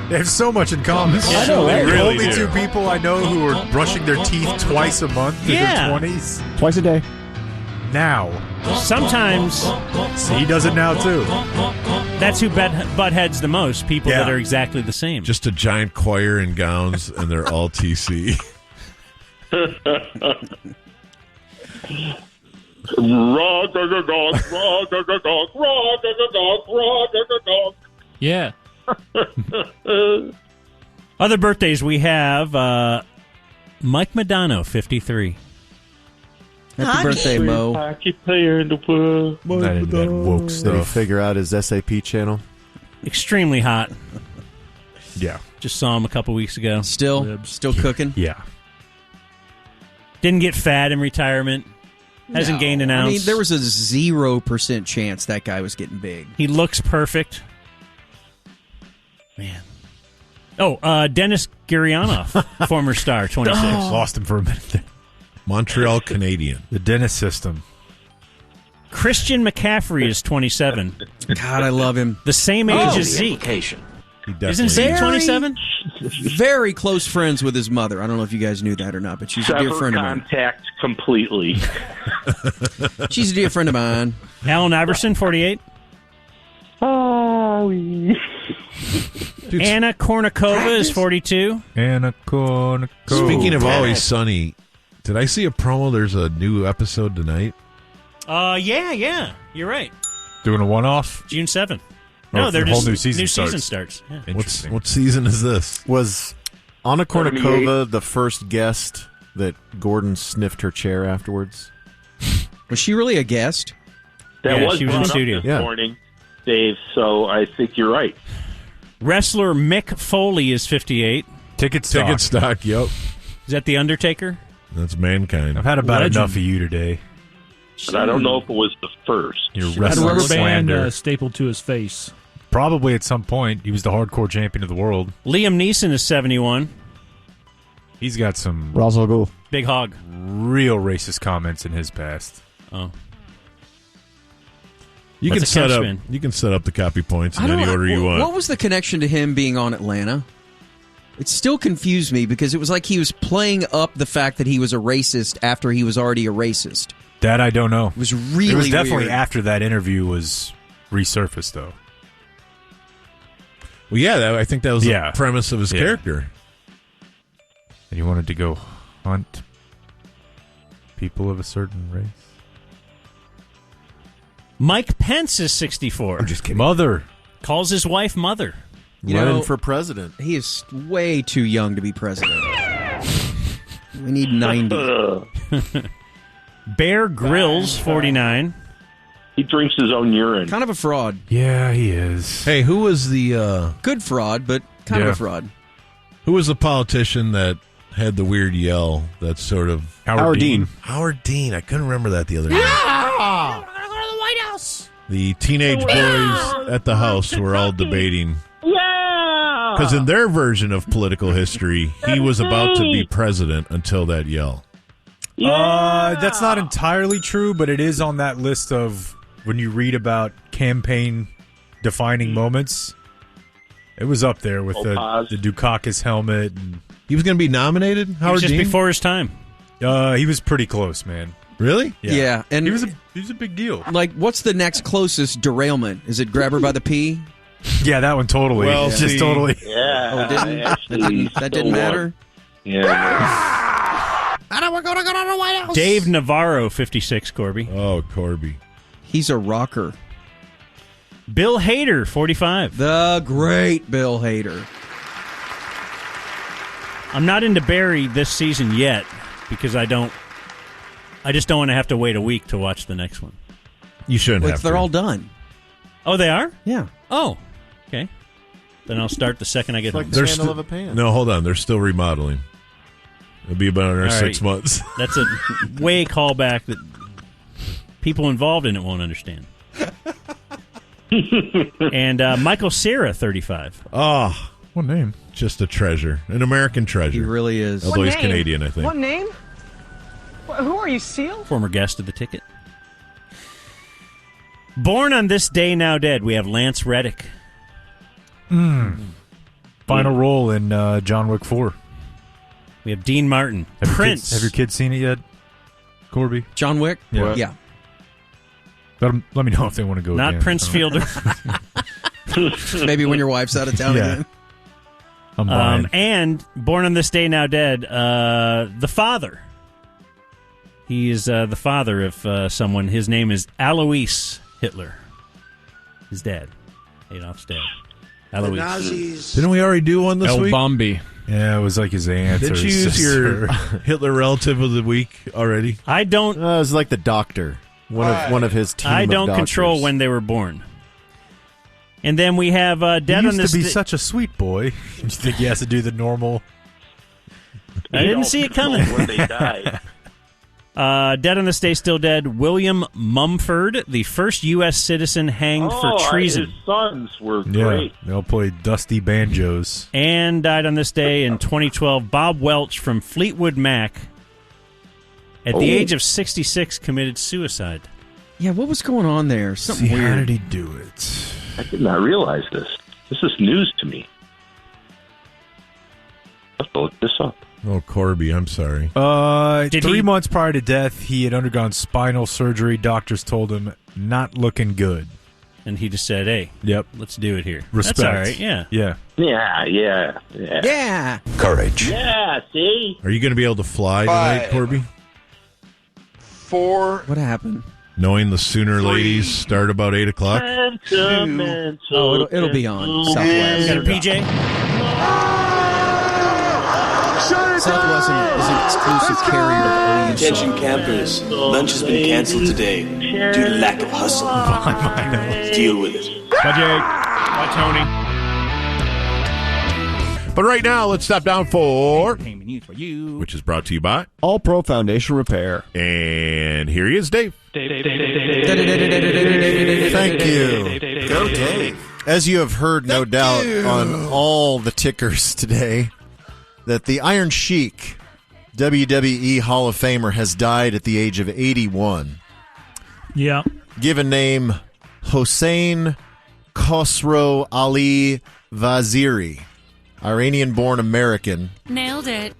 They have so much in common. Yeah. I know, They're they the really only do. two people I know who are brushing their teeth twice a month in Yeah. their 20s. Twice a day. Now. Sometimes See, he does it now, too. that's who butt heads the most, people Yeah. that are exactly the same. Just a giant choir in gowns, and they're all TC. Yeah. Other birthdays we have, Mike Madonna, 53. Happy birthday, Mo. Hockey player in the world. That woke Did he stuff. figure out his SAP channel? Extremely hot. Yeah. Just saw him a couple weeks ago. Still cooking? Yeah. Didn't get fat in retirement. Hasn't gained an ounce. I mean, there was a 0% chance that guy was getting big. He looks perfect. Man. Oh, Dennis Gurianov, former star, 26. Lost him for a minute there. Montreal Canadian. The Dennis system. Christian McCaffrey is 27. God, I love him. The same age as Zeke. Isn't Steve 27? Very close friends with his mother. I don't know if you guys knew that or not, but she's a dear friend of mine. Contact completely. She's a dear friend of mine. Allen Iverson, 48. Oh, Anna Kournikova is 42. Anna Kournikova. Speaking of Always Sunny, did I see a promo? There's a new episode tonight. Yeah. You're right. Doing a one-off? June 7th. Oh, No, they're the just whole new season starts. Yeah. Interesting. What season is this? Was Anna Kournikova the first guest that Gordon sniffed her chair afterwards? Was she really a guest? That was she was in brought up studio. this morning, Dave, so I think you're right. Wrestler Mick Foley is 58. Ticket stock, yep. Is that The Undertaker? That's Mankind. I've had about Legend. enough of you today. But I don't know if it was the first. You're Had a wrestling rubber band slander. stapled to his face. Probably at some point. He was the hardcore champion of the world. Liam Neeson is 71. He's got some Ra's al Ghul. Big hog. real racist comments in his past. Oh. You What's can a set up. catchman? You can set up the copy points in I don't any know, order you want. What was the connection to him being on Atlanta? It still confused me because it was like he was playing up the fact that he was a racist after he was already a racist. That I don't know. It was really It was definitely weird. after that interview was resurfaced, though. Well, yeah, I think that was the premise of his character. And he wanted to go hunt people of a certain race. Mike Pence is 64. I'm just kidding. Mother. Calls his wife Mother. Running for president. He is way too young to be president. We need 90. Bear Grylls, 49. He drinks his own urine. Kind of a fraud. Yeah, he is. Hey, who was the... Good fraud, but kind of a fraud. Who was the politician that had the weird yell that sort of... Howard Dean. Howard Dean. I couldn't remember that the other day. I'm going to go to the White House. The teenage boys at the house were all debating. Yeah! Because in their version of political history, he was about to be president until that yell. That's not entirely true, but it is on that list of when you read about campaign defining moments. It was up there with the Dukakis helmet. And he was going to be nominated, Howard just Dean? before his time. He was pretty close, man. Really? Yeah, and he was a big deal. Like, what's the next closest derailment? Is it grab her by the pee? Yeah, that one totally. Well, just totally. Yeah. Oh, that didn't matter? Yeah. I don't want to go to the White House. Dave Navarro, 56, Corby. Oh, Corby. He's a rocker. Bill Hader, 45. The great Bill Hader. I'm not into Barry this season yet because I just don't want to have to wait a week to watch the next one. You shouldn't Wait, have they're to. all done. Oh, they are? Yeah. Oh, okay. Then I'll start the second I get home. The handle of a pan. No, hold on. They're still remodeling. It'll be about another All 6 right. months. That's a way callback that people involved in it won't understand. And Michael Cera, 35. Oh, what name? Just a treasure. An American treasure. He really is. Although he's Canadian, I think. What name? Who are you, Seal? Former guest of the ticket. Born on this day, now dead, we have Lance Reddick. Final role in John Wick 4. We have Dean Martin. Prince. Have your kids seen it yet, Corby? John Wick? Yeah. Let me know if they want to go Not again. Prince Fielder. Maybe when your wife's out of town Yeah. again. I'm buying. And born on this day, now dead, the father. He is the father of someone. His name is Alois Hitler. His dad. Adolf's dad. Alois. Didn't we already do one this El week? Bombi. Yeah, it was like his aunt. Did or you his use your sister. Hitler relative of the week already? I don't. It was like the doctor. One of his team I of don't doctors. control when they were born. And then we have He dead used on this to be day- such a sweet boy. You think he has to do the normal? I didn't see it coming. When they died. Dead on this day, still dead. William Mumford, the first U.S. citizen hanged for treason. His sons were Yeah, great. they all played dusty banjos. And died on this day in 2012. Bob Welch from Fleetwood Mac, at the age of 66, committed suicide. Yeah, what was going on there? Something See, weird. how did he do it? I did not realize this. This is news to me. Let's look this up. Oh, Corby, I'm sorry. 3 months prior to death, he had undergone spinal surgery. Doctors told him not looking good. And he just said, hey, yep, let's do it here. Respect. That's all right, yeah. Yeah. Courage. Yeah, see? Are you going to be able to fly tonight, Corby? 4. What happened? Knowing the Sooner ladies start about 8 o'clock? Oh, it'll be on Southwest. You got a PJ? Southwest is an exclusive carrier of OU. Attention campers, lunch has been canceled today due to lack of hustle. Deal with it. Bye, Jake. Bye, Tony. But right now, let's stop down for which is brought to you by All Pro Foundation Repair. And here he is, Dave. Thank you. Go Dave. As you have heard, no doubt, on all the tickers today, that the Iron Sheik, WWE Hall of Famer, has died at the age of 81. Yeah. Given name Hossein Khosrow Ali Vaziri, Iranian-born American. Nailed it.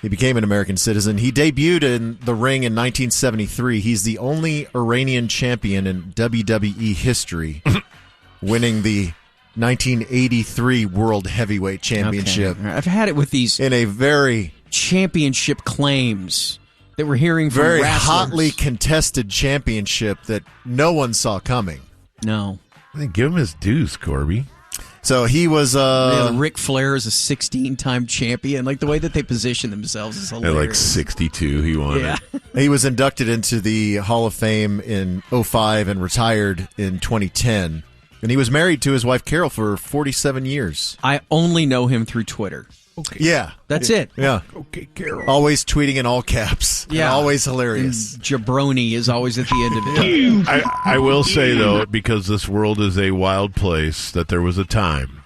He became an American citizen. He debuted in the ring in 1973. He's the only Iranian champion in WWE history, winning the 1983 World Heavyweight Championship. Okay. I've had it with these in a very championship claims that we're hearing from very wrestlers. hotly contested championship that no one saw coming. No. I think give him his dues, Corby. So he was Ric Flair is a 16-time champion. Like the way that they position themselves is hilarious. At like 62 he won it. He was inducted into the Hall of Fame in 2005 and retired in 2010. And he was married to his wife Carol for 47 years. I only know him through Twitter. Okay. Yeah. That's it. Yeah. Okay, Carol. Always tweeting in all caps. Yeah. Always hilarious. And jabroni is always at the end of it. I will say, though, because this world is a wild place, that there was a time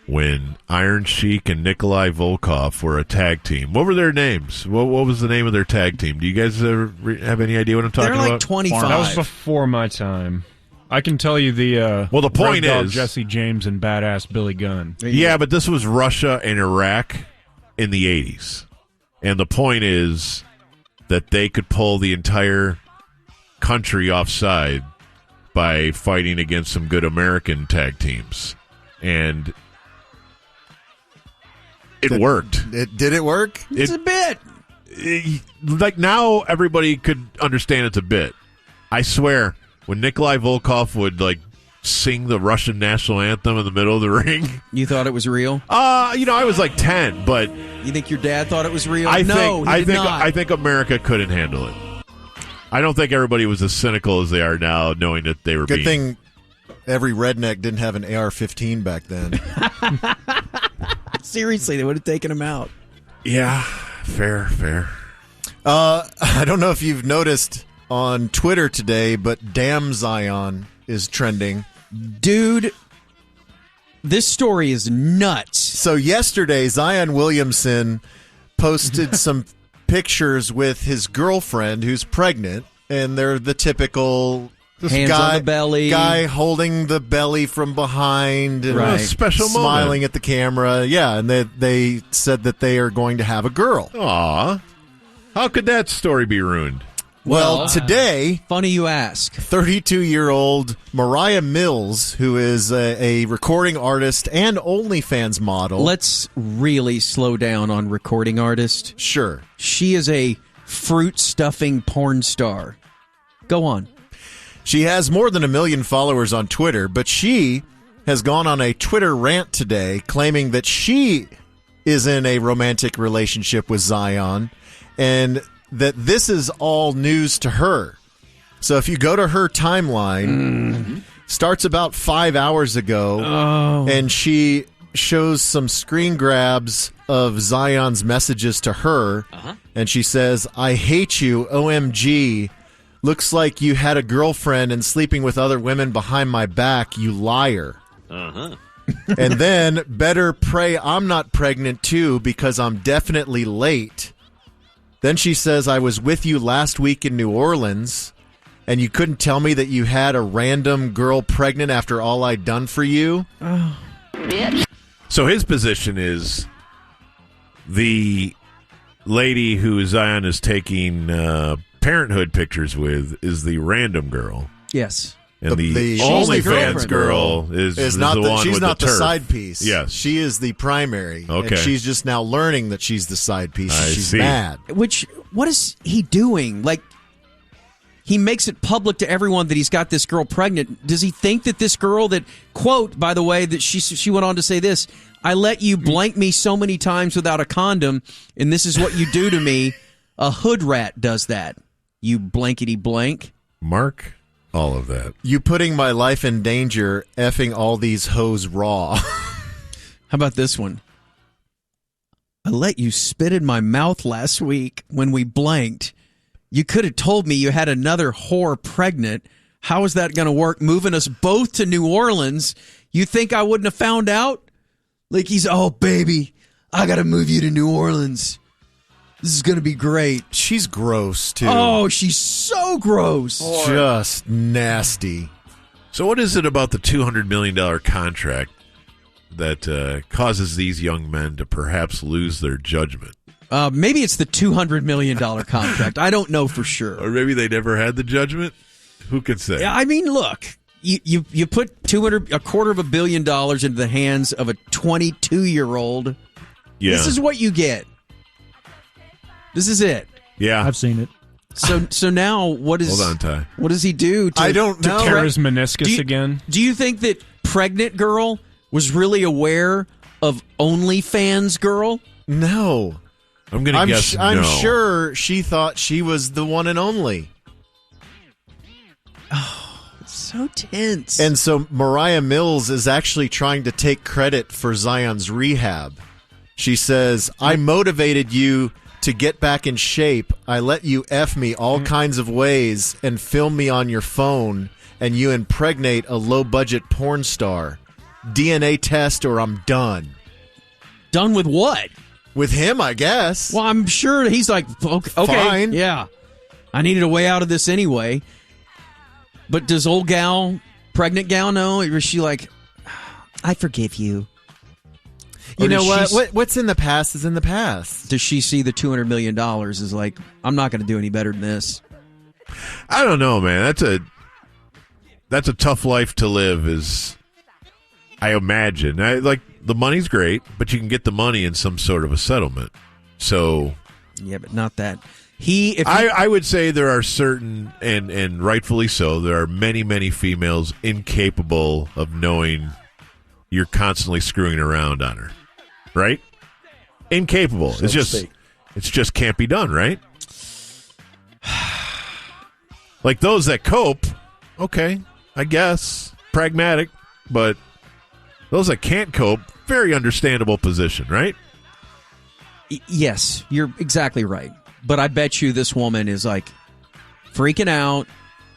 when Iron Sheik and Nikolai Volkov were a tag team. What were their names? What was the name of their tag team? Do you guys ever have any idea what I'm talking about? They're like 25. That was before my time. I can tell you the the point Road Dogg is Jesse James and badass Billy Gunn. Yeah, but this was Russia and Iraq in the 80s. And the point is that they could pull the entire country offside by fighting against some good American tag teams. And it worked. Did it work? It's a bit. Like now everybody could understand it's a bit. I swear, when Nikolai Volkov would like sing the Russian national anthem in the middle of the ring. You thought it was real? I was like 10, but you think your dad thought it was real? I think America couldn't handle it. I don't think everybody was as cynical as they are now, knowing that they were Good thing every redneck didn't have an AR-15 back then. Seriously, they would have taken him out. Yeah, fair. I don't know if you've noticed on Twitter today, but Damn Zion is trending. Dude, this story is nuts. So yesterday, Zion Williamson posted some pictures with his girlfriend who's pregnant, and they're the typical hands on the belly, guy holding the belly from behind and right. Special smiling moment. at the camera. Yeah, and they said that they are going to have a girl. Aw. How could that story be ruined? Well, today, funny you ask, 32-year-old Mariah Mills, who is a recording artist and OnlyFans model. Let's really slow down on recording artist. Sure. She is a fruit-stuffing porn star. Go on. She has more than 1 million followers on Twitter, but she has gone on a Twitter rant today claiming that she is in a romantic relationship with Zion and that this is all news to her. So if you go to her timeline, starts about 5 hours ago, and she shows some screen grabs of Zion's messages to her, and she says, "I hate you, OMG. Looks like you had a girlfriend and sleeping with other women behind my back, you liar." And then, better pray I'm not pregnant too because I'm definitely late. Then she says, "I was with you last week in New Orleans, and you couldn't tell me that you had a random girl pregnant after all I'd done for you?" So his position is The lady who Zion is taking parenthood pictures with is the random girl. Yes. And the OnlyFans girl is not the one she's with not the the turf. side piece. Yes. She is the primary. Okay. And she's just now learning that she's the side piece. I She's see. mad. What is he doing? Like, he makes it public to everyone that he's got this girl pregnant. Does he think that this girl that, quote, by the way, that she went on to say this, I let you blank me so many times without a condom, and this is what you do to me. A hood rat does that. You blankety blank. Mark all of that. You putting my life in danger, effing all these hoes raw. How about this one? I let you spit in my mouth last week when we blanked. You could have told me you had another whore pregnant. How is that going to work? Moving us both to New Orleans. You think I wouldn't have found out? Like oh, baby, I got to move you to New Orleans. This is going to be great. She's gross, too. Oh, she's so gross. Just nasty. So what is it about the $200 million contract that causes these young men to perhaps lose their judgment? Maybe it's the $200 million contract. I don't know for sure. Or maybe they never had the judgment? Who can say? I mean, look, you put $250 million into the hands of a 22-year-old. Yeah. This is what you get. This is it. Yeah. I've seen it. So now what is? Hold on, Ty. What does he do? I don't know. To tear his meniscus again. Do you think that pregnant girl was really aware of OnlyFans girl? No. I'm going to guess no. I'm sure she thought she was the one and only. Oh, it's so tense. And so Mariah Mills is actually trying to take credit for Zion's rehab. She says, I motivated you to get back in shape. I let you F me all kinds of ways and film me on your phone, and you impregnate a low-budget porn star. DNA test or I'm done. Done with what? With him, I guess. Well, I'm sure he's like, okay, Fine. Yeah. I needed a way out of this anyway. But does old gal, pregnant gal, know? Or is she like, I forgive you? You know what? What's in the past is in the past. Does she see the $200 million as like, I'm not going to do any better than this? I don't know, man. That's a tough life to live, is I imagine. Like, the money's great, but you can get the money in some sort of a settlement. So yeah, but not that. I would say there are certain, and rightfully so, there are many, many females incapable of knowing you're constantly screwing around on her. Right? Incapable. So it's just can't be done, right? Like those that cope, okay, I guess, pragmatic, but those that can't cope, very understandable position, right? Yes, you're exactly right. But I bet you this woman is like freaking out.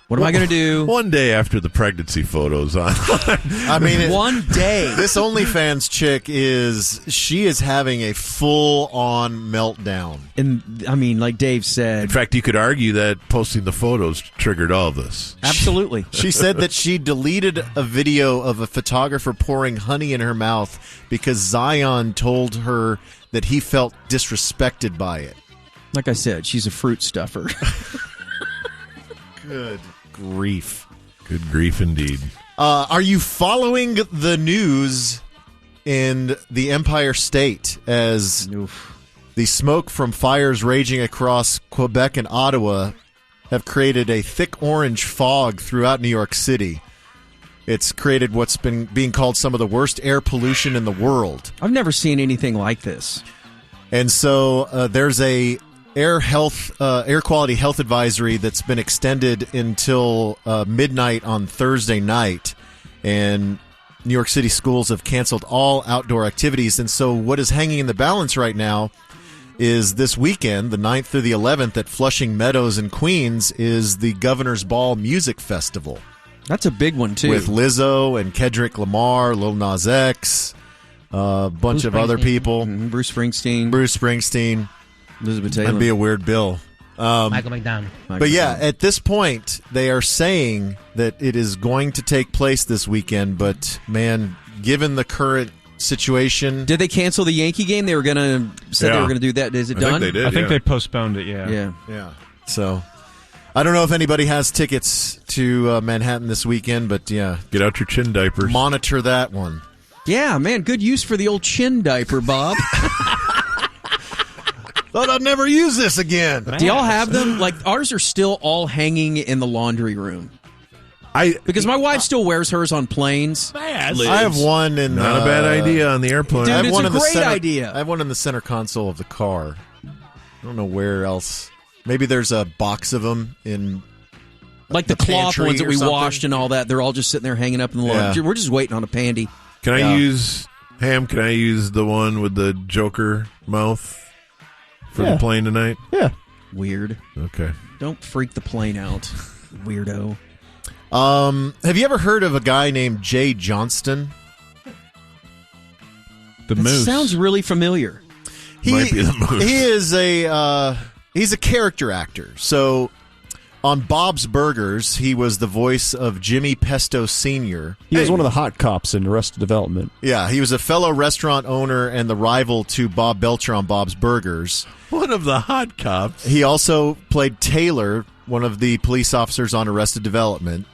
What am I going to do? One day after the pregnancy photos on. I mean, one day. This OnlyFans chick she is having a full-on meltdown. And, I mean, like Dave said. In fact, you could argue that posting the photos triggered all of this. Absolutely. She said that she deleted a video of a photographer pouring honey in her mouth because Zion told her that he felt disrespected by it. Like I said, she's a fruit stuffer. Good grief. Good grief indeed. Are you following the news in the Empire State as the smoke from fires raging across Quebec and Ottawa have created a thick orange fog throughout New York City? It's created what's been being called some of the worst air pollution in the world. I've never seen anything like this. And so there's a air quality health advisory that's been extended until midnight on Thursday night, and New York City schools have canceled all outdoor activities. And so what is hanging in the balance right now is this weekend, the 9th through the 11th, at Flushing Meadows in Queens, is the Governor's Ball Music Festival. That's a big one, too. With Lizzo and Kendrick Lamar, Lil Nas X, a bunch of other people. Bruce Springsteen. Elizabeth Taylor. That'd be a weird bill. Michael McDonald. But yeah, at this point, they are saying that it is going to take place this weekend. But man, given the current situation. Did they cancel the Yankee game? They were going to they were going to do that. Is it done? I think they postponed it. Yeah. So I don't know if anybody has tickets to Manhattan this weekend, but yeah, get out your chin diapers. Monitor that one. Yeah, man, good use for the old chin diaper, Bob. Thought I'd never use this again. Do y'all have them? Like, ours are still all hanging in the laundry room. Because my wife still wears hers on planes. I have one in not a bad idea on the airplane. Dude, I have it's one a in the great center, idea. I have one in the center console of the car. I don't know where else. Maybe there's a box of them in like the cloth ones that we something. washed and all that. They're all just sitting there hanging up in the laundry. We're just waiting on a pandy. Can I use the one with the Joker mouth for the plane tonight? Yeah. Weird. Okay. Don't freak the plane out, weirdo. Have you ever heard of a guy named Jay Johnston? The That Moose. sounds really familiar. Might be the Moose. He is he's a character actor. So on Bob's Burgers, he was the voice of Jimmy Pesto Sr. He was one of the hot cops in Arrested Development. Yeah, he was a fellow restaurant owner and the rival to Bob Belcher on Bob's Burgers. One of the hot cops. He also played Taylor, one of the police officers on Arrested Development.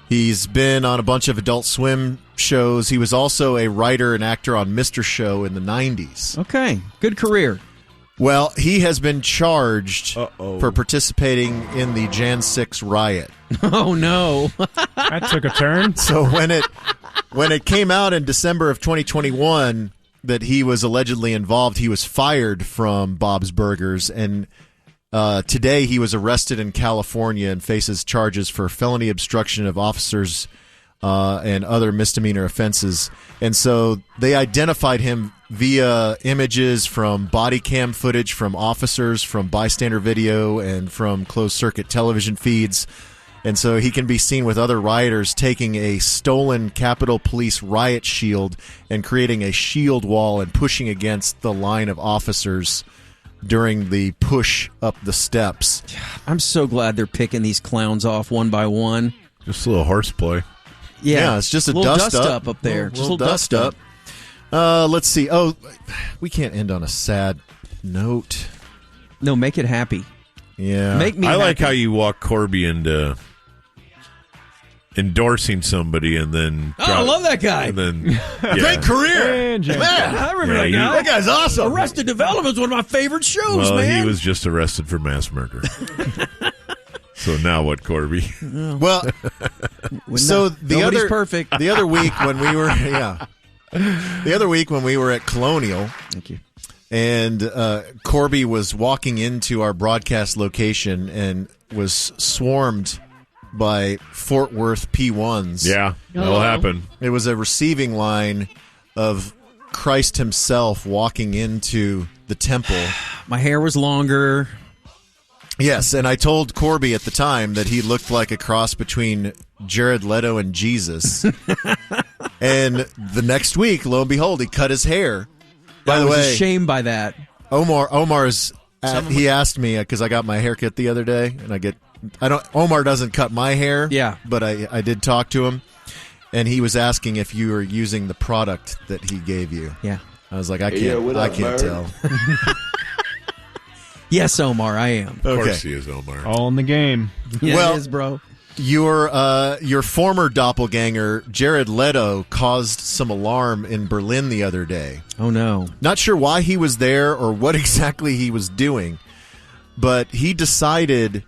He's been on a bunch of Adult Swim shows. He was also a writer and actor on Mr. Show in the 90s. Okay, good career. Well, he has been charged for participating in the Jan 6 riot. Oh, no. That took a turn. So when it came out in December of 2021 that he was allegedly involved, he was fired from Bob's Burgers, and today he was arrested in California and faces charges for felony obstruction of officers and other misdemeanor offenses. And so they identified him via images from body cam footage from officers, from bystander video, and from closed-circuit television feeds. And so he can be seen with other rioters taking a stolen Capitol Police riot shield and creating a shield wall and pushing against the line of officers during the push up the steps. I'm so glad they're picking these clowns off one by one. Just a little horseplay. Yeah, it's just a little dust up there. Just a little dust up. Let's see. Oh, we can't end on a sad note. No, make it happy. Yeah. Make me I happy. like how you walk Corby into endorsing somebody and then... I love that guy. And then, Great career. Man, I remember that guy. That guy's awesome. Arrested Development's one of my favorite shows, Well, man. he was just arrested for mass murder. So now what, Corby? Well, so Nobody's perfect. The other week when we were at Colonial, thank you, and Corby was walking into our broadcast location and was swarmed by Fort Worth P1s. Yeah, that'll happen. It was a receiving line of Christ himself walking into the temple. My hair was longer. Yes, and I told Corby at the time that he looked like a cross between Jared Leto and Jesus. And the next week, lo and behold, he cut his hair. By the I was way, ashamed by that. Omar's he asked me because I got my hair cut the other day, and Omar doesn't cut my hair. Yeah, but I did talk to him, and he was asking if you were using the product that he gave you. Yeah, I was like, I can't tell. Yes, Omar, I am. Of course he is, Omar. All in the game. Yeah, well, it is, bro. Your former doppelganger, Jared Leto, caused some alarm in Berlin the other day. Oh, no. Not sure why he was there or what exactly he was doing, but he decided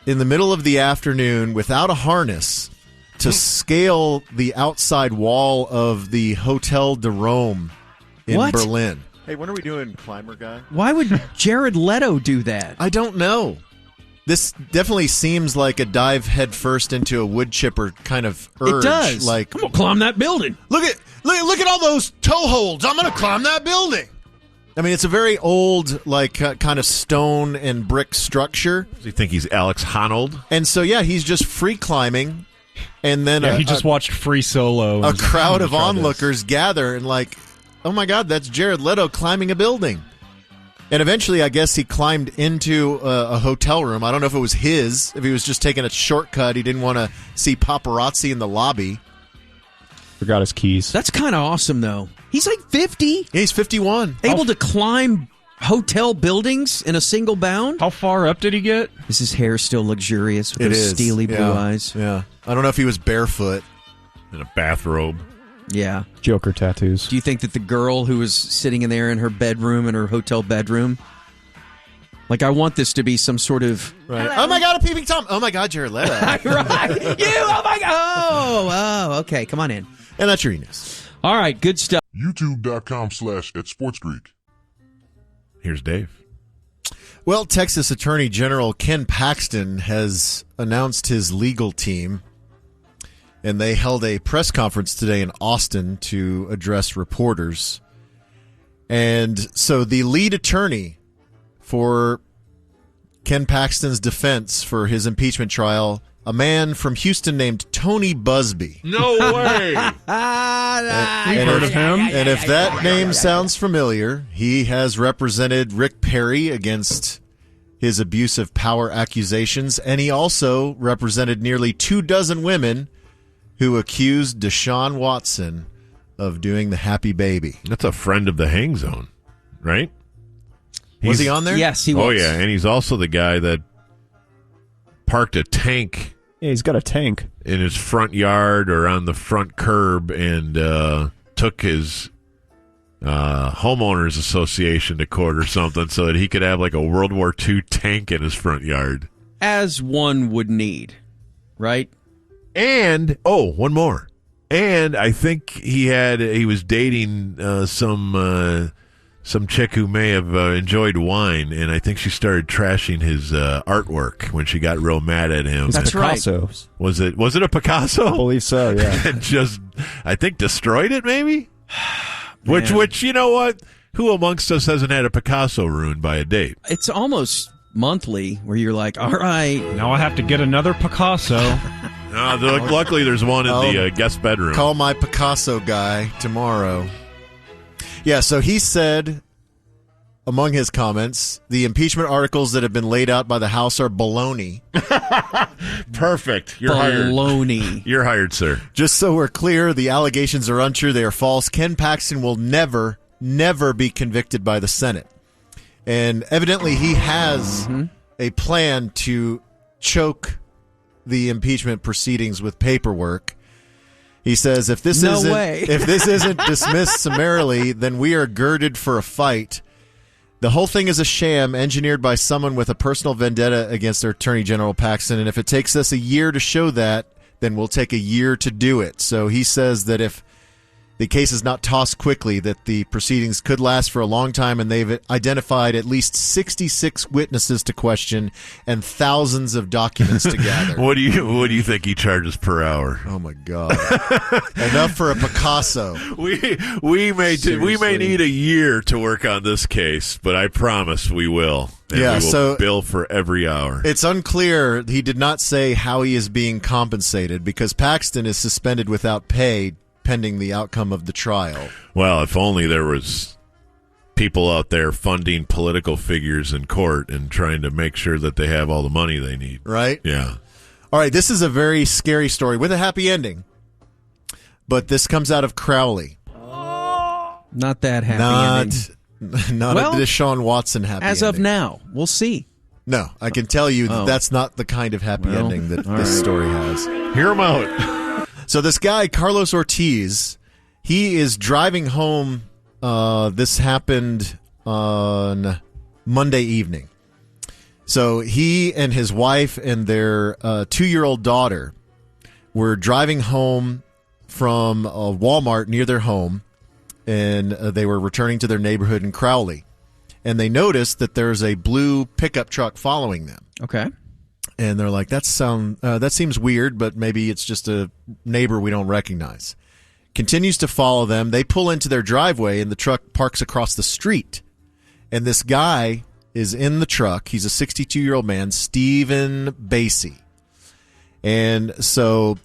in the middle of the afternoon, without a harness, to scale the outside wall of the Hotel de Rome in Berlin. Hey, when are we doing Climber Guy? Why would Jared Leto do that? I don't know. This definitely seems like a dive headfirst into a wood chipper kind of urge. It does. Like, I'm gonna climb that building. Look at all those toe holds. I'm gonna climb that building. I mean, it's a very old, like, kind of stone and brick structure. Does he think he's Alex Honnold? And so, yeah, he's just free climbing, and then he just watched Free Solo. A crowd of onlookers gather and like, oh my God, that's Jared Leto climbing a building. And eventually, I guess he climbed into a hotel room. I don't know if it was his, if he was just taking a shortcut. He didn't want to see paparazzi in the lobby. Forgot his keys. That's kind of awesome, though. He's like 50. Yeah, he's 51. Able to climb hotel buildings in a single bound. How far up did he get? Is his hair still luxurious with those steely blue eyes? Yeah. I don't know if he was barefoot. In a bathrobe. Yeah. Joker tattoos. Do you think that the girl who was sitting in there in her bedroom, in her hotel bedroom, like, I want this to be some sort of... Right. Oh, my God, a peeping Tom. Oh, my God, Jared Leto. Right. Oh, my God. Oh, okay. Come on in. And that's your news. All right. Good stuff. YouTube.com/@SportsGreek. Here's Dave. Well, Texas Attorney General Ken Paxton has announced his legal team, and they held a press conference today in Austin to address reporters. And so the lead attorney for Ken Paxton's defense for his impeachment trial, a man from Houston named Tony Busby. No way! You've heard of him? And if that name sounds familiar, he has represented Rick Perry against his abusive power accusations, and he also represented nearly 24 women who accused Deshaun Watson of doing the happy baby. That's a friend of the Hang Zone, right? Was he on there? Yes, he was. Oh, yeah, and he's also the guy that parked a tank. Yeah, he's got a tank in his front yard or on the front curb and took his homeowners association to court or something so that he could have like a World War II tank in his front yard. As one would need, right? And, one more. And I think he was dating some chick who may have enjoyed wine, and I think she started trashing his artwork when she got real mad at him. That's right. Picasso's. Was it a Picasso? I believe so, yeah. And just, I think, destroyed it, maybe? Which, you know what? Who amongst us hasn't had a Picasso ruined by a date? It's almost monthly where you're like, all right. Now I have to get another Picasso. Luckily, there's one in the guest bedroom. Call my Picasso guy tomorrow. Yeah, so he said, among his comments, the impeachment articles that have been laid out by the House are baloney. Perfect. You're hired. Baloney. You're hired, sir. Just so we're clear, the allegations are untrue. They are false. Ken Paxton will never be convicted by the Senate. And evidently he has a plan to choke the impeachment proceedings with paperwork. He says if this isn't dismissed summarily, then we are girded for a fight. The whole thing is a sham engineered by someone with a personal vendetta against our Attorney General Paxton, and if it takes us a year to show that, then we'll take a year to do it. So he says that if the case is not tossed quickly, that the proceedings could last for a long time, and they've identified at least 66 witnesses to question and thousands of documents to gather. What do you think he charges per hour? Oh my God! Enough for a Picasso. We may need a year to work on this case, but I promise we will. And we will bill for every hour. It's unclear. He did not say how he is being compensated because Paxton is suspended without pay pending the outcome of the trial. Well, if only there was people out there funding political figures in court and trying to make sure that they have all the money they need. Right? Yeah. All right, this is a very scary story with a happy ending. But this comes out of Crowley. Not that happy ending. Not a Deshaun Watson happy as ending. of now. We'll see. No, I can tell you that's not the kind of happy ending that this story has. Hear him out. So this guy, Carlos Ortiz, he is driving home. This happened on Monday evening. So he and his wife and their 2-year-old daughter were driving home from a Walmart near their home, and they were returning to their neighborhood in Crowley. And they noticed that there's a blue pickup truck following them. Okay. And they're like, that seems weird, but maybe it's just a neighbor we don't recognize. Continues to follow them. They pull into their driveway, and the truck parks across the street. And this guy is in the truck. He's a 62-year-old man, Stephen Basie. And so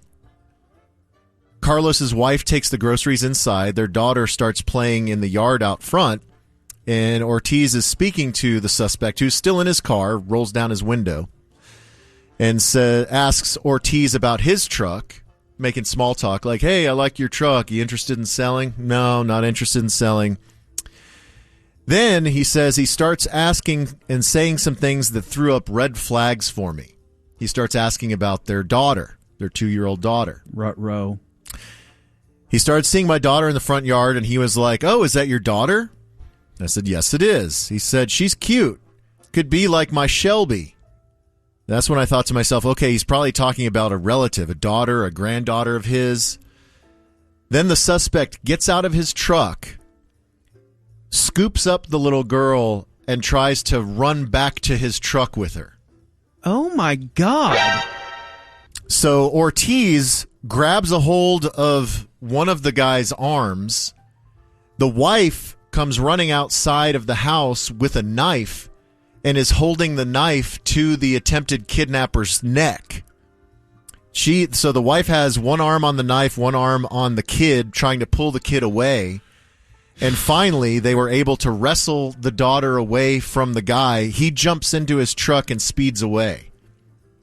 Carlos's wife takes the groceries inside. Their daughter starts playing in the yard out front. And Ortiz is speaking to the suspect, who's still in his car, rolls down his window, and asks Ortiz about his truck. making small talk, like, hey, I like your truck. You interested in selling? No, not interested in selling. Then he says he starts asking and saying some things that threw up red flags for me. He starts asking about their daughter, their 2-year-old daughter. Ruh-roh. He started seeing my daughter in the front yard, and he was like, oh, is that your daughter? I said, yes, it is. He said, she's cute. Could be like my Shelby. That's when I thought to myself, okay, he's probably talking about a relative, a daughter, a granddaughter of his. Then the suspect gets out of his truck, scoops up the little girl, and tries to run back to his truck with her. Oh, my God. So Ortiz grabs a hold of one of the guy's arms. The wife comes running outside of the house with a knife and is holding the knife to the attempted kidnapper's neck. So the wife has one arm on the knife, one arm on the kid, trying to pull the kid away. And finally, they were able to wrestle the daughter away from the guy. He jumps into his truck and speeds away.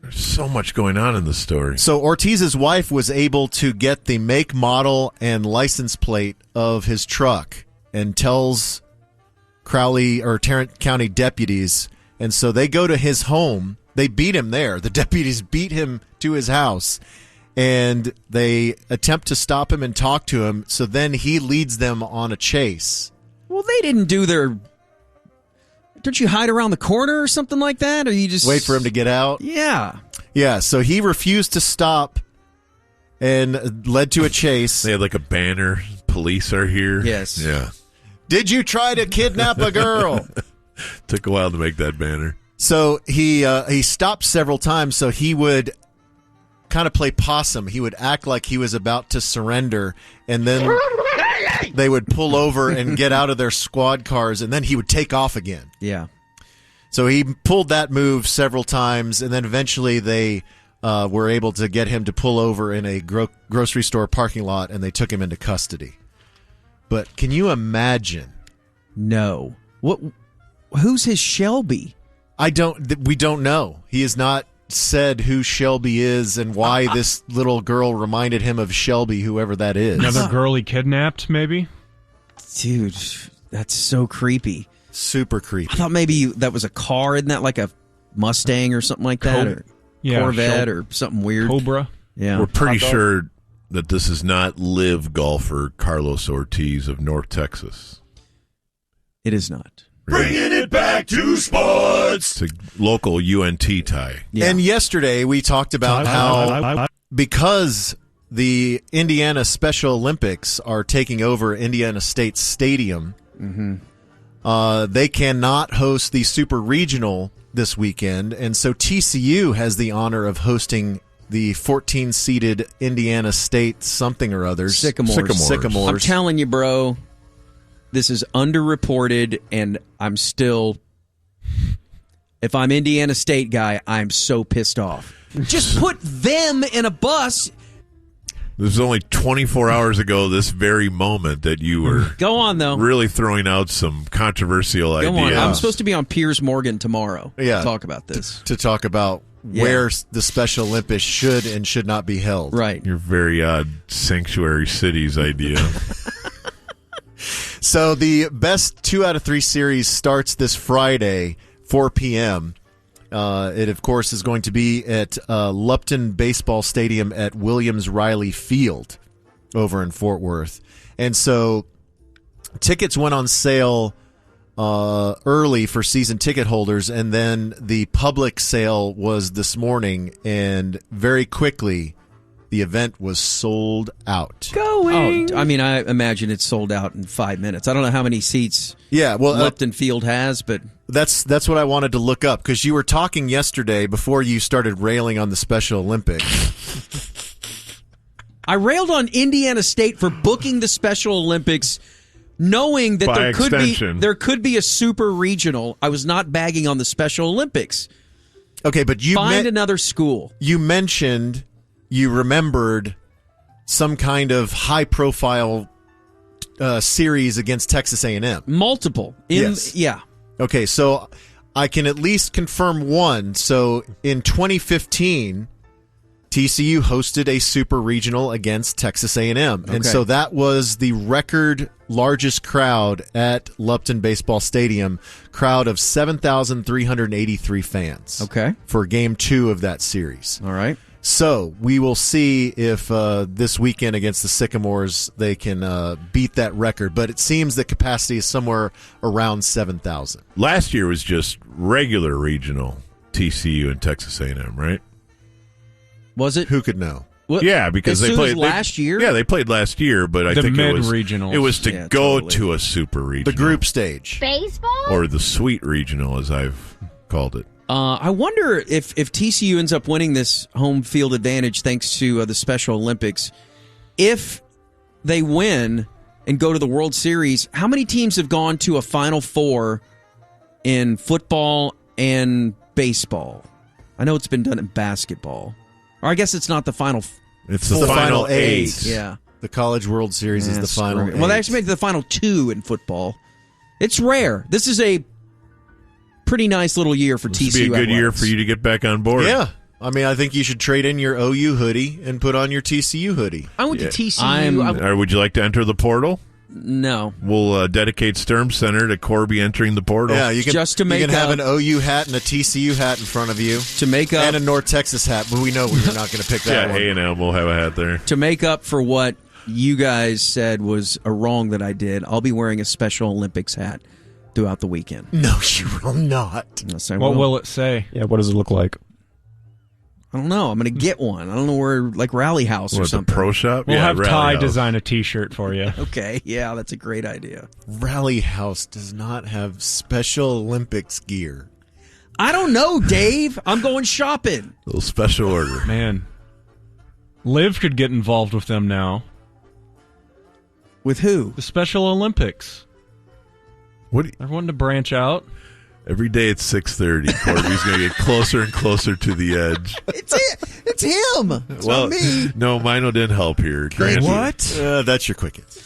There's so much going on in the story. So Ortiz's wife was able to get the make, model, and license plate of his truck and tells Crowley or Tarrant County deputies. And so they go to his home. They beat him there. The deputies beat him to his house. And they attempt to stop him and talk to him. So then he leads them on a chase. Well, they didn't do their... Don't you hide around the corner or something like that? Or you just... Wait for him to get out? Yeah. Yeah, so he refused to stop and led to a chase. They had like a banner. Police are here. Yes. Yeah. Did you try to kidnap a girl? Took a while to make that banner. So he stopped several times, so he would kind of play possum. He would act like he was about to surrender, and then they would pull over and get out of their squad cars, and then he would take off again. Yeah. So he pulled that move several times, and then eventually they were able to get him to pull over in a grocery store parking lot, and they took him into custody. But can you imagine? No. What? Who's his Shelby? We don't know. He has not said who Shelby is and why this little girl reminded him of Shelby, whoever that is. Another girl he kidnapped, maybe? Dude, that's so creepy. Super creepy. I thought maybe that was a car. Isn't that like a Mustang or something like that? Or Corvette or something weird? Cobra? Yeah. We're pretty sure that this is not live golfer Carlos Ortiz of North Texas. It is not. Bringing it back to sports. It's a local UNT tie. Yeah. And yesterday we talked about how because the Indiana Special Olympics are taking over Indiana State Stadium, they cannot host the Super Regional this weekend, and so TCU has the honor of hosting the 14-seeded Indiana State something or others. Sycamores. I'm telling you, bro, this is underreported, and I'm still... If I'm Indiana State guy, I'm so pissed off. Just put them in a bus. This was only 24 hours ago, this very moment, that you were Go on, though. really throwing out some controversial Go ideas. on. I'm supposed to be on Piers Morgan tomorrow to talk about this. To talk about where the Special Olympics should and should not be held. Right. Your very odd sanctuary cities idea. So the best 2 out of 3 series starts this Friday, 4 p.m. It, of course, is going to be at Lupton Baseball Stadium at Williams-Riley Field over in Fort Worth. And so tickets went on sale early for season ticket holders, and then the public sale was this morning, and very quickly the event was sold out. I mean, I imagine it's sold out in 5 minutes. I don't know how many seats Lupton Field has, but... That's what I wanted to look up, because you were talking yesterday before you started railing on the Special Olympics. I railed on Indiana State for booking the Special Olympics, knowing that there could be a super regional. I was not bagging on the Special Olympics. Okay, but you find another school. You mentioned you remembered some kind of high-profile series against Texas A&M. Multiple. Yeah. Okay, so I can at least confirm one. So in 2015, TCU hosted a super regional against Texas A&M. And so that was the record largest crowd at Lupton Baseball Stadium, crowd of 7,383 fans. Okay. For game 2 of that series. All right. So we will see if this weekend against the Sycamores they can beat that record. But it seems the capacity is somewhere around 7,000. Last year was just regular regional TCU and Texas A&M, right? Was it? Who could know? What? Yeah, because As they soon played as last year. Yeah, they played last year, but I The think mid-regionals. it was to Yeah, go totally. to a super regional, The group stage. Baseball? or the sweet regional, as I've called it. I wonder if TCU ends up winning this home field advantage thanks to the Special Olympics. If they win and go to the World Series, how many teams have gone to a Final Four in football and baseball? I know it's been done in basketball. Or I guess it's not the Final It's Four. the final 8. Yeah. The College World Series is the final 8. Well, they actually made it to the Final 2 in football. It's rare. This is a pretty nice little year for TCU. This would be a good year for you to get back on board. Yeah. I mean, I think you should trade in your OU hoodie and put on your TCU hoodie. I went to TCU. Or would you like to enter the portal? No. We'll dedicate Sturm Center to Corby entering the portal. Yeah, you can, Just to make you can have up- an OU hat and a TCU hat in front of you. To make up. And a North Texas hat, but we know we're not going to pick that one. A&M will have a hat there. To make up for what you guys said was a wrong that I did, I'll be wearing a Special Olympics hat throughout the weekend. No, you will not. Yes, I What will it say? Yeah, what does it look like? I don't know. I'm going to get one. I don't know where, like Rally House or What, the something. pro shop? We'll Yeah, have Rally Ty House. design a T-shirt for you. Okay, yeah, that's a great idea. Rally House does not have Special Olympics gear. I don't know, Dave. I'm going shopping. Little special order. Man, Liv could get involved with them now. With who? The Special Olympics. What? They're wanting to branch out. Every day at 6:30, Corby's going to get closer and closer to the edge. It's him. It's well, not me. no, Mino didn't help here. Granted. What? That's your quick hits.